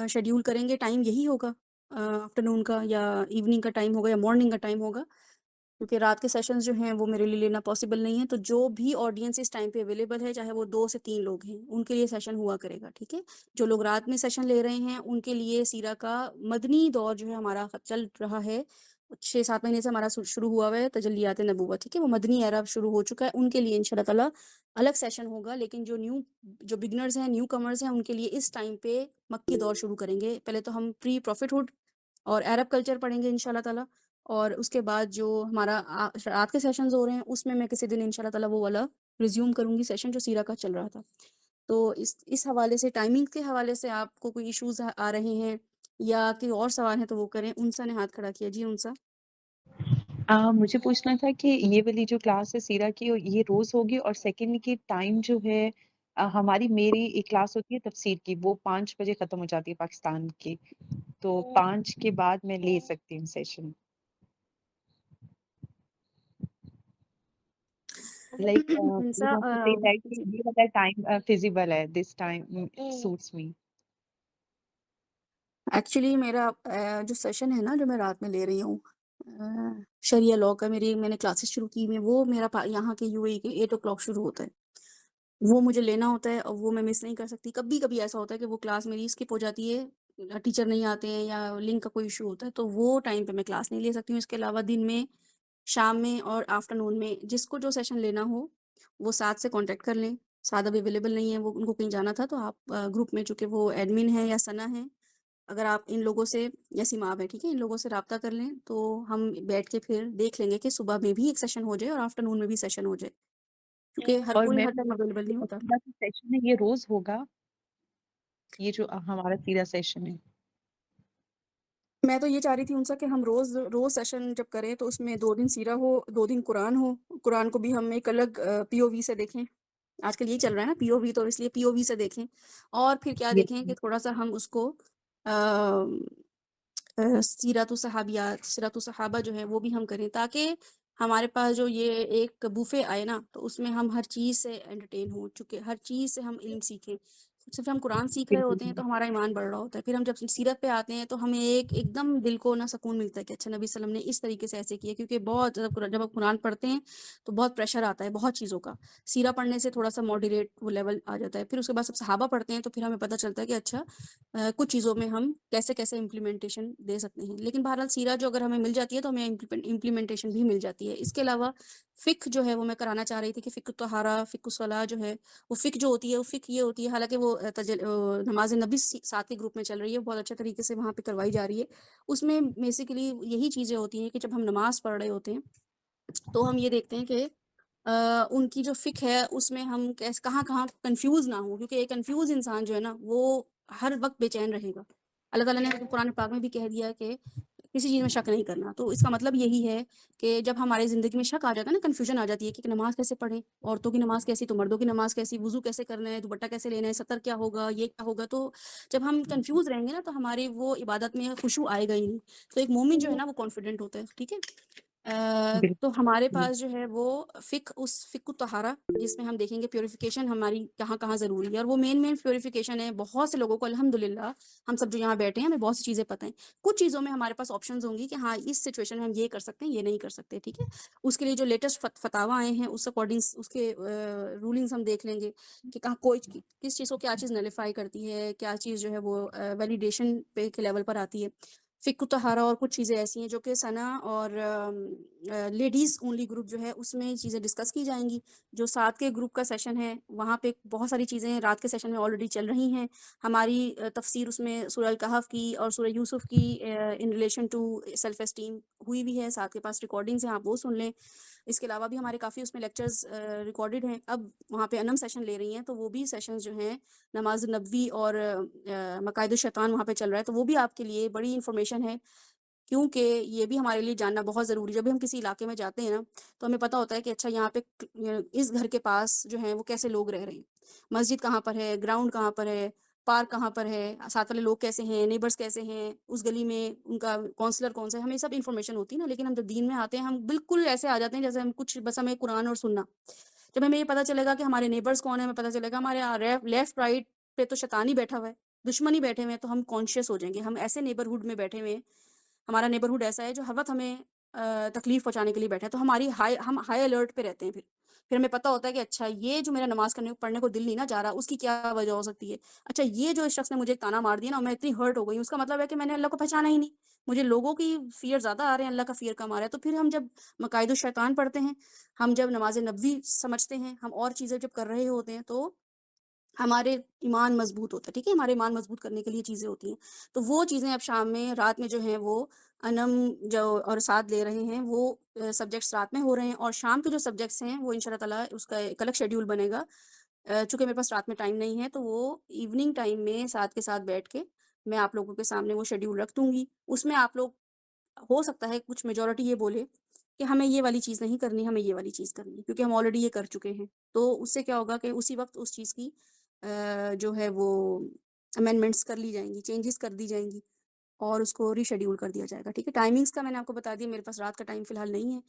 شیڈیول کریں گے، ٹائم یہی ہوگا، آفٹر نون کا یا ایوننگ کا ٹائم ہوگا یا مارننگ کا ٹائم ہوگا، کیونکہ رات کے سیشنز جو ہیں وہ میرے لیے لینا پاسبل نہیں ہے۔ تو جو بھی آڈینس اس ٹائم پہ اویلیبل ہے، چاہے وہ 2 سے 3 لوگ ہیں، ان کے لیے سیشن ہوا کرے گا، ٹھیک ہے؟ جو لوگ رات میں سیشن لے رہے ہیں ان کے لیے سیرہ کا مدنی دور جو ہے ہمارا چل رہا ہے، 6-7 مہینے سے ہمارا شروع ہوا ہوا ہے تجلیات نبوت، ٹھیک ہے؟ وہ مدنی ایرا شروع ہو چکا ہے، ان کے لیے انشاءاللہ تعالیٰ الگ سیشن ہوگا۔ لیکن جو بگنرز ہیں، نیو کمرز ہیں، ان کے لیے اس ٹائم پہ مکی دور شروع کریں گے۔ پہلے تو ہم پری پروفٹ ہوڈ اور عرب کلچر پڑھیں گے انشاءاللہ تعالیٰ، اور اس کے بعد جو ہمارا رات کے سیشنز ہو رہے ہیں اس میں کسی دن انشاءاللہ تعالیٰ وہ والا ریزیوم کروں گی سیشن جو سیرہ کا چل رہا تھا۔ تو اس حوالے سے، ٹائمنگ کے حوالے سے آپ کو کوئی ایشوز آ رہے ہیں یا کوئی اور سوال ہے تو وہ کریں۔ انسا نے ہاتھ کھڑا کیا، جی انسا۔ مجھے پوچھنا تھا کہ یہ والی جو کلاس ہے سیرہ کی یہ روز ہوگی، اور سیکنڈ کی ٹائم جو ہے میری ایک کلاس ہوتی ہے تفسیر کی، وہ 5 بجے ختم ہو جاتی ہے پاکستان کی، تو 5 کے بعد میں لے سکتی ہوں سیشن، لائک انسا ٹائم فیزیبل ہے، this time suits me. Actually میرا جو سیشن ہے نا جو میں رات میں لے رہی ہوں شریعہ لاء کا، میں نے کلاسز شروع کی ہوئی ہیں، وہ میرا یہاں کے UAE کے 8 o'clock شروع ہوتا ہے، وہ مجھے لینا ہوتا ہے اور وہ میں مس نہیں کر سکتی۔ کبھی کبھی ایسا ہوتا ہے کہ وہ کلاس میری اسکپ ہو جاتی ہے، ٹیچر نہیں آتے ہیں یا لنک کا کوئی ایشو ہوتا ہے، تو وہ ٹائم پہ میں کلاس نہیں لے سکتی ہوں۔ اس کے علاوہ دن میں، شام میں اور آفٹر نون میں جس کو جو سیشن لینا ہو وہ 7 سے کانٹیکٹ کر لیں۔ 7 ابھی اویلیبل نہیں ہے، وہ ان کو کہیں جانا تھا، تو آپ گروپ میں، چونکہ وہ ایڈمن ہے یا ثنا ہے، اگر آپ ان لوگوں سے یا سیماب ہے، ٹھیک ہے، ان لوگوں سے رابطہ کر لیں تو ہم بیٹھ کے پھر دیکھ لیں گے کہ صبح میں بھی ایک سیشن ہو جائے اور آفٹر نون میں بھی سیشن ہو جائے، کیونکہ ہر اور کوئی میں ہر ٹائم اویلیبل نہیں ہوتا۔ سیشن ہے یہ روز ہوگا، یہ جو ہمارا سیرہ سیشن ہے؟ میں تو یہ چاہ رہی تھی ان سے کہ ہم روز سیشن جب کریں تو اس میں 2 دن سیرہ ہو، 2 دن قرآن ہو، قرآن کو بھی ہم ایک الگ POV سے دیکھیں، آج کل یہی چل رہا ہے نا POV، تو اس لیے POV سے دیکھیں، اور پھر کیا یہ دیکھیں کہ تھوڑا سا ہم اس کو سیرت الصحابیات، سیرت الصحابہ جو ہے وہ بھی ہم کریں، تاکہ ہمارے پاس جو یہ ایک بوفے آئے نا تو اس میں ہم ہر چیز سے انٹرٹین ہوں، چونکہ ہر چیز سے ہم علم سیکھیں۔ صرف ہم قرآن سیکھ رہے ہوتے ہیں بالکل تو ہمارا ایمان بڑھ رہا ہوتا ہے، پھر ہم جب سیرت پہ آتے ہیں تو ہمیں ایک دم دل کو نا سکون ملتا ہے کہ اچھا نبی صلی اللہ علیہ وسلم نے اس طریقے سے ایسے کیا، کیونکہ بہت جب آپ قرآن پڑھتے ہیں تو بہت پریشر آتا ہے بہت چیزوں کا، سیرہ پڑھنے سے تھوڑا سا ماڈریٹ وہ لیول آ جاتا ہے، پھر اس کے بعد سب صحابہ پڑھتے ہیں تو پھر ہمیں پتہ چلتا ہے کہ اچھا کچھ چیزوں میں ہم کیسے کیسے امپلیمنٹیشن دے سکتے ہیں۔ لیکن بہرحال سیرہ جو اگر ہمیں مل جاتی ہے تو ہمیں امپلیمنٹیشن بھی مل جاتی ہے۔ اس کے علاوہ فقہ جو ہے وہ میں کرانا چاہ رہی تھی کہ فقہ طہارہ، فقہ الصلاۃ جو ہے وہ فقہ جو ہوتی ہے وہ فقہ یہ ہوتی ہے، حالانکہ وہ نماز نبی ساتھ کے گروپ میں چل رہی ہے، بہت اچھے طریقے سے وہاں پہ کروائی جا رہی ہے۔ اس میں بیسیکلی یہی چیزیں ہوتی ہیں کہ جب ہم نماز پڑھ رہے ہوتے ہیں تو ہم یہ دیکھتے ہیں کہ ان کی جو فقہ ہے اس میں ہم کہاں کنفیوز نہ ہوں، کیونکہ ایک کنفیوز انسان جو ہے نا وہ ہر وقت بے چین رہے گا۔ اللہ تعالیٰ نے قرآن پاک میں بھی کہہ دیا ہے کہ کسی چیز میں شک نہیں کرنا، تو اس کا مطلب یہی ہے کہ جب ہماری زندگی میں شک آ جاتا ہے نا، کنفیوژن آ جاتی ہے کہ نماز کیسے پڑھیں، عورتوں کی نماز کیسی تو مردوں کی نماز کیسی، وضو کیسے کرنا ہے، دوپٹہ کیسے لینا ہے، سطر کیا ہوگا، یہ کیا ہوگا، تو جب ہم کنفیوز رہیں گے نا تو ہماری وہ عبادت میں خشوع آئے گا ہی نہیں۔ تو ایک مومن جو ہے نا وہ کانفیڈنٹ ہوتا ہے، ٹھیک ہے۔ تو ہمارے بالکل، پاس جو ہے وہ اس فقہ الطہارہ، جس میں ہم دیکھیں گے پیوریفیکیشن ہماری کہاں کہاں ضروری ہے، اور وہ مین پیوریفیکیشن ہے۔ بہت سے لوگوں کو الحمدللہ، ہم سب جو یہاں بیٹھے ہیں ہمیں بہت سی چیزیں پتہ ہیں، کچھ چیزوں میں ہمارے پاس آپشنز ہوں گی کہ ہاں اس سچویشن میں ہم یہ کر سکتے ہیں، یہ نہیں کر سکتے، ٹھیک ہے۔ اس کے لیے جو لیٹسٹ فتاوی آئے ہیں اس اکارڈنگ اس کے رولنگز ہم دیکھ لیں گے کہ کہاں کس چیز کو کیا چیز نلیفائی کرتی ہے، کیا چیز جو ہے وہ ویلیڈیشن پہ کے لیول پر آتی ہے۔ فقہ طہارہ اور کچھ چیزیں ایسی ہیں جو کہ ثنا اور لیڈیز اونلی گروپ جو ہے اس میں چیزیں ڈسکس کی جائیں گی۔ جو ساتھ کے گروپ کا سیشن ہے وہاں پہ بہت ساری چیزیں رات کے سیشن میں آلریڈی چل رہی ہیں۔ ہماری تفسیر اس میں سورہ الکہف کی اور سورہ یوسف کی in relation to self esteem ہوئی بھی ہے، ساتھ کے پاس ریکارڈنگز ہیں، آپ وہ سن لیں۔ اس کے علاوہ بھی ہمارے کافی اس میں لیکچرز ریکارڈڈ ہیں۔ اب وہاں پہ انم سیشن لے رہی ہیں تو وہ بھی سیشنز جو ہیں نماز نبوی اور مقاعد الشیطان وہاں پہ چل رہا ہے، تو وہ بھی آپ کے لیے بڑی انفارمیشن ہے، کیونکہ یہ بھی ہمارے لیے جاننا بہت ضروری ہے۔ جب بھی ہم کسی علاقے میں جاتے ہیں نا تو ہمیں پتہ ہوتا ہے کہ اچھا یہاں پہ اس گھر کے پاس جو ہیں وہ کیسے لوگ رہ رہے ہیں، مسجد کہاں پر ہے، گراؤنڈ کہاں پر ہے، پارک کہاں پر ہے، ساتھ والے لوگ کیسے ہیں، نیبرز کیسے ہیں، اس گلی میں ان کا کونسلر کون سا ہے، ہمیں سب انفارمیشن ہوتی ہے نا۔ لیکن ہم جب دین میں آتے ہیں ہم بالکل ایسے آ جاتے ہیں جیسے ہم کچھ بس ہمیں قرآن اور سننا۔ جب ہمیں یہ پتہ چلے گا کہ ہمارے نیبرز کون ہیں، ہمیں پتہ چلے گا ہمارے لیفٹ رائٹ پہ تو شیطان ہی بیٹھا ہوا ہے، دشمن ہی بیٹھے ہوئے ہیں، تو ہم کانشیس ہو جائیں گے۔ ہم ایسے نیبرہڈ میں بیٹھے ہوئے ہیں، ہمارا نیبرہڈ ایسا ہے جو ہر وقت ہمیں تکلیف پہنچانے کے لیے بیٹھا ہے، تو ہم ہائی الرٹ پہ رہتے ہیں۔ پھر ہمیں پتہ ہوتا ہے کہ اچھا یہ جو میرا نماز پڑھنے کو دل نہیں نہ جا رہا، اس کی کیا وجہ ہو سکتی ہے، اچھا یہ جو اس شخص نے مجھے ایک تانا مار دیا نا میں اتنی ہرٹ ہو گئی ہوں، اس کا مطلب ہے کہ میں نے اللہ کو پہچانا ہی نہیں، مجھے لوگوں کی فیئر زیادہ آ رہے ہیں، اللہ کا فیئر کم آ رہا ہے۔ تو پھر ہم جب مقاعد الشیطان پڑھتے ہیں، ہم جب نماز نبوی سمجھتے ہیں، ہم اور چیزیں جب کر رہے ہوتے ہیں تو ہمارے ایمان مضبوط ہوتا ہے، ٹھیک ہے، ہمارے ایمان مضبوط کرنے کے لیے چیزیں ہوتی ہیں۔ تو وہ چیزیں اب شام میں رات میں جو ہیں وہ انم جو اور ساتھ لے رہے ہیں وہ سبجیکٹس رات میں ہو رہے ہیں، اور شام کے جو سبجیکٹس ہیں وہ انشاءاللہ تعالیٰ اس کا ایک الگ شیڈیول بنے گا۔ چونکہ میرے پاس رات میں ٹائم نہیں ہے تو وہ ایوننگ ٹائم میں ساتھ کے ساتھ بیٹھ کے میں آپ لوگوں کے سامنے وہ شیڈیول رکھ دوں گی۔ اس میں آپ لوگ ہو سکتا ہے کچھ میجورٹی یہ بولے کہ ہمیں یہ والی چیز نہیں کرنی، ہمیں یہ والی چیز کرنی ہے، کیونکہ ہم آلریڈی یہ کر چکے ہیں۔ تو اس سے کیا ہوگا کہ اسی وقت اس چیز کی جو ہے وہ امینڈمنٹس کر لی جائیں گی، چینجز کر دی جائیں گی، اور اس کو ری شیڈیول کر دیا جائے گا، ٹھیک ہے۔ ٹائمنگز کا میں نے آپ کو بتا دیا، میرے پاس رات کا ٹائم فی الحال نہیں ہے،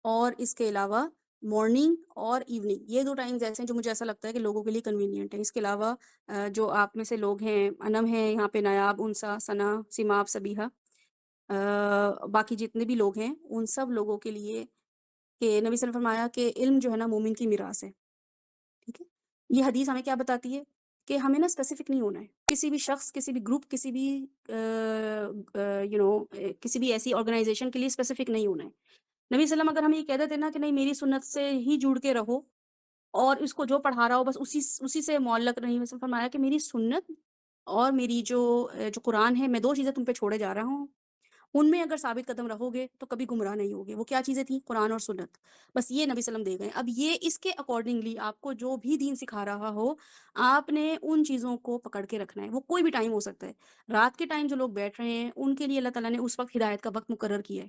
اور اس کے علاوہ مارننگ اور ایوننگ یہ دو ٹائمز ایسے ہیں جو مجھے ایسا لگتا ہے کہ لوگوں کے لیے کنوینئنٹ ہیں۔ اس کے علاوہ جو آپ میں سے لوگ ہیں، انم ہیں یہاں پہ، نایاب، انسا، ثنا، سماب، صبیحہ، باقی جتنے بھی لوگ ہیں ان سب لوگوں کے لیے کہ نبی صلی اللہ علیہ وسلم نے فرمایا کہ علم جو ہے نا مومن کی میراث ہے، ٹھیک ہے۔ یہ حدیث ہمیں کیا بتاتی ہے کہ ہمیں نا اسپیسیفک نہیں ہونا ہے، کسی بھی شخص، کسی بھی گروپ، کسی بھی کسی بھی ایسی آرگنائزیشن کے لیے اسپیسیفک نہیں ہونا ہے۔ نبی صلی اللہ علیہ وسلم اگر ہمیں یہ کہہ دیتے نا کہ نہیں میری سنت سے ہی جڑ کے رہو، اور اس کو جو پڑھا رہا ہو بس اسی سے معلق رہی، وسلم فرمایا کہ میری سنت اور میری جو قرآن ہے، میں دو چیزیں تم پہ چھوڑے جا رہا ہوں، ان میں اگر ثابت قدم رہو گے تو کبھی گمراہ نہیں ہوگے۔ وہ کیا چیزیں تھیں؟ قرآن اور سنت، بس یہ نبی صلی اللہ علیہ وسلم دے گئے۔ اب یہ اس کے اکارڈنگلی آپ کو جو بھی دین سکھا رہا ہو، آپ نے ان چیزوں کو پکڑ کے رکھنا ہے۔ وہ کوئی بھی ٹائم ہو سکتا ہے، رات کے ٹائم جو لوگ بیٹھ رہے ہیں ان کے لیے اللہ تعالیٰ نے اس وقت ہدایت کا وقت مقرر کیا ہے،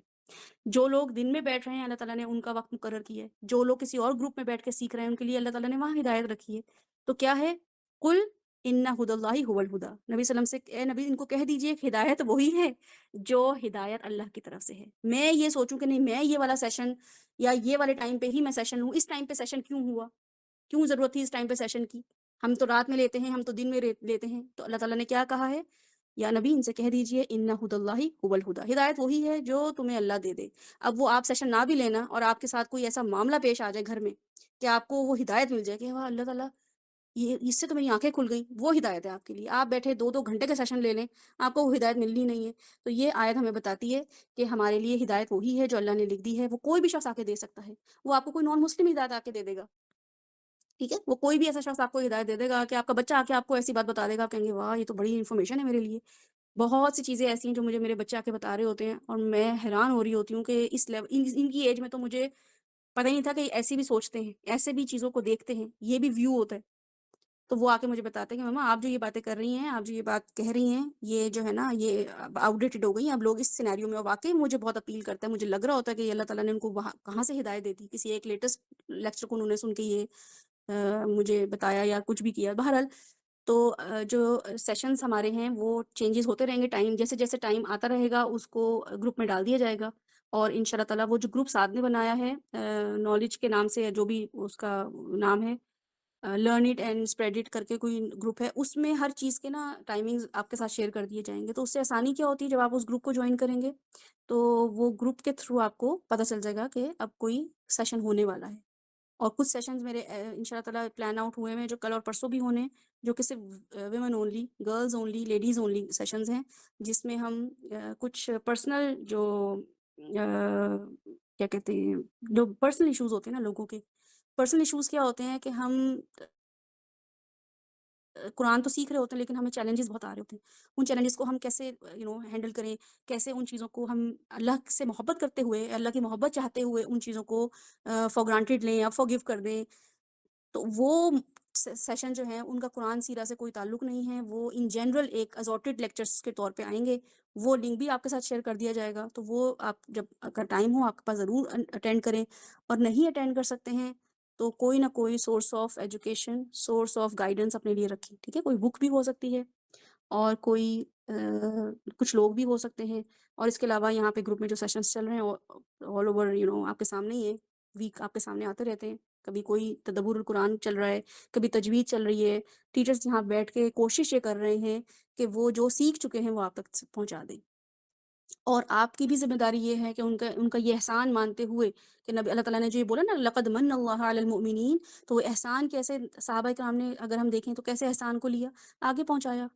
جو لوگ دن میں بیٹھ رہے ہیں اللہ تعالیٰ نے ان کا وقت مقرر کیا ہے، جو لوگ کسی اور گروپ میں بیٹھ کے سیکھ رہے ہیں ان کے لیے اللہ تعالیٰ نے وہاں ہدایت رکھی ہے۔ تو کیا ہے؟ کل ان ہدی اللہ هو الہدی، نبی صلی اللہ علیہ وسلم سے اے نبی ان کو کہہ دیجئے کہ ہدایت وہی ہے جو ہدایت اللہ کی طرف سے ہے۔ میں یہ سوچوں کہ نہیں میں یہ والا سیشن یا یہ والے ٹائم پہ ہی میں سیشن ہوں، اس ٹائم پہ سیشن کیوں ہوا، کیوں ضرورت تھی اس ٹائم پہ سیشن کی، ہم تو رات میں لیتے ہیں، ہم تو دن میں لیتے ہیں۔ تو اللہ تعالیٰ نے کیا کہا ہے؟ یا نبی ان سے کہہ دیجئے ان ہدی اللہ هو الہدی، ہدایت وہی ہے جو تمہیں اللہ دے دے۔ اب وہ آپ سیشن نہ بھی لینا اور آپ کے ساتھ کوئی ایسا معاملہ پیش آ جائے گھر میں کہ آپ کو وہ ہدایت مل جائے کہ واہ اللہ تعالیٰ یہ اس سے تو میری آنکھیں کھل گئیں، وہ ہدایت ہے آپ کے لیے۔ آپ بیٹھے 2 2 گھنٹے کا سیشن لے لیں، آپ کو وہ ہدایت ملنی نہیں ہے۔ تو یہ آیت ہمیں بتاتی ہے کہ ہمارے لیے ہدایت وہی ہے جو اللہ نے لکھ دی ہے، وہ کوئی بھی شخص آ کے دے سکتا ہے، وہ آپ کو کوئی نان مسلم ہدایت آ کے دے دے گا، ٹھیک ہے، وہ کوئی بھی ایسا شخص آپ کو ہدایت دے دے گا کہ آپ کا بچہ آ کے آپ کو ایسی بات بتا دے گا، آپ کہیں گے واہ یہ تو بڑی انفارمیشن ہے میرے لیے۔ بہت سی چیزیں ایسی ہیں جو مجھے میرے بچے آ کے بتا رہے ہوتے ہیں اور میں حیران ہو رہی ہوتی ہوں کہ اس لیول ان کی ایج میں تو مجھے پتہ ہی نہیں تھا کہ ایسی بھی سوچتے ہیں، ایسے بھی چیزوں کو دیکھتے ہیں، یہ بھی ویو ہوتا ہے۔ تو وہ آ کے مجھے بتاتے ہیں کہ مما آپ جو یہ باتیں کر رہی ہیں، آپ جو یہ بات کہہ رہی ہیں، یہ جو ہے نا یہ اب آؤٹ ڈیٹڈ ہو گئی ہیں، اب لوگ اس سینیریو میں، اور واقعی مجھے بہت اپیل کرتا ہے، مجھے لگ رہا ہوتا ہے کہ یہ اللہ تعالیٰ نے ان کو وہاں کہاں سے ہدایت دے دی، کسی ایک لیٹسٹ لیکچر کو انہوں نے سن کے یہ مجھے بتایا یا کچھ بھی کیا۔ بہرحال تو جو سیشنز ہمارے ہیں وہ چینجز ہوتے رہیں گے، ٹائم جیسے جیسے ٹائم آتا رہے گا اس کو گروپ میں ڈال دیا جائے گا، اور ان شاء اللہ تعالیٰ وہ جو گروپ ساتھ نے بنایا ہے نالج کے نام سے، جو بھی اس کا نام ہے، learn it and spread it کر کے کوئی گروپ ہے، اس میں ہر چیز کے نا ٹائمنگز آپ کے ساتھ شیئر کر دیے جائیں گے، تو اس سے آسانی کیا ہوتی ہے جب آپ اس گروپ کو جوائن کریں گے تو وہ گروپ کے تھرو آپ کو پتہ چل جائے گا کہ اب کوئی سیشن ہونے والا ہے۔ اور کچھ سیشنز میرے ان شاء اللہ تعالیٰ پلان آؤٹ ہوئے ہیں جو کل اور پرسوں بھی ہونے ہیں، جو کہ صرف women only, girls only, ladies only sessions ہیں، جس میں ہم کچھ پرسنل جو کیا کہتے ہیں، جو پرسنل ایشوز ہوتے ہیں نا لوگوں کے، پرسنل ایشوز کیا ہوتے ہیں کہ ہم قرآن تو سیکھ رہے ہوتے ہیں لیکن ہمیں چیلنجز بہت آ رہے ہوتے ہیں، ان چیلنجز کو ہم کیسے ہینڈل کریں، کیسے ان چیزوں کو ہم اللہ سے محبت کرتے ہوئے، اللہ کی محبت چاہتے ہوئے ان چیزوں کو فار گرانٹیڈ لیں یا فارگیو کر دیں۔ تو وہ سیشن جو ہیں ان کا قرآن سیرہ سے کوئی تعلق نہیں ہے، وہ ان جنرل ایک اسارٹیڈ لیکچرز کے طور پہ آئیں گے، وہ لنک بھی آپ کے ساتھ شیئر کر دیا جائے گا، تو وہ آپ جب اگر ٹائم ہو آپ کے پاس ضرور اٹینڈ کریں، اور نہیں اٹینڈ کر سکتے ہیں تو کوئی نہ کوئی source of education, source of guidance اپنے لیے رکھیں، ٹھیک ہے، کوئی بک بھی ہو سکتی ہے، اور کوئی کچھ لوگ بھی ہو سکتے ہیں، اور اس کے علاوہ یہاں پہ گروپ میں جو سیشنز چل رہے ہیں آل اوور آپ کے سامنے ہی ہیں، ویک آپ کے سامنے آتے رہتے ہیں، کبھی کوئی تدبر القرآن چل رہا ہے، کبھی تجوید چل رہی ہے، ٹیچرز یہاں بیٹھ کے کوشش یہ کر رہے ہیں کہ وہ جو سیکھ چکے ہیں وہ آپ تک پہنچا دیں، اور آپ کی بھی ذمہ داری یہ ہے کہ ان کا یہ احسان مانتے ہوئے کہ نبی اللہ تعالیٰ نے جو یہ بولا نا لقد من اللہ علی المؤمنین، تو وہ احسان کیسے صحابہ کرام نے اگر ہم دیکھیں تو کیسے احسان کو لیا، آگے پہنچایا،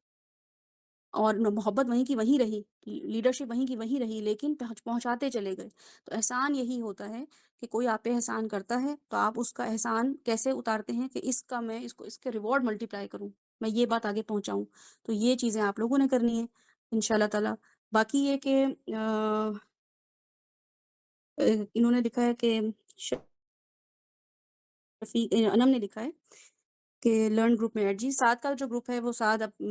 اور محبت وہیں کی وہیں رہی، لیڈرشپ وہیں کی وہیں رہی، لیکن پہنچاتے چلے گئے۔ تو احسان یہی ہوتا ہے کہ کوئی آپ پہ احسان کرتا ہے تو آپ اس کا احسان کیسے اتارتے ہیں کہ اس کا میں اس کے ریوارڈ ملٹیپلائی کروں، میں یہ بات آگے پہنچاؤں، تو یہ چیزیں آپ لوگوں نے کرنی ہے ان شاء اللہ تعالیٰ۔ باقی یہ کہ انہوں نے لکھا ہے کہ شفیق انم نے لکھا ہے کہ لرن گروپ میں ایڈ جی، ساتھ کا جو گروپ ہے وہ ساتھ اب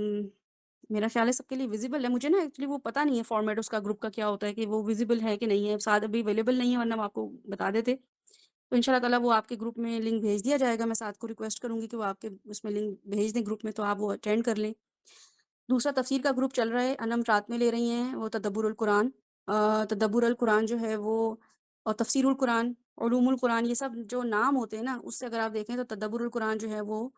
میرا خیال ہے سب کے لیے ویزیبل ہے، مجھے نا ایکچولی وہ پتہ نہیں ہے فارمیٹ اس کا گروپ کا کیا ہوتا ہے کہ وہ ویزیبل ہے کہ نہیں ہے، ساتھ ابھی اویلیبل نہیں ہے ورنہ ہم آپ کو بتا دیتے، تو ان شاء اللہ تعالیٰ وہ آپ کے گروپ میں لنک بھیج دیا جائے گا، میں ساتھ کو ریکویسٹ کروں گی کہ وہ آپ کے اس میں لنک بھیج دیں گروپ میں، تو آپ وہ اٹینڈ کر لیں۔ دوسرا تفسیر کا گروپ چل رہا ہے، انم رات میں لے رہی ہیں، وہ تدبر القرآن، تدبر القرآن جو ہے وہ، اور تفسیر القرآن، علوم القرآن، یہ سب جو نام ہوتے ہیں نا اس سے اگر آپ دیکھیں تو تدبر القرآن جو ہے وہ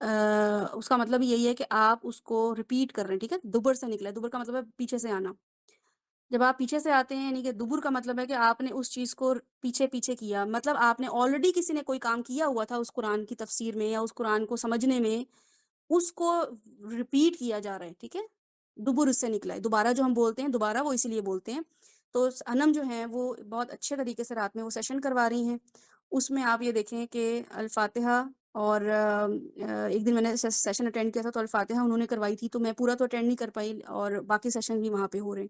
اس کا مطلب یہی ہے کہ آپ اس کو ریپیٹ کر رہے ہیں، ٹھیک ہے، دبر سے نکلا ہے، دبر کا مطلب ہے پیچھے سے آنا، جب آپ پیچھے سے آتے ہیں یعنی کہ دبر کا مطلب ہے کہ آپ نے اس چیز کو پیچھے پیچھے کیا، مطلب آپ نے آلریڈی کسی نے کوئی کام کیا ہوا تھا اس قرآن کی تفسیر میں یا اس قرآن کو سمجھنے میں، اس کو ریپیٹ کیا جا رہا ہے، ٹھیک ہے، دبر اس سے نکلا ہے، دوبارہ جو ہم بولتے ہیں دوبارہ وہ اسی لیے بولتے ہیں، تو انم جو ہیں وہ بہت اچھے طریقے سے رات میں وہ سیشن کروا رہی ہیں، اس میں آپ یہ دیکھیں کہ الفاتحہ، اور ایک دن میں نے سیشن اٹینڈ کیا تھا تو الفاتحہ انہوں نے کروائی تھی، تو میں پورا تو اٹینڈ نہیں کر پائی، اور باقی سیشن بھی وہاں پہ ہو رہے ہیں۔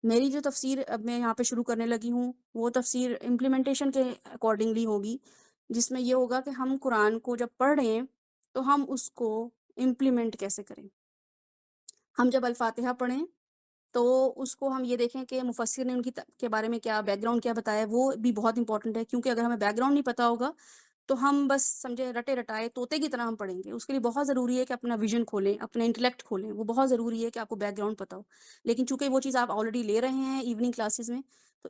میری جو تفسیر اب میں یہاں پہ شروع کرنے لگی ہوں وہ تفسیر امپلیمنٹیشن کے اکارڈنگلی ہوگی، جس میں یہ ہوگا کہ ہم قرآن کو جب پڑھ رہے ہیں تو ہم اس کو امپلیمنٹ کیسے کریں، ہم جب الفاتحہ پڑھیں تو اس کو ہم یہ دیکھیں کہ مفسر نے ان کی کے بارے میں کیا بیک گراؤنڈ کیا بتایا ہے، وہ بھی بہت امپورٹنٹ ہے، کیونکہ اگر ہمیں بیک گراؤنڈ نہیں پتہ ہوگا تو ہم بس سمجھے رٹے رٹائے طوطے کی طرح ہم پڑھیں گے، اس کے لیے بہت ضروری ہے کہ اپنا ویژن کھولیں، اپنا انٹلیکٹ کھولیں، وہ بہت ضروری ہے کہ آپ کو بیک گراؤنڈ پتہ ہو، لیکن چونکہ وہ چیز آپ آلریڈی لے رہے ہیں ایوننگ کلاسز میں، تو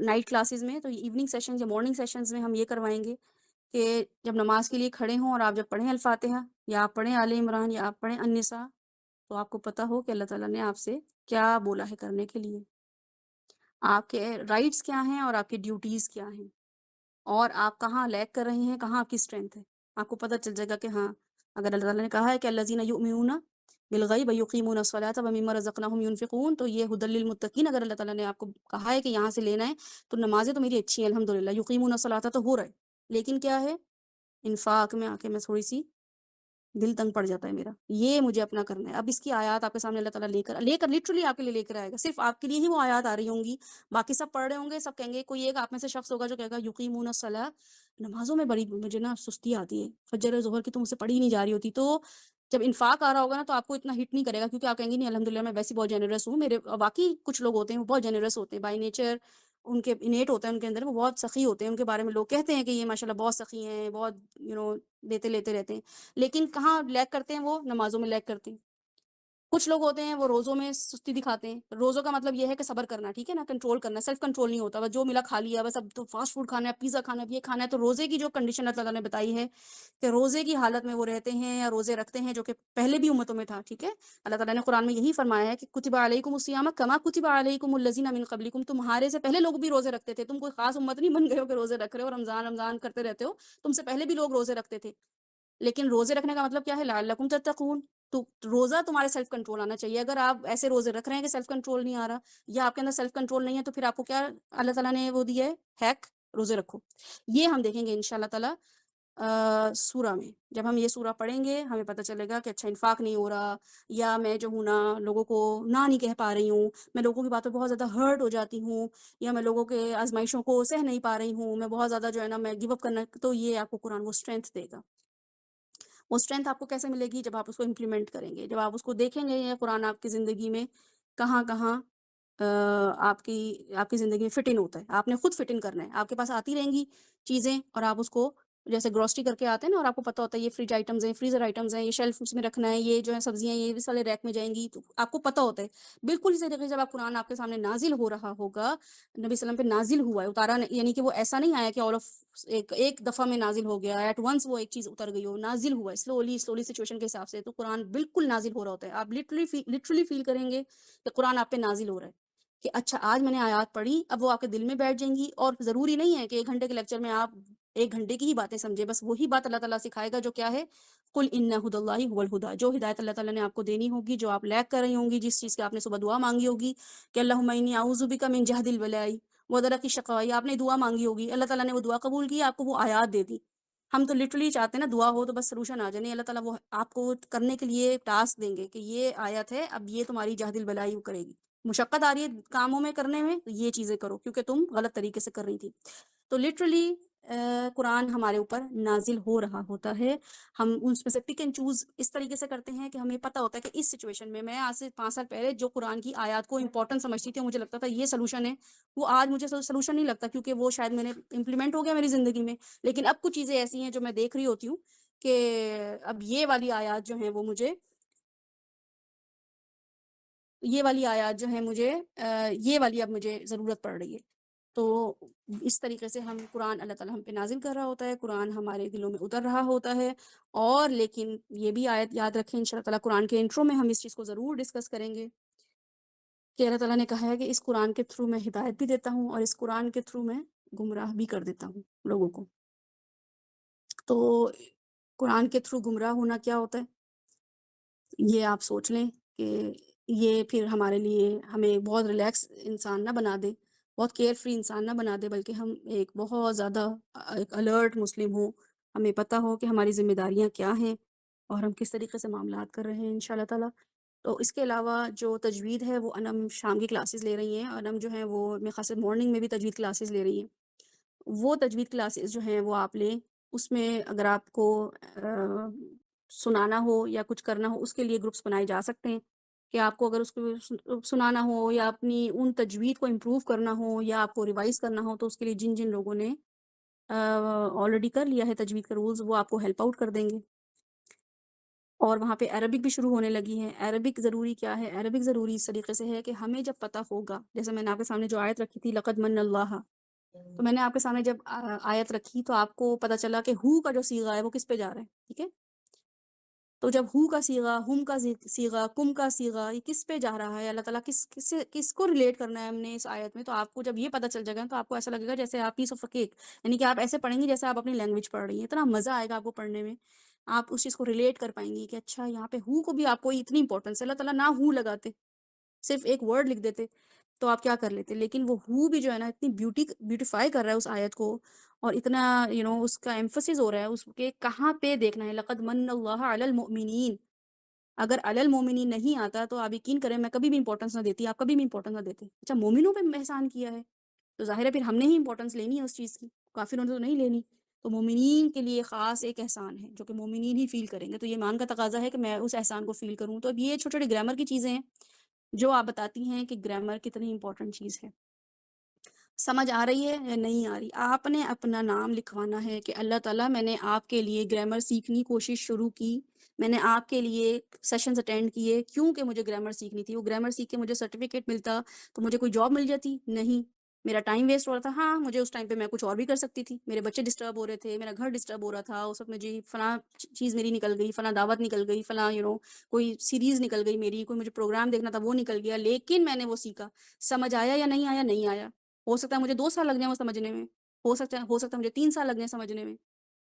نائٹ کلاسز میں، تو ایوننگ سیشنز یا مارننگ سیشنز میں ہم یہ کروائیں گے کہ جب نماز کے لیے کھڑے ہوں اور آپ جب پڑھیں الفاتحہ یا آپ پڑھیں آل عمران یا آپ پڑھیں النساء، تو آپ کو پتہ ہو کہ اللہ تعالیٰ نے آپ سے کیا بولا ہے کرنے کے لیے، آپ کے رائٹس کیا ہیں اور آپ کی ڈیوٹیز کیا ہیں، اور آپ کہاں لیک کر رہے ہیں، کہاں آپ کی اسٹرینتھ ہے، آپ کو پتہ چل جائے گا کہ ہاں اگر اللہ تعالیٰ نے کہا ہے کہ الذین یؤمنون بالغیب ویقیمون الصلاۃ ومما رزقناہم ینفقون، تو یہ ھدی للمتقین، اگر اللہ تعالیٰ نے آپ کو کہا ہے کہ یہاں سے لینا ہے تو نمازیں تو میری اچھی ہیں الحمدللہ، یقیمون الصلاۃ تو ہو رہا ہے، لیکن کیا ہے، انفاق میں آ کے میں تھوڑی سی دل تنگ پڑ جاتا ہے میرا، یہ مجھے اپنا کرنا ہے۔ اب اس کی آیات آپ کے سامنے اللہ تعالیٰ لے کر لٹرلی آپ کے لیے لے کر آئے گا، صرف آپ کے لیے ہی وہ آیات آ رہی ہوں گی، باقی سب پڑھ رہے ہوں گے، سب کہیں گے، کوئی ایک آپ میں سے شخص ہوگا جو کہے گا یقیمون الصلاۃ، نمازوں میں بڑی مجھے نا سستی آتی ہے، فجر ظہر کی تو مجھ سے پڑھی ہی نہیں جا رہی ہوتی، تو جب انفاق آ رہا ہوگا نا تو آپ کو اتنا ہٹ نہیں کرے گا، کیونکہ آپ کہیں گے نہیں الحمدللہ میں ویسے بہت جنرس ہوں، میرے باقی کچھ لوگ ہوتے ہیں وہ بہت جنرس ہوتے ہیں بائی نیچر، ان کے انیٹ ہوتا ہے ان کے اندر، وہ بہت سخی ہوتے ہیں، ان کے بارے میں لوگ کہتے ہیں کہ یہ ماشاءاللہ بہت سخی ہیں، بہت دیتے لیتے رہتے ہیں، لیکن کہاں لیک کرتے ہیں، وہ نمازوں میں لیک کرتے ہیں۔ کچھ لوگ ہوتے ہیں وہ روزوں میں سستی دکھاتے ہیں، روزوں کا مطلب یہ ہے کہ صبر کرنا، ٹھیک ہے نا، کنٹرول کرنا، سیلف کنٹرول نہیں ہوتا، بس جو ملا کھا لیا، بس اب تو فاسٹ فوڈ کھانا ہے، پیزا کھانا ہے، یہ کھانا ہے، تو روزے کی جو کنڈیشن اللہ تعالیٰ نے بتائی ہے کہ روزے کی حالت میں وہ رہتے ہیں یا روزے رکھتے ہیں، جو کہ پہلے بھی امتوں میں تھا، ٹھیک ہے، اللہ تعالیٰ نے قرآن میں یہی فرمایا ہے کہ کتب علیکم الصیام کما کتب علیکم الذین من قبلکم، تمہارے سے پہلے لوگ بھی روزے رکھتے تھے، تم کوئی خاص امت نہیں بن گئے ہو کہ روزے رکھ رہے ہو اور رمضان رمضان کرتے رہتے ہو، تم سے پہلے بھی لوگ روزے رکھتے تھے، لیکن روزے رکھنے کا مطلب کیا ہے، لعلکم تتقون، تو روزہ تمہارے سیلف کنٹرول آنا چاہیے، اگر آپ ایسے روزے رکھ رہے ہیں کہ سیلف کنٹرول نہیں آ رہا یا آپ کے اندر سیلف کنٹرول نہیں ہے، تو پھر آپ کو کیا اللہ تعالیٰ نے وہ دیا ہے ہیک، روزے رکھو، یہ ہم دیکھیں گے انشاءاللہ تعالیٰ سورہ میں، جب ہم یہ سورہ پڑھیں گے ہمیں پتہ چلے گا کہ اچھا انفاق نہیں ہو رہا، یا میں جو ہوں نا لوگوں کو نہ نہیں کہہ پا رہی ہوں، میں لوگوں کی باتوں پہ بہت زیادہ ہرٹ ہو جاتی ہوں، یا میں لوگوں کے آزمائشوں کو سہ نہیں پا رہی ہوں، میں بہت زیادہ جو ہے نا میں گیو اپ کرنا، تو یہ آپ کو قرآن وہ اسٹرینتھ دے گا۔ وہ اسٹرینتھ آپ کو کیسے ملے گی، جب آپ اس کو امپلیمنٹ کریں گے، جب آپ اس کو دیکھیں گے، یہ قرآن آپ کی زندگی میں کہاں کہاں آپ کی زندگی میں فٹ ان ہوتا ہے، آپ نے خود فٹ ان کرنا ہے، آپ کے پاس آتی رہیں گی چیزیں اور آپ اس کو جیسے گروسری کر کے آتے ہیں نا، اور آپ کو پتہ ہوتا ہے یہ فریج آئٹمز ہیں، فریزر آئٹمز ہیں، یہ شیلف میں رکھنا ہے، یہ جو ہے سبزیاں یہ اس والے ریک میں جائیں گی، تو آپ کو پتہ ہوتا ہے، بالکل اسی طریقے سے جب آپ قرآن آپ کے سامنے نازل ہو رہا ہوگا، نبی صلی اللہ علیہ وسلم پہ نازل ہوا ہے، اتارا یعنی کہ وہ ایسا نہیں آیا کہ آل آف ایک دفعہ میں نازل ہو گیا، ایٹ ونس وہ ایک چیز اتر گئی ہو، نازل ہوا ہے سلولی سچویشن کے حساب سے، تو قرآن بالکل نازل ہو رہا ہوتا ہے، آپ لٹرلی فیل کریں گے کہ قرآن آپ پہ نازل ہو رہا ہے، کہ اچھا آج میں نے آیات پڑھی، اب وہ آپ کے دل میں بیٹھ جائیں گی، اور ضروری نہیں ہے کہ 1 گھنٹے کے لیکچر میں آپ 1 گھنٹے کی ہی باتیں سمجھے، بس وہی بات اللہ تعالیٰ سکھائے گا جو کیا ہے، قل ان ھدی اللہ ھو الھدی، جو ہدایت اللہ تعالیٰ نے آپ کو دینی ہوگی، جو آپ لیک کر رہی ہوں گی، جس چیز کی آپ نے صبح دعا مانگی ہوگی کہ اللہم انی اعوذ بک من جہد البلاء ودرک الشقاء، آپ نے دعا مانگی ہوگی، اللہ تعالیٰ نے وہ دعا قبول کی، آپ کو وہ آیات دے دی۔ ہم تو لٹرلی چاہتے ہیں نا دعا ہو تو بس سلوشن آ جائے، نہیں، اللہ تعالیٰ وہ آپ کو کرنے کے لیے ٹاسک دیں گے کہ یہ آیت ہے، اب یہ تمہاری جہد البلاء کرے گی، مشقت آ رہی ہے کاموں میں کرنے میں، تو یہ چیزیں کرو کیونکہ تم غلط طریقے سے کر رہی تھی۔ تو لٹرلی قرآن ہمارے اوپر نازل ہو رہا ہوتا ہے، ہم اس میں سے پک اینڈ چوز اس طریقے سے کرتے ہیں کہ ہمیں پتہ ہوتا ہے کہ اس سچویشن میں آج سے 5 سال پہلے جو قرآن کی آیات کو امپورٹنٹ سمجھتی تھی، مجھے لگتا تھا یہ سلوشن ہے، وہ آج مجھے سلوشن نہیں لگتا، کیونکہ وہ شاید میں نے امپلیمنٹ ہو گیا میری زندگی میں، لیکن اب کچھ چیزیں ایسی ہیں جو میں دیکھ رہی ہوتی ہوں کہ اب یہ والی آیات جو ہیں وہ مجھے یہ والی آیات جو ہیں مجھے یہ والی اب مجھے ضرورت پڑ رہی ہے، تو اس طریقے سے ہم قرآن اللہ تعالیٰ ہم پہ نازل کر رہا ہوتا ہے، قرآن ہمارے دلوں میں اتر رہا ہوتا ہے، اور لیکن یہ بھی آیت یاد رکھیں انشاء اللہ تعالیٰ قرآن کے انٹرو میں ہم اس چیز کو ضرور ڈسکس کریں گے کہ اللہ تعالیٰ نے کہا ہے کہ اس قرآن کے تھرو میں ہدایت بھی دیتا ہوں اور اس قرآن کے تھرو میں گمراہ بھی کر دیتا ہوں لوگوں کو، تو قرآن کے تھرو گمراہ ہونا کیا ہوتا ہے، یہ آپ سوچ لیں کہ یہ پھر ہمارے لیے ہمیں بہت ریلیکس انسان نہ بنا دے، بہت کیئر فری انسان نہ بنا دے، بلکہ ہم ایک بہت زیادہ ایک الرٹ مسلم ہوں، ہمیں پتہ ہو کہ ہماری ذمہ داریاں کیا ہیں اور ہم کس طریقے سے معاملات کر رہے ہیں ان شاء اللہ تعالیٰ۔ تو اس کے علاوہ جو تجوید ہے وہ انم شام کی کلاسز لے رہی ہیں، انم جو ہیں وہ میرے خاص مارننگ میں بھی تجوید کلاسز لے رہی ہیں، وہ تجوید کلاسز جو ہیں وہ آپ لیں، اس میں اگر آپ کو سنانا ہو یا کچھ کرنا ہو اس کے لیے گروپس بنائے جا سکتے ہیں، کہ آپ کو اگر اس کو سنانا ہو یا اپنی ان تجوید کو امپروو کرنا ہو یا آپ کو ریوائز کرنا ہو، تو اس کے لیے جن جن لوگوں نے آلریڈی کر لیا ہے تجوید کا رولز، وہ آپ کو ہیلپ آؤٹ کر دیں گے۔ اور وہاں پہ عربک بھی شروع ہونے لگی ہے۔ عربک ضروری کیا ہے؟ عربک ضروری اس طریقے سے ہے کہ ہمیں جب پتہ ہوگا، جیسے میں نے آپ کے سامنے جو آیت رکھی تھی لقد من اللہ، تو میں نے آپ کے سامنے جب آیت رکھی تو آپ کو پتہ چلا کہ ہو کا جو صیغہ ہے وہ کس پہ جا رہا ہے، ٹھیک ہے، تو جب ہو کا صیغہ، ہم کا صیغہ، کم کا صیغہ، یہ کس پہ جا رہا ہے، اللہ تعالیٰ کس کو ریلیٹ کرنا ہے ہم نے اس آیت میں، تو آپ کو جب یہ پتہ چل جائے گا تو آپ کو ایسا لگے گا جیسے آپ پیس آف اے کیک، یعنی کہ آپ ایسے پڑھیں گی جیسے آپ اپنی لینگویج پڑھ رہی ہیں، اتنا مزہ آئے گا آپ کو پڑھنے میں، آپ اس چیز کو ریلیٹ کر پائیں گی کہ اچھا یہاں پہ ہو کو بھی آپ کو اتنی امپورٹنس ہے، اللہ تعالیٰ نہ ہو لگاتے، صرف ایک ورڈ لکھ دیتے تو آپ کیا کر لیتے؟ لیکن وہ ہو بھی جو ہے نا اتنی بیوٹیفائی کر رہا ہے اس آیت کو، اور اتنا اس کا ایمفسس ہو رہا ہے اس کے کہاں پہ دیکھنا ہے، لقد من اللہ علی المؤمنین، اگر علی المؤمنین نہیں آتا تو آپ یقین کریں میں کبھی بھی امپورٹنس نہ دیتی، آپ کبھی بھی امپورٹنس نہ دیتے، اچھا مومنوں پہ احسان کیا ہے تو ظاہر ہے پھر ہم نے ہی امپورٹنس لینی ہے اس چیز کی، کافروں نے تو نہیں لینی۔ تو مومنین کے لیے خاص ایک احسان ہے جو کہ مومنین ہی فیل کریں گے، تو یہ ایمان کا تقاضا ہے کہ میں اس احسان کو فیل کروں۔ تو اب یہ چھوٹی چھوٹی گرامر کی چیزیں ہیں جو آپ بتاتی ہیں کہ گرامر کتنی امپورٹنٹ چیز ہے۔ سمجھ آ رہی ہے یا نہیں آ رہی؟ آپ نے اپنا نام لکھوانا ہے کہ اللہ تعالیٰ میں نے آپ کے لیے گرامر سیکھنے کی کوشش شروع کی، میں نے آپ کے لیے سیشنز اٹینڈ کیے کیونکہ مجھے گرامر سیکھنی تھی، وہ گرامر سیکھ کے مجھے سرٹیفکیٹ ملتا تو مجھے کوئی جاب مل جاتی؟ نہیں، میرا ٹائم ویسٹ ہو رہا تھا۔ ہاں مجھے اس ٹائم پہ میں کچھ اور بھی کر سکتی تھی، میرے بچے ڈسٹرب ہو رہے تھے، میرا گھر ڈسٹرب ہو رہا تھا، اس وقت مجھے فلاں چیز میری نکل گئی، فلاں دعوت نکل گئی، فلاں کوئی سیریز نکل گئی میری، کوئی مجھے پروگرام دیکھنا تھا وہ نکل گیا، لیکن میں نے وہ سیکھا۔ سمجھ آیا یا نہیں آیا؟ نہیں آیا، ہو سکتا ہے مجھے 2 سال لگ جائیں وہ سمجھنے میں، ہو سکتا ہے مجھے 3 سال لگ جائیں سمجھنے میں،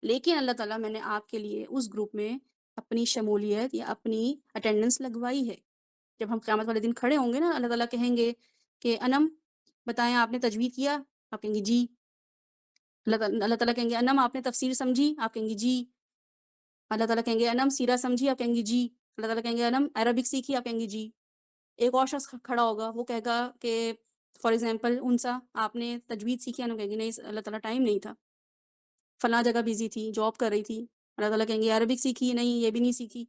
لیکن اللہ تعالیٰ میں نے آپ کے لیے اس گروپ میں اپنی شمولیت یا اپنی اٹینڈنس لگوائی ہے۔ جب ہم قیامت والے دن کھڑے ہوں گے نا، اللہ تعالیٰ کہیں گے کہ انم بتائیں آپ نے تجوید کیا؟ آپ کہیں گی جی۔ اللہ تعالیٰ کہیں گے انم آپ نے تفسیر سمجھی؟ آپ کہیں گی جی۔ اللہ تعالیٰ کہیں گے انم سیرہ سمجھی؟ آپ کہیں گی جی۔ اللہ تعالیٰ کہیں گے انم عربک سیکھی؟ آپ کہیں گی جی۔ ایک اور شخص کھڑا ہوگا، وہ کہے گا کہ فار ایگزامپل انسا آپ نے تجوید سیکھی؟ انہوں کہیں گے نہیں اللہ تعالیٰ ٹائم نہیں تھا، فلاں جگہ بزی تھی، جاب کر رہی تھی۔ اللہ تعالیٰ کہیں گے عربک سیکھی؟ نہیں یہ بھی نہیں سیکھی۔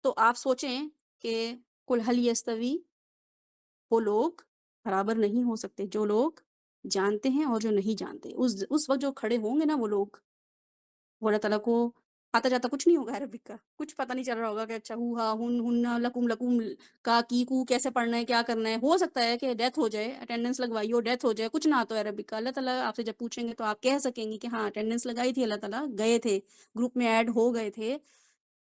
تو آپ سوچیں کہ قل هل یستوی، وہ لوگ برابر نہیں ہو سکتے جو لوگ جانتے ہیں اور جو نہیں جانتے، اس وقت جو کھڑے ہوں گے نا وہ لوگ، وہ اللہ تعالیٰ کو آتا جاتا کچھ نہیں ہوگا عربک کا، کچھ پتہ نہیں چل رہا ہوگا کہ اچھا ہو ہا ہن ہن لکم لکم کا کی کو کیسے پڑھنا ہے کیا کرنا ہے، ہو سکتا ہے کہ ڈیتھ ہو جائے، اٹینڈنس لگوائی ہو ڈیتھ ہو جائے، کچھ نہ آتا ہے عربک کا، اللہ تعالیٰ آپ سے جب پوچھیں گے تو آپ کہہ سکیں گے کہ ہاں اٹینڈنس لگائی تھی اللہ تعالیٰ، گئے تھے گروپ میں ایڈ ہو گئے تھے،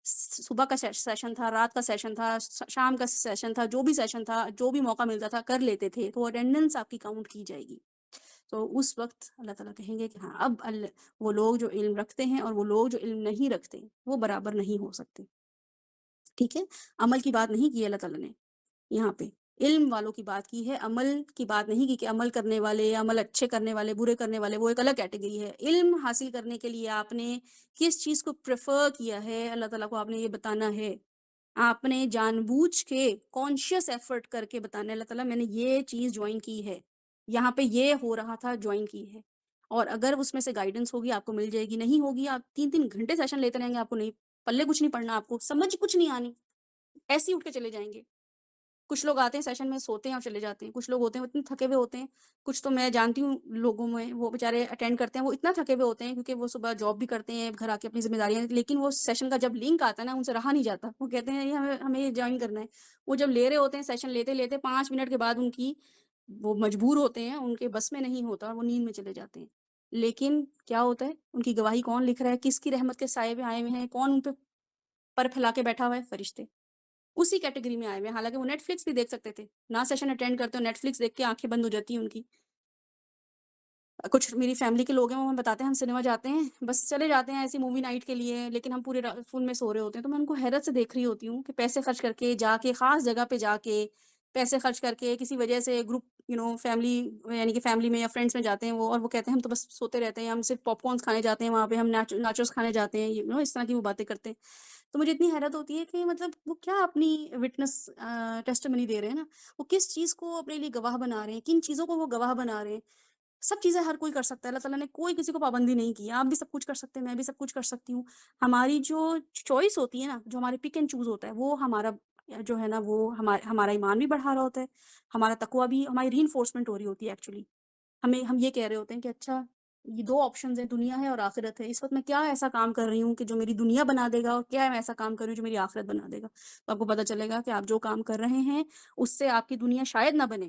صبح کا سیشن تھا، رات کا سیشن تھا، شام کا سیشن تھا، جو بھی سیشن تھا، جو بھی موقع ملتا تھا کر لیتے تھے، تو اٹینڈنس آپ کی کاؤنٹ کی جائے گی۔ تو اس وقت اللہ تعالیٰ کہیں گے کہ ہاں اب وہ لوگ جو علم رکھتے ہیں اور وہ لوگ جو علم نہیں رکھتے وہ برابر نہیں ہو سکتے، ٹھیک ہے؟ عمل کی بات نہیں کی اللہ تعالیٰ نے یہاں پہ، علم والوں کی بات کی ہے، عمل کی بات نہیں کی کہ عمل کرنے والے، عمل اچھے کرنے والے، برے کرنے والے، وہ ایک الگ کیٹیگری ہے۔ علم حاصل کرنے کے لیے آپ نے کس چیز کو پریفر کیا ہے اللہ تعالیٰ کو آپ نے یہ بتانا ہے، آپ نے جان بوجھ کے کانشیس ایفرٹ کر کے بتانا ہے اللہ تعالیٰ میں نے یہ چیز جوائن کی ہے، یہاں پہ یہ ہو رہا تھا جوائن کی ہے، اور اگر اس میں سے گائیڈنس ہوگی آپ کو مل جائے گی، نہیں ہوگی آپ 3 3 گھنٹے سیشن لیتے رہیں گے، آپ کو نہیں پلے کچھ نہیں پڑنا، آپ کو سمجھ کچھ نہیں آنی، ایسے ہی اٹھ کے چلے جائیں گے۔ کچھ لوگ آتے ہیں سیشن میں سوتے ہیں اور چلے جاتے ہیں، کچھ لوگ ہوتے ہیں وہ اتنے تھکے ہوئے ہوتے ہیں، کچھ تو میں جانتی ہوں لوگوں میں وہ بیچارے اٹینڈ کرتے ہیں وہ اتنا تھکے ہوئے ہوتے ہیں کیونکہ وہ صبح جاب بھی کرتے ہیں، گھر آ کے اپنی ذمہ داریاں، لیکن وہ سیشن کا جب لنک آتا ہے نا ان سے رہا نہیں جاتا، وہ کہتے ہیں یہ ہمیں یہ جوائن کرنا ہے، وہ جب لے رہے ہوتے ہیں سیشن لیتے لیتے 5 منٹ کے بعد ان کی وہ مجبور ہوتے ہیں، ان کے بس میں نہیں ہوتا اور وہ نیند میں چلے جاتے ہیں، لیکن کیا ہوتا ہے ان کی گواہی کون لکھ رہا ہے، کس کی رحمت کے سائے میں آئے ہوئے ہیں، کون ان پہ پر پھیلا کے بیٹھا ہوا ہے، فرشتے اسی کیٹیگری میں آئے ہوئے ہیں، حالانکہ وہ نیٹ فلکس بھی دیکھ سکتے تھے، نہ سیشن اٹینڈ کرتے ہو نیٹ فلکس دیکھ کے آنکھیں بند ہو جاتی ہیں ان کی۔ کچھ میری فیملی کے لوگ ہیں وہ ہمیں بتاتے ہیں ہم سنیما جاتے ہیں بس چلے جاتے ہیں ایسی مووی نائٹ کے لیے، لیکن ہم پورے فون میں سو رہے ہوتے ہیں، تو میں ان کو حیرت سے دیکھ رہی ہوتی ہوں کہ پیسے خرچ کر کے جا کے خاص جگہ پہ جا کے پیسے خرچ کر کے کسی وجہ سے گروپ فیملی یعنی کہ فیملی میں یا فرینڈس میں جاتے ہیں وہ، اور وہ کہتے ہیں ہم تو بس سوتے رہتے ہیں، ہم صرف پاپ کارنس کھانے جاتے ہیں وہاں پہ، ہم ناچوس کھانے جاتے ہیں، اس طرح کی وہ باتیں کرتے ہیں۔ تو مجھے اتنی حیرت ہوتی ہے کہ مطلب وہ کیا اپنی وٹنس ٹیسٹمنی دے رہے ہیں نا، وہ کس چیز کو اپنے لیے گواہ بنا رہے ہیں، کن چیزوں کو وہ گواہ بنا رہے ہیں۔ سب چیزیں ہر کوئی کر سکتا ہے، اللہ تعالیٰ نے کوئی کسی کو پابندی نہیں کی ہے، آپ بھی سب کچھ کر سکتے ہیں، میں بھی سب کچھ کر سکتی ہوں۔ ہماری جو چوائس ہوتی ہے نا، جو ہمارے پک اینڈ چوز ہوتا ہے، وہ ہمارا جو ہے نا وہ ہمارا ایمان بھی بڑھا رہا ہوتا ہے، ہمارا تقویٰ بھی، ہماری ری انفورسمنٹ ہو رہی ہوتی ہے ایکچولی، ہم یہ کہہ رہے ہوتے ہیں کہ اچھا یہ 2 آپشنز ہیں، دنیا ہے اور آخرت ہے، اس وقت میں کیا ایسا کام کر رہی ہوں کہ جو میری دنیا بنا دے گا، اور کیا میں ایسا کام کر رہی ہوں جو میری آخرت بنا دے گا۔ تو آپ کو پتہ چلے گا کہ آپ جو کام کر رہے ہیں اس سے آپ کی دنیا شاید نہ بنے،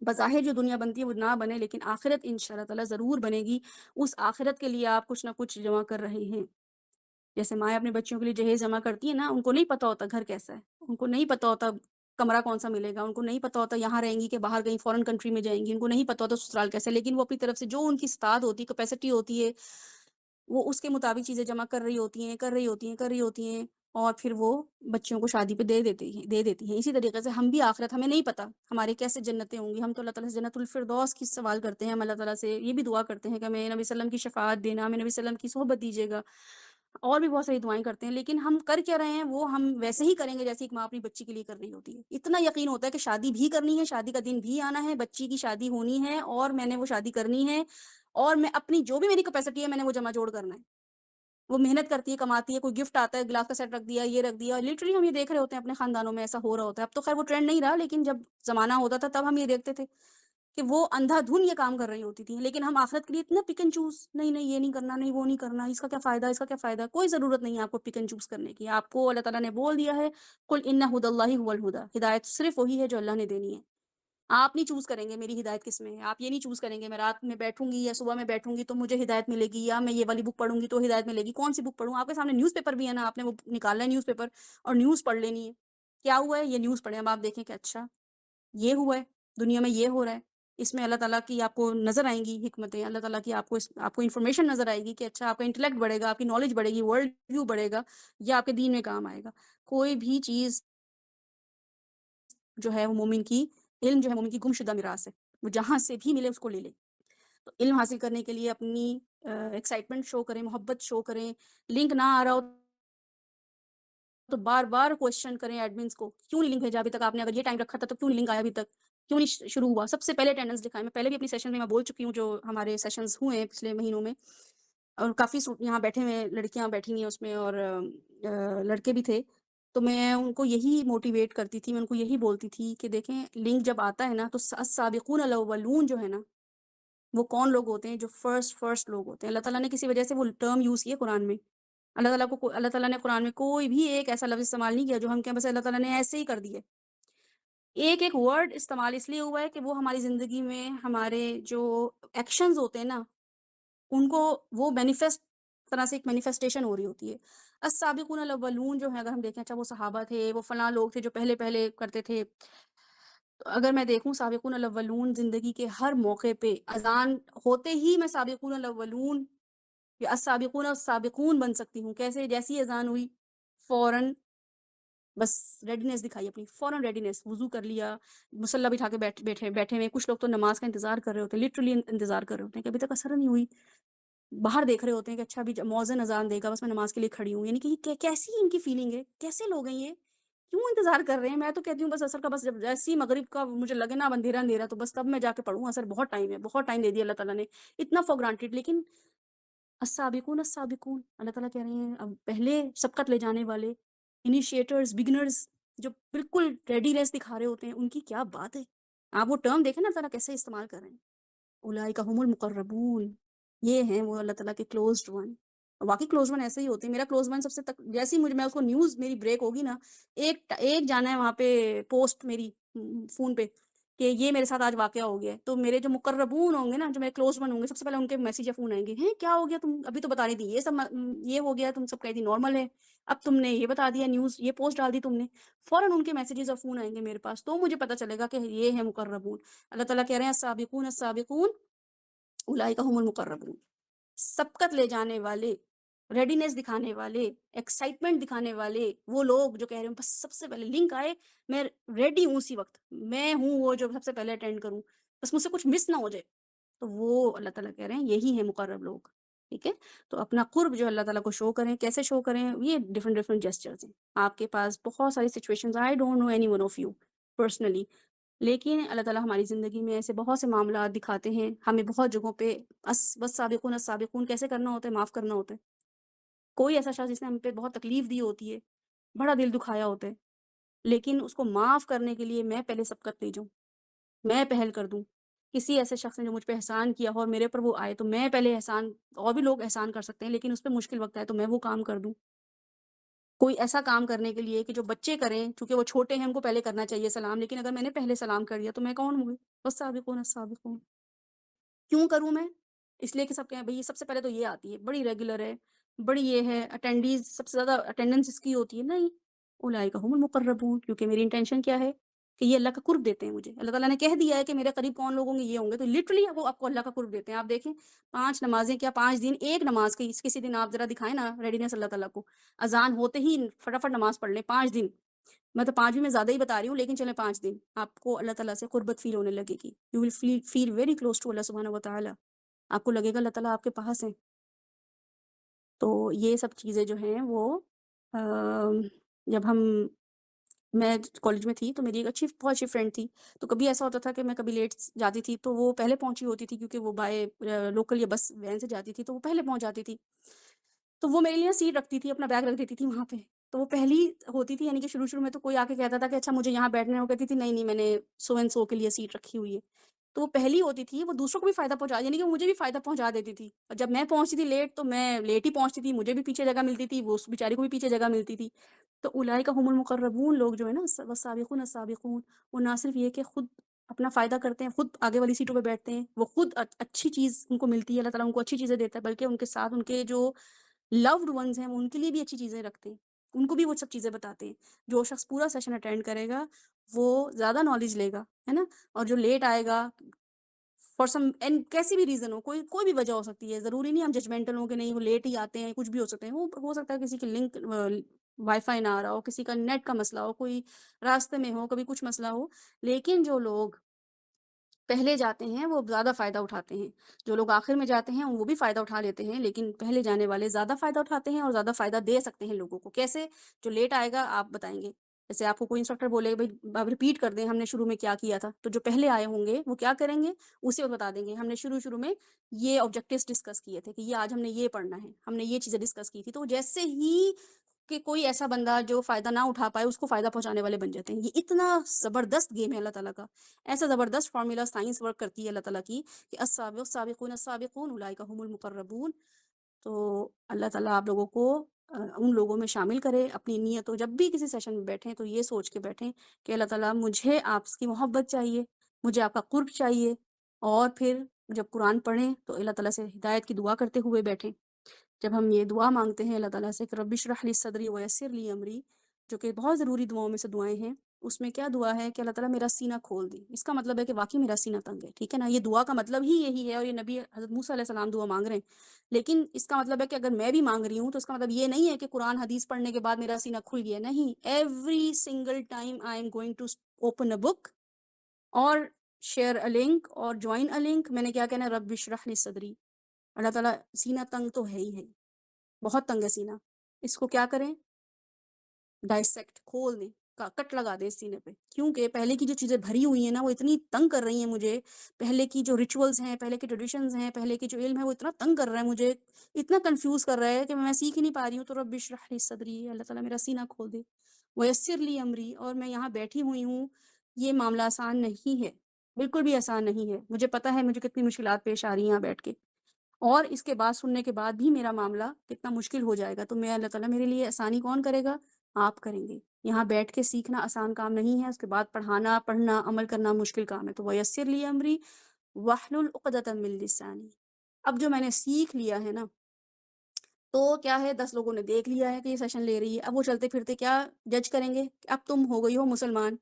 بظاہر جو دنیا بنتی ہے وہ نہ بنے، لیکن آخرت ان شاء اللہ تعالیٰ ضرور بنے گی، اس آخرت کے لیے آپ کچھ نہ کچھ جمع کر رہے ہیں۔ جیسے مائیں اپنے بچوں کے لیے جہیز جمع کرتی ہیں نا، ان کو نہیں پتہ ہوتا گھر کیسا ہے، ان کو نہیں پتہ ہوتا کمرہ کون سا ملے گا، ان کو نہیں پتہ ہوتا یہاں رہیں گی کہ باہر کہیں فورن کنٹری میں جائیں گی، ان کو نہیں پتہ ہوتا سسرال کیسا ہے، لیکن وہ اپنی طرف سے جو ان کی استطاعت ہوتی ہے، کیپیسٹی ہوتی ہے، وہ اس کے مطابق چیزیں جمع کر رہی ہوتی ہیں، کر رہی ہوتی ہیں، کر رہی ہوتی ہیں، اور پھر وہ بچیوں کو شادی پہ دے دیتی ہیں۔ اسی طریقے سے ہم بھی آخرت ہمیں نہیں پتہ ہماری کیسے جنتیں ہوں گی، ہم تو اللہ تعالیٰ سے جنت الفردوس کی سوال کرتے ہیں، ہم اللہ تعالیٰ سے یہ بھی دعا کرتے ہیں کہ ہمیں نبی صلی اللہ علیہ وسلم کی شفاعت دینا، ہمیں نبی صلی اللہ علیہ وسلم کی صحبت دیجیے گا، اور بھی بہت ساری دعائیں کرتے ہیں، لیکن ہم کر کیا رہے ہیں وہ ہم ویسے ہی کریں گے جیسے ایک ماں اپنی بچی کے لیے کر رہی ہوتی ہے۔ اتنا یقین ہوتا ہے کہ شادی بھی کرنی ہے، شادی کا دن بھی آنا ہے، بچی کی شادی ہونی ہے، اور میں نے وہ شادی کرنی ہے، اور میں اپنی جو بھی میری کیپیسٹی ہے میں نے وہ جمع جوڑ کرنا ہے۔ وہ محنت کرتی ہے، کماتی ہے، کوئی گفٹ آتا ہے، گلاس کا سیٹ رکھ دیا، یہ رکھ دیا، لٹرلی ہم یہ دیکھ رہے ہوتے ہیں اپنے خاندانوں میں ایسا ہو رہا ہوتا ہے۔ اب تو خیر وہ ٹرینڈ نہیں رہا، لیکن جب زمانہ ہوتا تھا تب ہم یہ دیکھتے تھے کہ وہ اندھا دھن یہ کام کر رہی ہوتی تھی، لیکن ہم آخرت کے لیے اتنا پک اینڈ چوز، نہیں نہیں یہ نہیں کرنا، نہیں وہ نہیں کرنا، اس کا کیا فائدہ، اس کا کیا فائدہ، کوئی ضرورت نہیں ہے آپ کو پک اینڈ چوز کرنے کی۔ آپ کو اللہ تعالیٰ نے بول دیا ہے، قل ان ہدی اللہ هو الہدی، ہدایت صرف وہی ہے جو اللہ نے دینی ہے۔ آپ نہیں چوز کریں گے میری ہدایت کس میں ہے، آپ یہ نہیں چوز کریں گے میں رات میں بیٹھوں گی یا صبح میں بیٹھوں گی تو مجھے ہدایت ملے گی، یا میں یہ والی بک پڑھوں گی تو ہدایت ملے گی۔ کون سی بک پڑھوں؟ آپ کے سامنے نیوز پیپر بھی ہے نا، آپ نے وہ نکالنا ہے نیوز پیپر اور نیوز پڑھ لینی ہے، کیا ہوا ہے یہ نیوز پڑھیں، اب آپ دیکھیں کہ اچھا یہ ہوا ہے، دنیا میں یہ ہو رہا ہے، اس میں اللہ تعالیٰ کی آپ کو نظر آئیں گی حکمتیں، اللہ تعالیٰ کی آپ کو انفارمیشن نظر آئے گی کہ اچھا آپ کا انٹلیکٹ بڑھے گا، آپ کی نالج بڑھے گی، ورلڈ ویو بڑھے گا، یا آپ کے دین میں کام آئے گا۔ کوئی بھی چیز جو ہے وہ مومن کی، علم جو ہے مومن کی گمشدہ میراث ہے، وہ جہاں سے بھی ملے اس کو لے لے۔ تو علم حاصل کرنے کے لیے اپنی ایکسائٹمنٹ شو کریں، محبت شو کریں، لنک نہ آ رہا ہو تو بار بار کوشچن کریں ایڈمنس کو، کیوں نہیں لنک بھیجا ابھی تک آپ نے، اگر یہ ٹائم رکھا تھا تو کیوں نہیں لنک آیا ابھی تک، کیوں نہیں شروع ہوا۔ سب سے پہلے اٹینڈنس دکھائیں، میں پہلے بھی اپنی سیشن میں بول چکی ہوں، جو ہمارے سیشنز ہوئے ہیں پچھلے مہینوں میں، اور کافی یہاں بیٹھے ہوئے لڑکیاں بیٹھی ہوئی ہیں اس میں، اور لڑکے بھی تھے، تو میں ان کو یہی موٹیویٹ کرتی تھی، میں ان کو یہی بولتی تھی کہ دیکھیں لنک جب آتا ہے نا تو السابقون الاولون جو ہے نا، وہ کون لوگ ہوتے ہیں؟ جو فرسٹ لوگ ہوتے ہیں۔ اللہ تعالیٰ نے کسی وجہ سے وہ ٹرم یوز کی ہے قرآن میں، اللہ تعالیٰ نے قرآن میں کوئی بھی ایک ایسا لفظ استعمال نہیں کیا جو ہم کہیں بس اللہ تعالیٰ نے ایسے ہی کر دیے۔ ایک ایک ورڈ استعمال اس لیے ہوا ہے کہ وہ ہماری زندگی میں ہمارے جو ایکشنز ہوتے ہیں نا ان کو، وہ مینیفیسٹ طرح سے ایک مینیفیسٹیشن ہو رہی ہوتی ہے۔ السابقون الاولون جو ہے، اگر ہم دیکھیں اچھا وہ صحابہ تھے، وہ فلاں لوگ تھے جو پہلے پہلے کرتے تھے، تو اگر میں دیکھوں سابقون الاولون زندگی کے ہر موقع پہ اذان ہوتے ہی میں سابقون الاولون یا السابقون السابقون بن سکتی ہوں۔ کیسے؟ جیسی اذان ہوئی فوراً بس ریڈینس دکھائی اپنی، فوراً ریڈینس، وضو کر لیا، مصلی بٹھا کے بیٹھے ہوئے، کچھ لوگ تو نماز کا انتظار کر رہے ہوتے ہیں، لٹرلی انتظار کر رہے ہوتے ہیں کہ ابھی تک اثر نہیں ہوئی، باہر دیکھ رہے ہوتے ہیں کہ اچھا ابھی مؤذن اذان دے گا بس میں نماز کے لیے کھڑی ہوں۔ یعنی کہ یہ کیسی ان کی فیلنگ ہے، کیسے لوگ ہیں یہ، کیوں انتظار کر رہے ہیں؟ میں تو کہتی ہوں بس اثر کا، بس جب جیسے ہی مغرب کا مجھے لگے نا اندھیرا اندھیرا تو بس تب میں جا کے پڑھوں اثر، بہت ٹائم ہے، بہت ٹائم دے دیا اللہ تعالیٰ نے، اتنا فار گرانٹیڈ۔ لیکن السابقون السابقون اللہ تعالیٰ کہہ رہے ہیں اب پہلے سبقت لے جانے والے، انیشیٹرز، بگنرز، جو بالکل ریڈینس دکھا رہے ہوتے ہیں، ان کی کیا بات ہے۔ آپ وہ ٹرم دیکھیں نا اللہ تعالیٰ کیسے استعمال کر رہے ہیں، اولئک هم المقربون، یہ ہیں وہ اللہ تعالیٰ کے کلوزڈ ون۔ واقعی کلوز ون ایسے ہی ہوتے ہیں۔ میرا کلوز ون سب سے جیسے ہی میں اس کو نیوز میری بریک ہوگی نا، ایک جانا ہے وہاں پہ پوسٹ میری فون پہ کہ یہ میرے ساتھ آج واقعہ ہو گیا ہے، تو میرے جو مقربون ہوں گے نا، جو میرے کلوز ون ہوں گے، سب سے پہلے ان کے میسج یا فون آئیں گے، ہیں کیا ہو گیا، تم ابھی تو بتا رہی تھی یہ سب یہ ہو گیا، تم سب کہتی نارمل ہے، اب تم نے یہ بتا دیا، نیوز یہ پوسٹ ڈال دی تم نے، فوراً ان کے میسیجز اور فون آئیں گے میرے پاس، تو مجھے پتہ چلے گا کہ یہ ہے مقربون۔ اللہ تعالیٰ کہہ رہے ہیں السابقون السابقون اولئک هم المقربون، سبقت لے جانے والے، ریڈینس دکھانے والے، ایکسائٹمنٹ دکھانے والے، وہ لوگ جو کہہ رہے ہیں بس سب سے پہلے لنک آئے میں ریڈی ہوں، اسی وقت میں ہوں وہ جو سب سے پہلے اٹینڈ کروں، بس مجھ سے کچھ مس نہ ہو جائے، تو وہ اللہ تعالیٰ کہہ رہے ہیں یہی ہے مقرب لوگ۔ ٹھیک ہے، تو اپنا قرب جو اللہ تعالیٰ کو شو کریں، کیسے شو کریں؟ یہ ڈفرینٹ جیسچرز ہیں، آپ کے پاس بہت ساری situations, I don't know any one of you personally, لیکن اللہ تعالیٰ ہماری زندگی میں ایسے بہت سے معاملات دکھاتے ہیں ہمیں، بہت جگہوں پہ بس سابقون السابقون کیسے کرنا ہوتا ہے، معاف کرنا ہوتا ہے۔ کوئی ایسا شخص جس نے ہم پہ بہت تکلیف دی ہوتی ہے، بڑا دل دکھایا ہوتا ہے، لیکن اس کو معاف کرنے کے لیے میں پہلے سبقت لے جاؤں، میں پہل کر دوں۔ کسی ایسے شخص نے جو مجھ پہ احسان کیا ہو اور میرے پر وہ آئے تو میں پہلے احسان، اور بھی لوگ احسان کر سکتے ہیں لیکن اس پہ مشکل وقت آئے تو میں وہ کام کر دوں۔ کوئی ایسا کام کرنے کے لیے کہ جو بچے کریں، چونکہ وہ چھوٹے ہیں ان کو پہلے کرنا چاہیے سلام، لیکن اگر میں نے پہلے سلام کر دیا تو میں کون ہوں؟ بس سابقون السابقون۔ کیوں کروں میں؟ اس لیے کہ سب کہیں بھئی سب سے پہلے تو یہ آتی ہے، بڑی ریگولر ہے، بڑی یہ ہے، اٹینڈیز سب سے زیادہ اٹینڈنس اس کی ہوتی ہے، نہیں، اولئک هم المقربون، کیونکہ میری انٹینشن کیا ہے؟ کہ یہ اللہ کا قرب دیتے ہیں مجھے، اللہ تعالیٰ نے کہہ دیا ہے کہ میرے قریب کون لوگ ہوں گے، یہ ہوں گے، تو لٹرلی وہ آپ کو اللہ کا قرب دیتے ہیں۔ آپ دیکھیں 5 نمازیں کیا 5 دن ایک نماز کی کسی دن آپ ذرا دکھائیں نا ریڈینس اللہ تعالیٰ کو، اذان ہوتے ہی فٹافٹ نماز پڑھ لیں 5 دن، میں تو 5 بھی میں زیادہ ہی بتا رہی ہوں، لیکن چلیں 5 دن آپ کو اللہ تعالیٰ سے قربت فیل ہونے لگے گی، you will feel very close to اللہ سبحانہ و تعالیٰ، آپ کو لگے گا اللہ تعالیٰ آپ کے پاس ہیں۔ تو یہ سب چیزیں جو ہیں وہ جب میں کالج میں تھی تو میری ایک بہت اچھی فرینڈ تھی، تو کبھی ایسا ہوتا تھا کہ میں کبھی لیٹ جاتی تھی تو وہ پہلے پہنچی ہوتی تھی، کیونکہ وہ بائی لوکل یا بس وین سے جاتی تھی تو وہ پہلے پہنچ جاتی تھی، تو وہ میرے لیے سیٹ رکھتی تھی، اپنا بیگ رکھ دیتی تھی وہاں پہ، تو وہ پہلی ہوتی تھی، یعنی کہ شروع میں تو کوئی آ کے کہتا تھا کہ اچھا مجھے یہاں بیٹھنا ہے، وہ کہتی تھی نہیں نہیں میں نے سو اینڈ سو کے لیے سیٹ رکھی ہوئی ہے، تو وہ پہلی ہوتی تھی، وہ دوسروں کو بھی فائدہ پہنچا، یعنی کہ مجھے بھی فائدہ پہنچا دیتی تھی، اور جب میں پہنچتی تھی لیٹ تو میں لیٹ ہی پہنچتی تھی، مجھے بھی پیچھے جگہ ملتی تھی، وہ اس بیچاری کو بھی پیچھے جگہ ملتی تھی۔ تو اولئک هم المقربون، لوگ جو ہے نا والسابقون السابقون، وہ نہ صرف یہ کہ خود اپنا فائدہ کرتے ہیں، خود آگے والی سیٹوں پہ بیٹھتے ہیں، وہ خود اچھی چیز ان کو ملتی ہے، اللہ تعالیٰ ان کو اچھی چیزیں دیتا ہے، بلکہ ان کے ساتھ ان کے جو لوڈ ونز ہیں وہ ان کے لیے بھی اچھی چیزیں رکھتے ہیں، ان کو بھی وہ سب چیزیں بتاتے ہیں۔ جو شخص پورا سیشن اٹینڈ کرے گا وہ زیادہ نالج لے گا، ہے نا، اور جو لیٹ آئے گا فار سم اینڈ کیسی بھی ریزن ہو، کوئی بھی وجہ ہو سکتی ہے، ضروری نہیں ہم ججمنٹل ہوں کہ نہیں وہ لیٹ ہی آتے ہیں، کچھ بھی ہو سکتے ہیں، وہ ہو سکتا ہے کسی کی لنک وائی فائی نہ آ رہا ہو، کسی کا نیٹ کا مسئلہ ہو، کوئی راستے میں ہو، کبھی کچھ مسئلہ ہو، لیکن جو لوگ پہلے جاتے ہیں وہ زیادہ فائدہ اٹھاتے ہیں، جو لوگ آخر میں جاتے ہیں وہ بھی فائدہ اٹھا لیتے ہیں، لیکن پہلے جانے والے زیادہ فائدہ اٹھاتے ہیں اور زیادہ فائدہ دے سکتے ہیں لوگوں کو۔ کیسے؟ جو لیٹ آئے گا آپ بتائیں گے، جیسے آپ کو کوئی انسٹرکٹر بولے گا بھائی آپ ریپیٹ کر دیں ہم نے شروع میں کیا کیا تھا، تو جو پہلے آئے ہوں گے وہ کیا کریں گے، اسے وہ بتا دیں گے ہم نے شروع میں یہ آبجیکٹیوز ڈسکس کیے تھے کہ یہ آج ہم نے یہ پڑھنا ہے، ہم نے یہ چیزیں ڈسکس کی تھی، تو جیسے ہی کہ کوئی ایسا بندہ جو فائدہ نہ اٹھا پائے اس کو فائدہ پہنچانے والے بن جاتے ہیں۔ یہ اتنا زبردست گیم ہے اللہ تعالیٰ کا، ایسا زبردست فارمولا سائنس ورک کرتی ہے اللہ تعالیٰ کی کہ السابقون السابقون اولئک هم المقربون۔ تو اللہ تعالیٰ آپ لوگوں کو ان لوگوں میں شامل کرے، اپنی نیت ہو جب بھی کسی سیشن میں بیٹھیں تو یہ سوچ کے بیٹھیں کہ اللہ تعالیٰ مجھے آپ کی محبت چاہیے، مجھے آپ کا قرب چاہیے، اور پھر جب قرآن پڑھیں تو اللہ تعالیٰ سے ہدایت کی دعا کرتے ہوئے بیٹھیں۔ جب ہم یہ دعا مانگتے ہیں اللہ تعالیٰ سے کہ رب اشرح لی صدری ویسر لی امری، جو کہ بہت ضروری دعاؤں میں سے دعائیں ہیں، اس میں کیا دعا ہے کہ اللہ تعالیٰ میرا سینہ کھول دے، اس کا مطلب ہے کہ واقعی میرا سینہ تنگ ہے، ٹھیک ہے نا، یہ دعا کا مطلب ہی یہی ہے، اور یہ نبی حضرت موسیٰ علیہ السلام دعا مانگ رہے ہیں، لیکن اس کا مطلب ہے کہ اگر میں بھی مانگ رہی ہوں تو اس کا مطلب یہ نہیں ہے کہ قرآن حدیث پڑھنے کے بعد میرا سینہ کھل گیا، نہیں، every single time I am going to open a book اور شیئر اے لنک اور جوائن اے لنک، میں نے کیا کہنا ہے، رب اشرح لی صدری، اللہ تعالیٰ سینہ تنگ تو ہے ہی ہے، بہت تنگ ہے سینہ، اس کو کیا کریں، ڈائسیکٹ، کھول دیں، کٹ لگا دیں اس سینے پہ، کیونکہ پہلے کی جو چیزیں بھری ہوئی ہیں نا وہ اتنی تنگ کر رہی ہیں مجھے، پہلے کی جو ریچولز ہیں، پہلے کی ٹریڈیشنز ہیں، پہلے کی جو علم ہے وہ اتنا تنگ کر رہا ہے مجھے، اتنا کنفیوز کر رہا ہے کہ میں سیکھ ہی نہیں پا رہی ہوں، تو رب اشرح لی صدری، اللہ تعالیٰ میرا سینہ کھول دے، ویسر لی امری، اور میں یہاں بیٹھی ہوئی ہوں، یہ معاملہ آسان نہیں ہے، بالکل بھی آسان نہیں ہے، مجھے پتہ ہے مجھے کتنی مشکلات پیش آ رہی ہیں یہاں بیٹھ کے، اور اس کے بعد سننے کے بعد بھی میرا معاملہ کتنا مشکل ہو جائے گا، تو میں اللہ تعالیٰ میرے لیے آسانی کون کرے گا، آپ کریں گے، یہاں بیٹھ کے سیکھنا آسان کام نہیں ہے، اس کے بعد پڑھانا پڑھنا عمل کرنا مشکل کام ہے، تو ویسر لی امری واحلل عقدۃ من لسانی، اب جو میں نے سیکھ لیا ہے نا، تو کیا ہے 10 لوگوں نے دیکھ لیا ہے کہ یہ سیشن لے رہی ہے، اب وہ چلتے پھرتے کیا جج کریں گے کہ اب تم ہو گئی ہو مسلمان،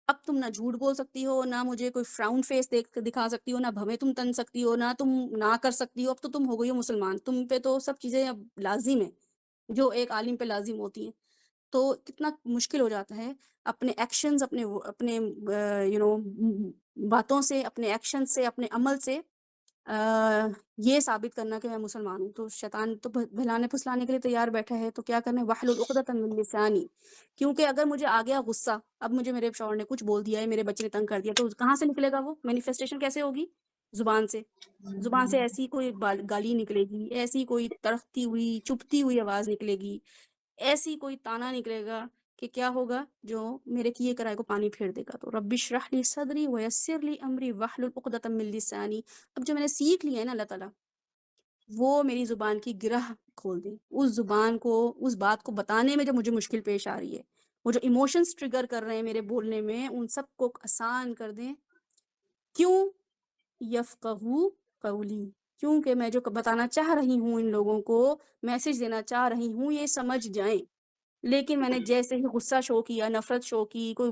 اب تم نہ جھوٹ بول سکتی ہو، نہ مجھے کوئی فراؤن فیس دکھا سکتی ہو، نہ بھویں تم تن سکتی ہو، نہ تم نہ کر سکتی ہو، اب تو تم ہو گئی ہو مسلمان، تم پہ تو سب چیزیں اب لازم ہیں جو ایک عالم پہ لازم ہوتی ہیں، تو کتنا مشکل ہو جاتا ہے اپنے ایکشنز، اپنے باتوں سے، اپنے ایکشن سے، اپنے عمل سے یہ ثابت کرنا کہ میں مسلمان ہوں، تو شیطان تو بہلانے پھسلانے کے لیے تیار بیٹھا ہے، تو کیا کرنا ہے، واحلل عقدۃ من لسانی، کیونکہ اگر مجھے آ گیا غصہ، اب مجھے میرے شوہر نے کچھ بول دیا ہے، میرے بچے نے تنگ کر دیا، تو کہاں سے نکلے گا، وہ مینیفیسٹیشن کیسے ہوگی، زبان سے، زبان سے ایسی کوئی گالی نکلے گی، ایسی کوئی تڑپتی ہوئی چپتی ہوئی آواز نکلے گی، ایسی کوئی تانا نکلے گا کہ کیا ہوگا، جو میرے کیے کرائے کو پانی پھیر دے گا، تو رب اشرح لی صدری ویسر لی امری واحلل عقدۃ من لسانی، اب جو میں نے سیکھ لیا ہے نا اللہ تعالیٰ، وہ میری زبان کی گرہ کھول دیں، اس زبان کو، اس بات کو بتانے میں جو مجھے مشکل پیش آ رہی ہے، وہ جو ایموشنز ٹریگر کر رہے ہیں میرے بولنے میں، ان سب کو آسان کر دیں، کیوں، یفقہوا قولی، کیونکہ میں جو بتانا چاہ رہی ہوں ان لوگوں کو، میسج دینا چاہ رہی ہوں، یہ سمجھ جائیں، لیکن میں نے جیسے ہی غصہ شو کیا، نفرت شو کی، کوئی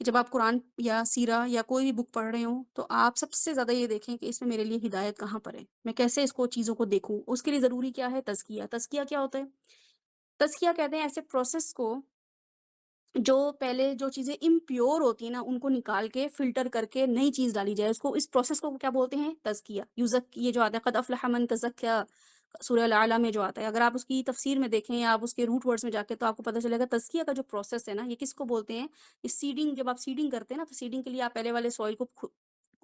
کہ جب آپ قرآن یا سیرہ یا کوئی بھی بک پڑھ رہے ہوں تو آپ سب سے زیادہ یہ دیکھیں کہ اس میں میرے لیے ہدایت کہاں پر ہے، میں کیسے اس کو چیزوں کو دیکھوں۔ اس کے لیے ضروری کیا ہے؟ تزکیہ۔ تزکیہ کیا ہوتا ہے؟ تزکیہ کہتے ہیں ایسے پروسیس کو جو پہلے جو چیزیں امپیور ہوتی ہیں نا ان کو نکال کے فلٹر کر کے نئی چیز ڈالی جائے، اس پروسیس کو کیا بولتے ہیں؟ تزکیہ۔ یہ جو آتا ہے قد افلح من تزکیہ، سورہ الاعلیٰ میں جو آتا ہے، اگر آپ اس کی تفسیر میں دیکھیں یا آپ اس کے روٹ ورڈز میں جا کے تو آپ کو پتہ چلے گا تزکیہ کا جو پروسیس ہے نا یہ کس کو بولتے ہیں؟ اس سیڈنگ، جب آپ سیڈنگ کرتے ہیں نا تو سیڈنگ کے لیے آپ پہلے والے سوئل کو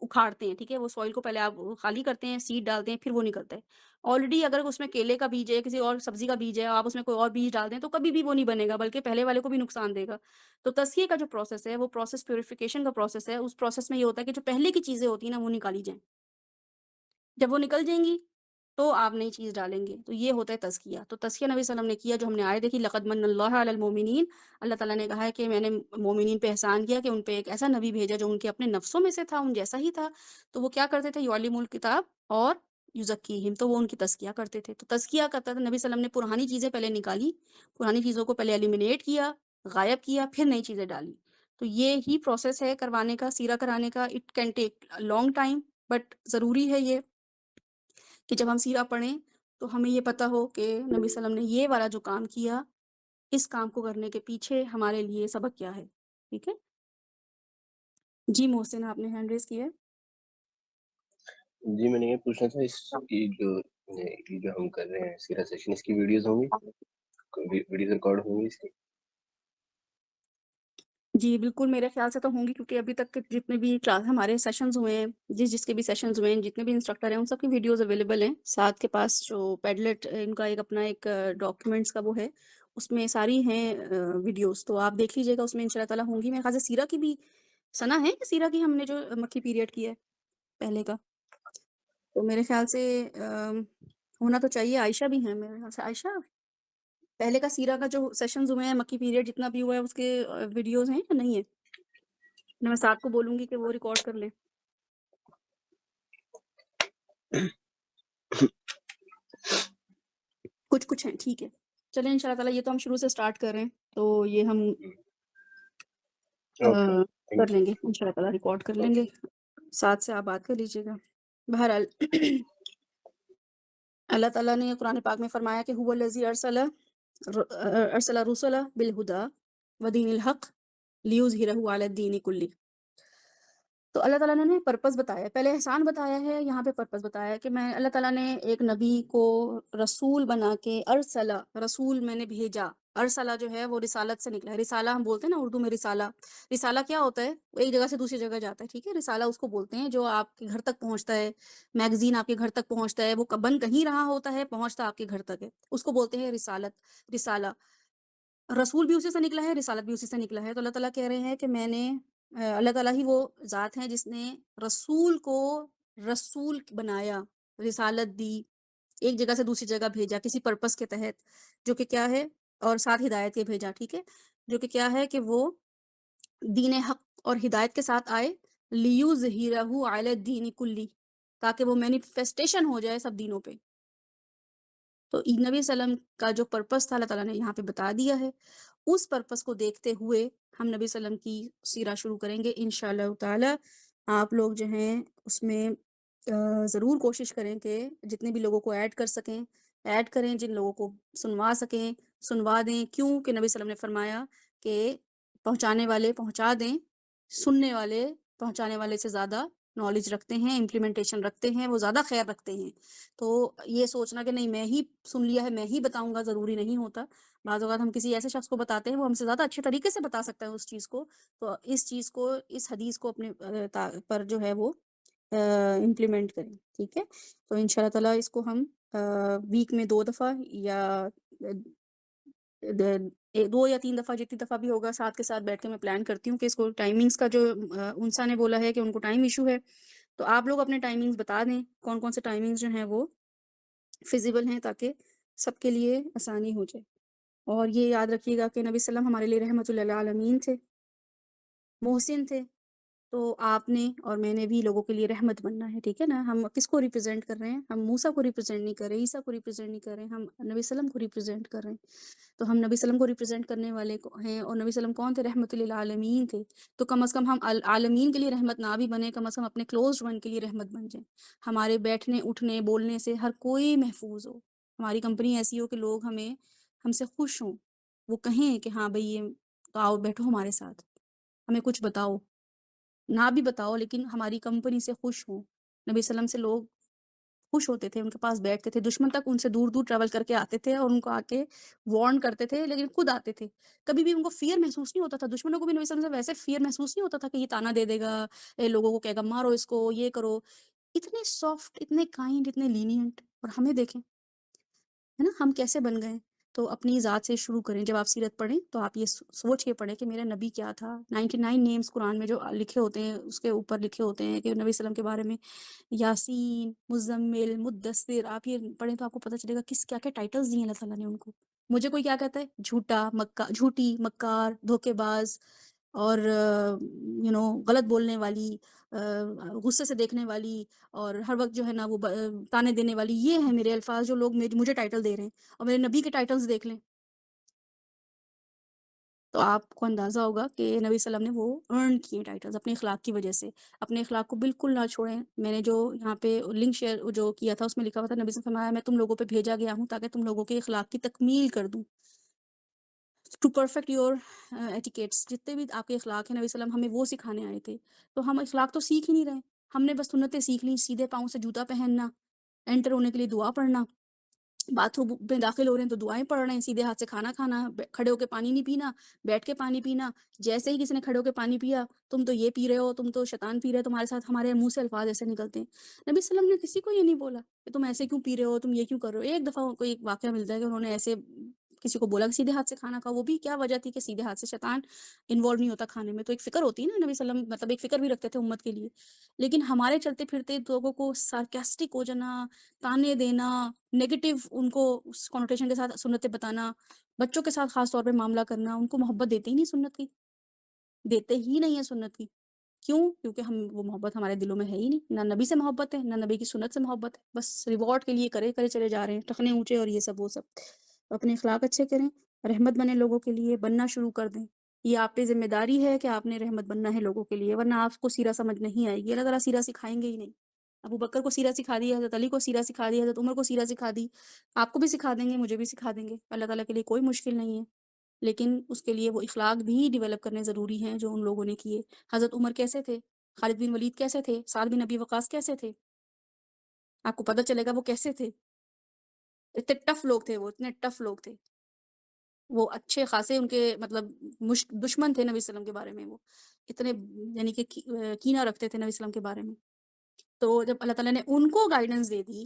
اکھاڑتے ہیں، ٹھیک ہے، وہ سوئل کو پہلے آپ خالی کرتے ہیں، سیڈ ڈالتے ہیں، پھر وہ نکلتا ہے۔ آلریڈی اگر اس میں کیلے کا بیج ہے، کسی اور سبزی کا بیج ہے، آپ اس میں کوئی اور بیج ڈال دیں تو کبھی بھی وہ نہیں بنے گا، بلکہ پہلے والے کو بھی نقصان دے گا۔ تو تزکیے کا جو پروسیس ہے وہ پروسیس پیوریفیکیشن کا پروسیس ہے، اس پروسیس میں یہ ہوتا ہے کہ جو پہلے کی چیزیں ہوتی ہیں نا وہ نکالی جائیں، جب وہ نکل جائیں گی تو آپ نئی چیز ڈالیں گے، تو یہ ہوتا ہے تزکیہ۔ تو تزکیہ نبی صلی اللہ علیہ وسلم نے کیا، جو ہم نے آیت دیکھی لقد من اللہ علی المومنین، اللہ تعالیٰ نے کہا ہے کہ میں نے مومنین پہ احسان کیا کہ ان پہ ایک ایسا نبی بھیجا جو ان کے اپنے نفسوں میں سے تھا، ان جیسا ہی تھا، تو وہ کیا کرتے تھے؟ یعلم الکتاب اور یزکیہم، تو وہ ان کی تزکیہ کرتے تھے۔ تو تزکیہ کرتا تھا نبی صلی اللہ علیہ وسلم نے، پرانی چیزیں پہلے نکالی، پرانی چیزوں کو پہلے ایلیمینیٹ کیا، غائب کیا، پھر نئی چیزیں ڈالی۔ تو یہ ہی پروسیس ہے کروانے کا، سیرہ کرانے کا۔ It can take long time, but ضروری ہے یہ کہ جب ہم سیرہ پڑھیں تو ہمیں یہ پتہ ہو کہ نبی صلی اللہ علیہ وسلم نے یہ والا جو کام کیا، اس کام کو کرنے کے پیچھے ہمارے لیے سبق کیا ہے، ٹھیک ہے۔ جی محسن، آپ نے ہینڈ ریز کیا ہے۔ جی میں نے یہ پوچھنا تھا، اس کی جو ہم کر رہے ہیں سیرا سیشن، اس کی ویڈیوز ہوں گی، ویڈیوز ریکارڈ ہوں گی اس کی؟ جی بالکل، میرے خیال سے تو ہوں گی، کیونکہ ابھی تک جتنے بھی کلاس ہمارے سیشنز ہوئے ہیں، جس کے بھی سیشنز ہوئے ہیں، جتنے بھی انسٹرکٹر ہیں، ان سب کی ویڈیوز اویلیبل ہیں۔ ساتھ کے پاس جو پیڈلٹ ان کا ایک اپنا ایک ڈاکیومنٹس کا وہ ہے، اس میں ساری ہیں ویڈیوز، تو آپ دیکھ لیجیے گا، اس میں انشاء اللہ تعالیٰ ہوں گی۔ میرے خیال سے سیرہ کی بھی سنا ہے کہ سیرہ کی ہم نے جو مکی پیریڈ کی ہے پہلے کا، تو میرے خیال سے ہونا تو چاہیے۔ عائشہ بھی ہیں میرے خیال سے، عائشہ پہلے کا سیرہ کا جو سیشنز ہوئے ہیں، مکی پیریڈ جتنا بھی ہوا ہے، اس کے ویڈیوز ہیں یا نہیں ہے؟ میں ساتھ کو بولوں گی کہ وہ ریکارڈ کر لیں۔ کچھ ہیں، ٹھیک ہے، چلیں انشاء اللہ تعالیٰ یہ تو ہم شروع سے سٹارٹ کر رہے ہیں، تو یہ ہم اوکے، کر تھینک لیں گے انشاء اللہ تعالیٰ، ریکارڈ کر لیں گے، ساتھ سے آپ بات کر لیجیے گا۔ بہرحال اللہ تعالیٰ نے قرآن پاک میں فرمایا کہ هو الذی ارسل رسل بالہدی ودین الحق لیظہرہ علی الدین کلہ۔ تو اللہ تعالیٰ نے پرپس بتایا ہے، پہلے احسان بتایا ہے، یہاں پہ پرپس بتایا ہے کہ میں اللہ تعالیٰ نے ایک نبی کو رسول بنا کے، ارسلہ، رسول میں نے بھیجا۔ ارسلہ جو ہے وہ رسالت سے نکلا ہے، رسالہ ہم بولتے ہیں نا اردو میں، رسالہ، رسالہ کیا ہوتا ہے؟ وہ ایک جگہ سے دوسری جگہ جاتا ہے، ٹھیک ہے، رسالہ اس کو بولتے ہیں جو آپ کے گھر تک پہنچتا ہے، میگزین آپ کے گھر تک پہنچتا ہے، وہ بن کہیں رہا ہوتا ہے، پہنچتا آپ کے گھر تک ہے، اس کو بولتے ہیں رسالت، رسالہ۔ رسول بھی اسی سے نکلا ہے، رسالت بھی اسی سے نکلا ہے۔ تو اللہ تعالیٰ کہہ رہے ہیں کہ میں نے اللہ تعالیٰ ہی وہ ذات ہے جس نے رسول کو رسول بنایا، رسالت دی، ایک جگہ سے دوسری جگہ بھیجا کسی پرپس کے تحت، جو کہ کیا ہے، اور ساتھ ہدایت کے بھیجا، ٹھیک ہے، جو کہ کیا ہے کہ وہ دین حق اور ہدایت کے ساتھ آئے، لیظہرہ علی الدین کلی، تاکہ وہ مینیفیسٹیشن ہو جائے سب دینوں پہ۔ تو نبی صلی اللہ علیہ وسلم کا جو پرپس تھا اللہ تعالیٰ نے یہاں پہ بتا دیا ہے، اس پرپس کو دیکھتے ہوئے ہم نبی صلی اللہ علیہ وسلم کی سیرہ شروع کریں گے انشاءاللہ تعالی۔ آپ لوگ جو ہیں اس میں ضرور کوشش کریں کہ جتنے بھی لوگوں کو ایڈ کر سکیں ایڈ کریں، جن لوگوں کو سنوا سکیں سنوا دیں، کیوں کہ نبی صلی اللہ علیہ وسلم نے فرمایا کہ پہنچانے والے پہنچا دیں، سننے والے پہنچانے والے سے زیادہ نالج رکھتے ہیں، امپلیمنٹیشن رکھتے ہیں، وہ زیادہ خیر رکھتے ہیں۔ تو یہ سوچنا کہ نہیں میں ہی سن لیا ہے میں ہی بتاؤں گا، ضروری نہیں ہوتا۔ بعض اوقات ہم کسی ایسے شخص کو بتاتے ہیں وہ ہم سے زیادہ اچھے طریقے سے بتا سکتا ہے اس چیز کو، تو اس چیز کو، اس حدیث کو اپنے پر جو ہے وہ امپلیمنٹ کریں، ٹھیک ہے۔ تو ان شاء اللہ تعالیٰ اس کو ہم ویک میں 2 دفعہ یا 2 یا 3 دفعہ، جتنی دفعہ بھی ہوگا، ساتھ کے ساتھ بیٹھ کے میں پلان کرتی ہوں کہ اس کو ٹائمنگز کا جو انسا نے بولا ہے کہ ان کو ٹائم ایشو ہے، تو آپ لوگ اپنے ٹائمنگز بتا دیں کون کون سے ٹائمنگز جو ہیں وہ فیزیبل ہیں، تاکہ سب کے لیے آسانی ہو جائے۔ اور یہ یاد رکھیے گا کہ نبی صلی اللہ علیہ وسلم ہمارے لیے رحمت للعالمین تھے، محسن تھے، تو آپ نے اور میں نے بھی لوگوں کے لیے رحمت بننا ہے، ٹھیک ہے نا؟ ہم کس کو ریپرزینٹ کر رہے ہیں؟ ہم موسیٰ کو ریپرزینٹ نہیں کر رہے، عیسیٰ کو ریپرزینٹ نہیں کر رہے، ہم نبی وسلم کو ریپرزینٹ کر رہے ہیں۔ تو ہم نبی وسلم کو ریپرزینٹ کرنے والے ہیں، اور نبی وسلم کون تھے؟ رحمت للعالمین تھے۔ تو کم از کم ہم عالمین کے لیے رحمت نہ بھی بنے، کم از کم اپنے کلوزڈ ون کے لیے رحمت بن جائیں۔ ہمارے بیٹھنے اٹھنے بولنے سے ہر کوئی محفوظ ہو، ہماری کمپنی ایسی ہو کہ لوگ ہم سے خوش ہوں، وہ کہیں کہ ہاں بھئی یہ تو آؤ بیٹھو ہمارے ساتھ، ہمیں کچھ بتاؤ، نہ بھی بتاؤ لیکن ہماری کمپنی سے خوش ہوں۔ نبی وسلم سے لوگ خوش ہوتے تھے، ان کے پاس بیٹھتے تھے، دشمن تک ان سے دور دور ٹریول کر کے آتے تھے اور ان کو آ کے وارن کرتے تھے، لیکن خود آتے تھے۔ کبھی بھی ان کو فیئر محسوس نہیں ہوتا تھا، دشمنوں کو بھی نبی صلی اللہ علیہ وسلم سے ویسے فیئر محسوس نہیں ہوتا تھا کہ یہ تانا دے دے گا، لوگوں کو کہے گا مارو اس کو، یہ کرو۔ اتنے سافٹ، اتنے کائنڈ، اتنے لینینٹ، اور ہمیں دیکھیں ہے نا ہم کیسے بن گئے۔ تو اپنی ذات سے شروع کریں، جب آپ سیرت پڑھیں تو آپ یہ سوچ کے پڑھیں کہ میرا نبی کیا تھا۔ 99 نیمز قرآن میں جو لکھے ہوتے ہیں اس کے اوپر لکھے ہوتے ہیں کہ نبی وسلم کے بارے میں، یاسین، مزمل، مدثر، آپ یہ پڑھیں تو آپ کو پتہ چلے گا کیا کیا ٹائٹلز دیے ہیں اللہ تعالیٰ نے ان کو۔ مجھے کوئی کیا کہتا ہے؟ جھوٹی، مکار، دھوکے باز، اور غلط بولنے والی، غصے سے دیکھنے والی، اور ہر وقت جو ہے نا وہ تانے دینے والی، یہ ہیں میرے الفاظ جو لوگ مجھے ٹائٹل دے رہے ہیں۔ اور میرے نبی کے ٹائٹلز دیکھ لیں تو آپ کو اندازہ ہوگا کہ نبی صلی اللہ علیہ وسلم نے وہ ارن کیے ٹائٹلز اپنے اخلاق کی وجہ سے۔ اپنے اخلاق کو بالکل نہ چھوڑیں۔ میں نے جو یہاں پہ لنک شیئر جو کیا تھا اس میں لکھا ہوا تھا، نبی صلی اللہ علیہ وسلم نے فرمایا میں تم لوگوں پہ بھیجا گیا ہوں تاکہ تم لوگوں کے اخلاق کی تکمیل کر دوں، ٹو پرفیکٹ یور ایٹیکیٹس۔ جتنے بھی آپ کے اخلاق ہیں نبی صلی اللہ علیہ وسلم ہمیں وہ سکھانے آئے تھے، تو ہم اخلاق تو سیکھ ہی نہیں رہے۔ ہم نے بس سنتیں سیکھ لی، سیدھے پاؤں سے جوتا پہننا، انٹر ہونے کے لیے دعا پڑھنا، باتھ روم میں داخل ہو رہے ہیں تو دعائیں پڑھ رہے ہیں، سیدھے ہاتھ سے کھانا کھانا، کھڑے ہو کے پانی نہیں پینا، بیٹھ کے پانی پینا۔ جیسے ہی کسی نے کھڑے ہو کے پانی پیا، تم تو یہ پی رہے ہو، تم تو شیطان پی رہے ہو، تمہارے ساتھ ہمارے منہ سے الفاظ ایسے نکلتے ہیں۔ نبی صلی اللہ علیہ وسلم نے کسی کو یہ نہیں بولا کہ تم ایسے کیوں پی رہے ہو، تم یہ کیوں کر رہے ہو۔ ایک دفعہ کوئی ایک واقعہ ملتا ہے کہ انہوں نے ایسے کسی کو بولا کہ سیدھے ہاتھ سے کھانا کھاؤ، وہ بھی کیا وجہ تھی کہ سیدھے ہاتھ سے شیطان انوالو نہیں ہوتا کھانے میں، تو ایک فکر ہوتی ہے نا، نبی صلی اللہ علیہ وسلم مطلب ایک فکر بھی رکھتے تھے امت کے لیے۔ لیکن ہمارے چلتے پھرتے لوگوں کو سارکاسٹک ہو جانا، تانے دینا، نیگیٹو ان کو اس کنوٹیشن کے ساتھ سنتیں بتانا، بچوں کے ساتھ خاص طور پہ معاملہ کرنا، ان کو محبت دیتے ہی نہیں سنت کی، دیتے ہی نہیں ہے سنت کی۔ کیوں؟ کیونکہ وہ محبت ہمارے دلوں میں ہے ہی نہیں، نہ نبی سے محبت ہے، نہ نبی کی سنت سے محبت ہے، بس ریوارڈ کے لیے کرے چلے جا رہے ہیں، ٹخنے اونچے اور یہ سب وہ سب۔ تو اپنے اخلاق اچھے کریں، رحمت بنے لوگوں کے لیے، بننا شروع کر دیں۔ یہ آپ پہ ذمہ داری ہے کہ آپ نے رحمت بننا ہے لوگوں کے لیے، ورنہ آپ کو سیرہ سمجھ نہیں آئے گی۔ اللہ تعالیٰ سیرہ سکھائیں گے ہی نہیں۔ ابو بکر کو سیرہ سکھا دی، حضرت علی کو سیرہ سکھا دی، حضرت عمر کو سیرہ سکھا دی، آپ کو بھی سکھا دیں گے، مجھے بھی سکھا دیں گے۔ اللہ تعالیٰ کے لیے کوئی مشکل نہیں ہے، لیکن اس کے لیے وہ اخلاق بھی ڈیولپ کرنے ضروری ہیں جو ان لوگوں نے کیے۔ حضرت عمر کیسے تھے؟ خالد بن ولید کیسے تھے؟ سعد بن ابی وقاص کیسے تھے؟ آپ کو پتہ چلے گا وہ کیسے تھے۔ اتنے ٹف لوگ تھے، وہ اتنے ٹف لوگ تھے، وہ اچھے خاصے ان کے مطلب دشمن تھے نبی صلی اللہ علیہ وسلم کے بارے میں، وہ اتنے یعنی کہ کینہ رکھتے تھے نبی صلی اللہ علیہ وسلم کے بارے میں۔ تو جب اللہ تعالیٰ نے ان کو گائیڈنس دے دی،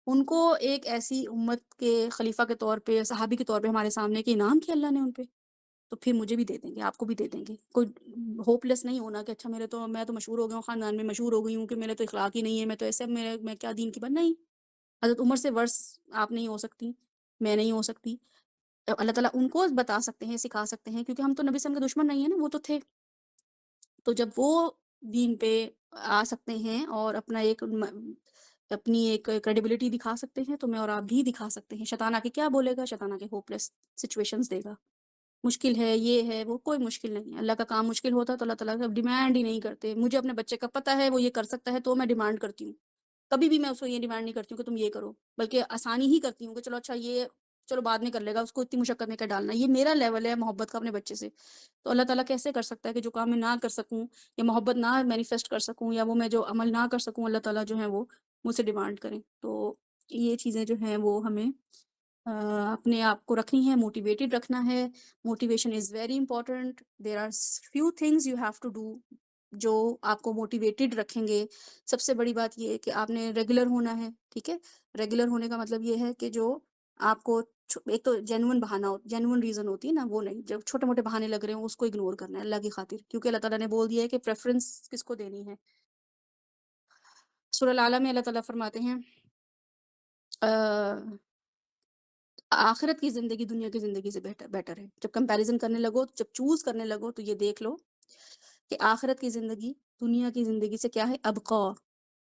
ان کو ایک ایسی امت کے خلیفہ کے طور پہ، صحابی کے طور پہ ہمارے سامنے کے انعام کیا اللہ نے ان پہ، تو پھر مجھے بھی دے دیں گے، آپ کو بھی دے دیں گے۔ کوئی ہوپ لیس نہیں ہونا کہ اچھا میں تو مشہور ہو گیا ہوں، خاندان میں مشہور ہو گئی ہوں کہ میرے تو اخلاق ہی نہیں ہے، میں تو ایسے میں کیا دین کی بن نہیں۔ حضرت عمر سے ورس آپ نہیں ہو سکتی، میں نہیں ہو سکتی۔ اللہ تعالیٰ ان کو بتا سکتے ہیں، سکھا سکتے ہیں، کیونکہ ہم تو نبی صلی اللہ علیہ وسلم کے دشمن نہیں ہیں نا، وہ تو تھے۔ تو جب وہ دین پہ آ سکتے ہیں اور اپنی ایک کریڈیبلٹی دکھا سکتے ہیں، تو میں اور آپ بھی دکھا سکتے ہیں۔ شیطان آ کے کیا بولے گا؟ شیطان آ کے ہوپلیس سچویشنز دے گا، مشکل ہے، یہ ہے، وہ کوئی مشکل نہیں ہے۔ اللہ کا کام مشکل ہوتا ہے تو اللہ تعالیٰ کا ڈیمانڈ ہی نہیں کرتے۔ مجھے اپنے بچے کا پتہ ہے وہ یہ کر سکتا ہے تو میں ڈیمانڈ کرتی ہوں، کبھی بھی میں اس کو یہ ڈیمانڈ نہیں کرتی ہوں کہ تم یہ کرو، بلکہ آسانی ہی کرتی ہوں کہ چلو اچھا یہ چلو بعد میں کر لے گا، اس کو اتنی مشقت میں کیا ڈالنا۔ یہ میرا لیول ہے محبت کا اپنے بچے سے۔ تو اللہ تعالیٰ کیسے کر سکتا ہے کہ جو کام میں نہ کر سکوں یا محبت نہ مینیفیسٹ کر سکوں یا وہ میں جو عمل نہ کر سکوں، اللہ تعالیٰ جو ہے وہ مجھ سے ڈیمانڈ کریں۔ تو یہ چیزیں جو ہیں وہ ہمیں اپنے آپ کو رکھنی ہے، موٹیویٹڈ رکھنا ہے۔ Motivation is very important. There are few things you have to do جو آپ کو موٹیویٹڈ رکھیں گے۔ سب سے بڑی بات یہ ہے کہ آپ نے ریگولر ہونا ہے، ٹھیک ہے۔ ریگولر ہونے کا مطلب یہ ہے کہ جو آپ کو ایک تو جینون بہانہ جینون ریزن ہوتی ہے نا، وہ نہیں، جب چھوٹے موٹے بہانے لگ رہے ہوں اس کو اگنور کرنا ہے اللہ کی خاطر، کیونکہ اللہ تعالیٰ نے بول دیا ہے کہ پریفرنس کس کو دینی ہے۔ سورہ الاعلیٰ میں اللہ تعالیٰ فرماتے ہیں آخرت کی زندگی دنیا کی زندگی سے بیٹر ہے۔ جب کمپیریزن کرنے لگو، جب چوز کرنے لگو تو یہ دیکھ لو کہ آخرت کی زندگی دنیا کی زندگی سے کیا ہے، ابقا،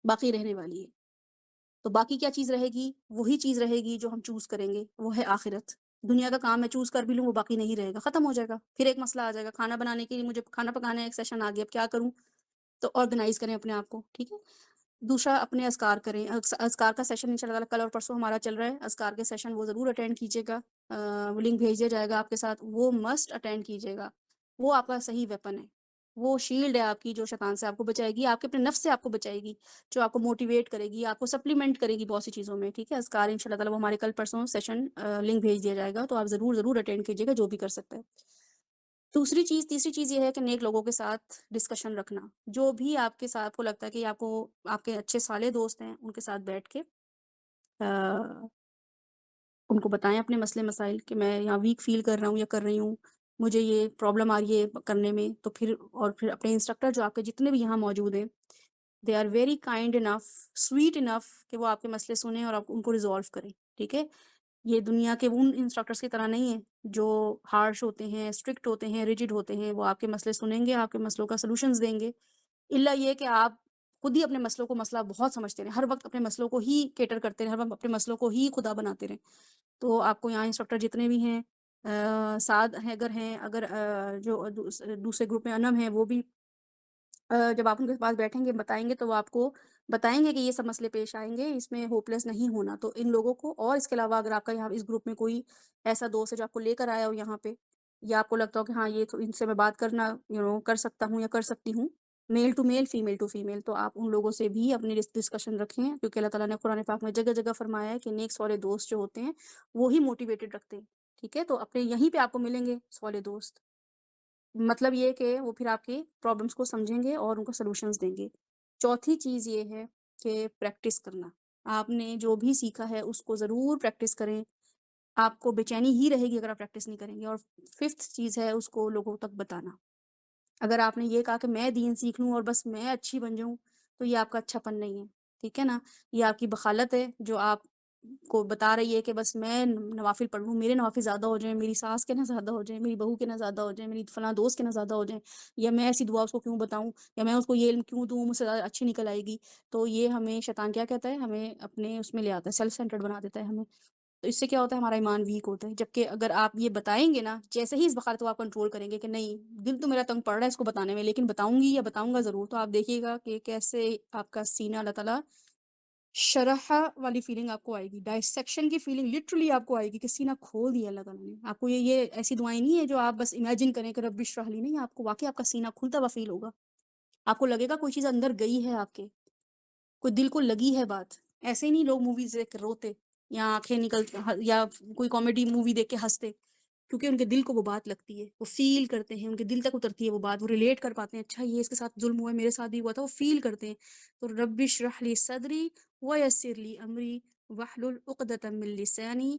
باقی رہنے والی ہے. تو باقی کیا چیز رہے گی؟ وہی چیز رہے گی جو ہم چوز کریں گے، وہ ہے آخرت. دنیا کا کام میں چوز کر بھی لوں وہ باقی نہیں رہے گا، ختم ہو جائے گا. پھر ایک مسئلہ آ جائے گا، کھانا بنانے کے لیے مجھے کھانا پکانا ہے، ایک سیشن آ گیا، اب کیا کروں؟ تو آرگنائز کریں اپنے آپ کو، ٹھیک ہے. دوسرا اپنے اذکار کریں. اذکار کا سیشن انشاء اللہ کل اور پرسوں ہمارا چل رہا ہے، اذکار کے سیشن وہ ضرور اٹینڈ کیجیے گا. لنک بھیج دیا جائے گا آپ کے ساتھ، وہ مسٹ اٹینڈ کیجیے گا. وہ آپ کا صحیح ویپن ہے، وہ شیلڈ ہے آپ کی، جو شیطان سے آپ کو بچائے گی، آپ کے اپنے نفس سے آپ کو بچائے گی، جو آپ کو موٹیویٹ کرے گی، آپ کو سپلیمنٹ کرے گی بہت سی چیزوں میں، ٹھیک ہے. اذکار ان شاء اللہ تعالیٰ وہ ہمارے کل پرسوں سیشن لنک بھیج دیا جائے گا، تو آپ ضرور ضرور اٹینڈ کیجیے گا جو بھی کر سکتا ہے. تیسری چیز یہ ہے کہ نیک لوگوں کے ساتھ ڈسکشن رکھنا. جو بھی آپ کے ساتھ کو لگتا ہے کہ آپ کو آپ کے اچھے صالح دوست ہیں، ان کے ساتھ بیٹھ کے ان کو بتائیں اپنے مسئلے مسائل کہ میں یہاں ویک فیل کر رہا ہوں یا کر رہی ہوں، مجھے یہ پرابلم آ رہی ہے کرنے میں. تو پھر اپنے انسٹرکٹر جو آپ کے جتنے بھی یہاں موجود ہیں، they are very kind enough, sweet enough کہ وہ آپ کے مسئلے سنیں اور آپ ان کو ریزالو کریں، ٹھیک ہے. یہ دنیا کے ان انسٹرکٹرس کی طرح نہیں ہیں جو ہارش ہوتے ہیں، اسٹرکٹ ہوتے ہیں، ریجڈ ہوتے ہیں. وہ آپ کے مسئلے سنیں گے، آپ کے مسئلوں کا سلوشنز دیں گے. الا یہ کہ آپ خود ہی اپنے مسئلوں کو مسئلہ بہت سمجھتے رہیں، ہر وقت اپنے مسئلوں کو ہی کیٹر کرتے رہیں، ہر وقت اپنے مسئلوں کو ہی خدا بناتے رہیں. تو آپ کو یہاں انسٹرکٹر جتنے بھی ہیں، سعد ہیں اگر جو دوسرے گروپ میں انم ہیں، وہ بھی جب آپ ان کے پاس بیٹھیں گے بتائیں گے، تو وہ آپ کو بتائیں گے کہ یہ سب مسئلے پیش آئیں گے، اس میں ہوپ لیس نہیں ہونا. تو ان لوگوں کو، اور اس کے علاوہ اگر آپ کا یہاں اس گروپ میں کوئی ایسا دوست ہے جو آپ کو لے کر آیا ہو یہاں پہ، یا آپ کو لگتا ہو کہ ہاں یہ تو ان سے میں بات کرنا کر سکتا ہوں یا کر سکتی ہوں، male to male, female to female, تو آپ ان لوگوں سے بھی اپنی ڈسکشن رکھیں. کیونکہ اللہ تعالیٰ نے قرآن پاک میں جگہ جگہ فرمایا ہے کہ نیک صالح دوست جو ہوتے ہیں وہی موٹیویٹڈ رکھتے ہیں، ٹھیک ہے. تو اپنے یہیں پہ آپ کو ملیں گے صالح دوست. مطلب یہ کہ وہ پھر آپ کی پرابلمس کو سمجھیں گے اور ان کو سلوشنز دیں گے. چوتھی چیز یہ ہے کہ پریکٹس کرنا. آپ نے جو بھی سیکھا ہے اس کو ضرور پریکٹس کریں. آپ کو بے چینی ہی رہے گی اگر آپ پریکٹس نہیں کریں گے. اور ففتھ چیز ہے اس کو لوگوں تک بتانا. اگر آپ نے یہ کہا کہ میں دین سیکھ لوں اور بس میں اچھی بن جاؤں، تو یہ آپ کا اچھا پن نہیں ہے، ٹھیک ہے نا. یہ آپ کی بخالت ہے جو آپ کو بتا رہی ہے کہ بس میں نوافل پڑھوں، میرے نوافل زیادہ ہو جائیں، میری ساس کے نہ زیادہ ہو جائیں، میری بہو کے نہ زیادہ ہو جائیں، میری فلاں دوست کے نہ زیادہ ہو جائیں، یا میں ایسی دعا اس کو کیوں بتاؤں، یا میں اس کو یہ علم کیوں دوں، مجھ سے زیادہ اچھی نکل آئے گی. تو یہ ہمیں شیطان کیا کہتا ہے، ہمیں اپنے اس میں لے آتا ہے، سیلف سینٹرڈ بنا دیتا ہے ہمیں. تو اس سے کیا ہوتا ہے، ہمارا ایمان ویک ہوتا ہے. جبکہ اگر آپ یہ بتائیں گے نا، جیسے ہی اس بخار کو آپ کنٹرول کریں گے کہ نہیں دل تو میرا تنگ پڑ رہا ہے اس کو بتانے میں، لیکن بتاؤں گی یا بتاؤں گا ضرور، تو آپ دیکھیے گا کہ کیسے آپ کا سینہ اللہ تعالیٰ شرح والی فیلنگ آپ کو آئے گی، ڈائسیکشن کی فیلنگ لٹرلی آپ کو آئے گی کہ سینہ کھول دیا اللہ تعالیٰ نے. آپ کو یہ ایسی دعائیں نہیں ہے جو آپ بس امیجن کریں کہ رب اشرح لی، نہیں، آپ کو واقعی آپ کا سینہ کھلتا ہوا فیل ہوگا. آپ کو لگے گا کوئی چیز اندر گئی ہے، آپ کے کوئی دل کو لگی ہے بات. ایسے ہی نہیں لوگ موویز دیکھ کے روتے یا آنکھیں نکل یا کوئی کامیڈی مووی دیکھ کے ہنستے، کیونکہ ان کے دل کو وہ بات لگتی ہے، وہ فیل کرتے ہیں، ان کے دل تک اترتی ہے وہ بات، وہ ریلیٹ کر پاتے ہیں، اچھا یہ اس کے ساتھ ظلم ہوا ہے، میرے ساتھ بھی ہوا تھا، وہ فیل کرتے ہیں. تو رب اشرح لی صدری ویسر لی امری واحلل عقدۃ من لسانی.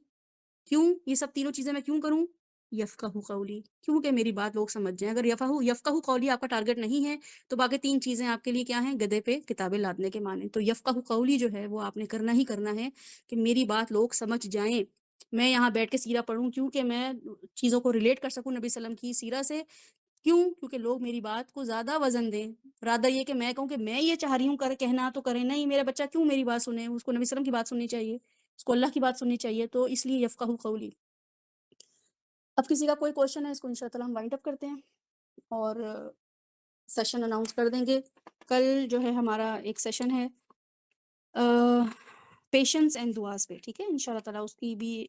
کیوں یہ سب تینوں چیزیں میں کیوں کروں؟ یفقہوا قولی، کیونکہ میری بات لوگ سمجھ جائیں. اگر یفقہوا قولی آپ کا ٹارگٹ نہیں ہے تو باقی تین چیزیں آپ کے لیے کیا ہیں، گدھے پہ کتابیں لادنے کے معنی. تو یفقہوا قولی جو ہے وہ آپ نے کرنا ہی کرنا ہے کہ میری بات لوگ سمجھ جائیں. میں یہاں بیٹھ کے سیرہ پڑھوں کیونکہ میں چیزوں کو ریلیٹ کر سکوں نبی صلی اللہ علیہ وسلم کی سیرہ سے. کیوں؟ کیونکہ لوگ میری بات کو زیادہ وزن دیں. رادہ یہ کہ میں کہوں کہ میں یہ چاہ رہی ہوں کہنا تو کریں، نہیں میرا بچہ کیوں میری بات سنے، اس کو نبی صلی اللہ علیہ وسلم کی بات سننی چاہیے، اس کو اللہ کی بات سننی چاہیے. تو اس لیے یفقہوا قولی. اب کسی کا کوئی کوشچن ہے اس کو انشاءاللہ ہم وائنڈ اپ کرتے ہیں اور سیشن اناؤنس کر دیں گے. کل جو ہے ہمارا ایک سیشن ہے پیشنس اینڈ دعاز پہ، ٹھیک ہے، انشاءاللہ تعالیٰ اس کی بھی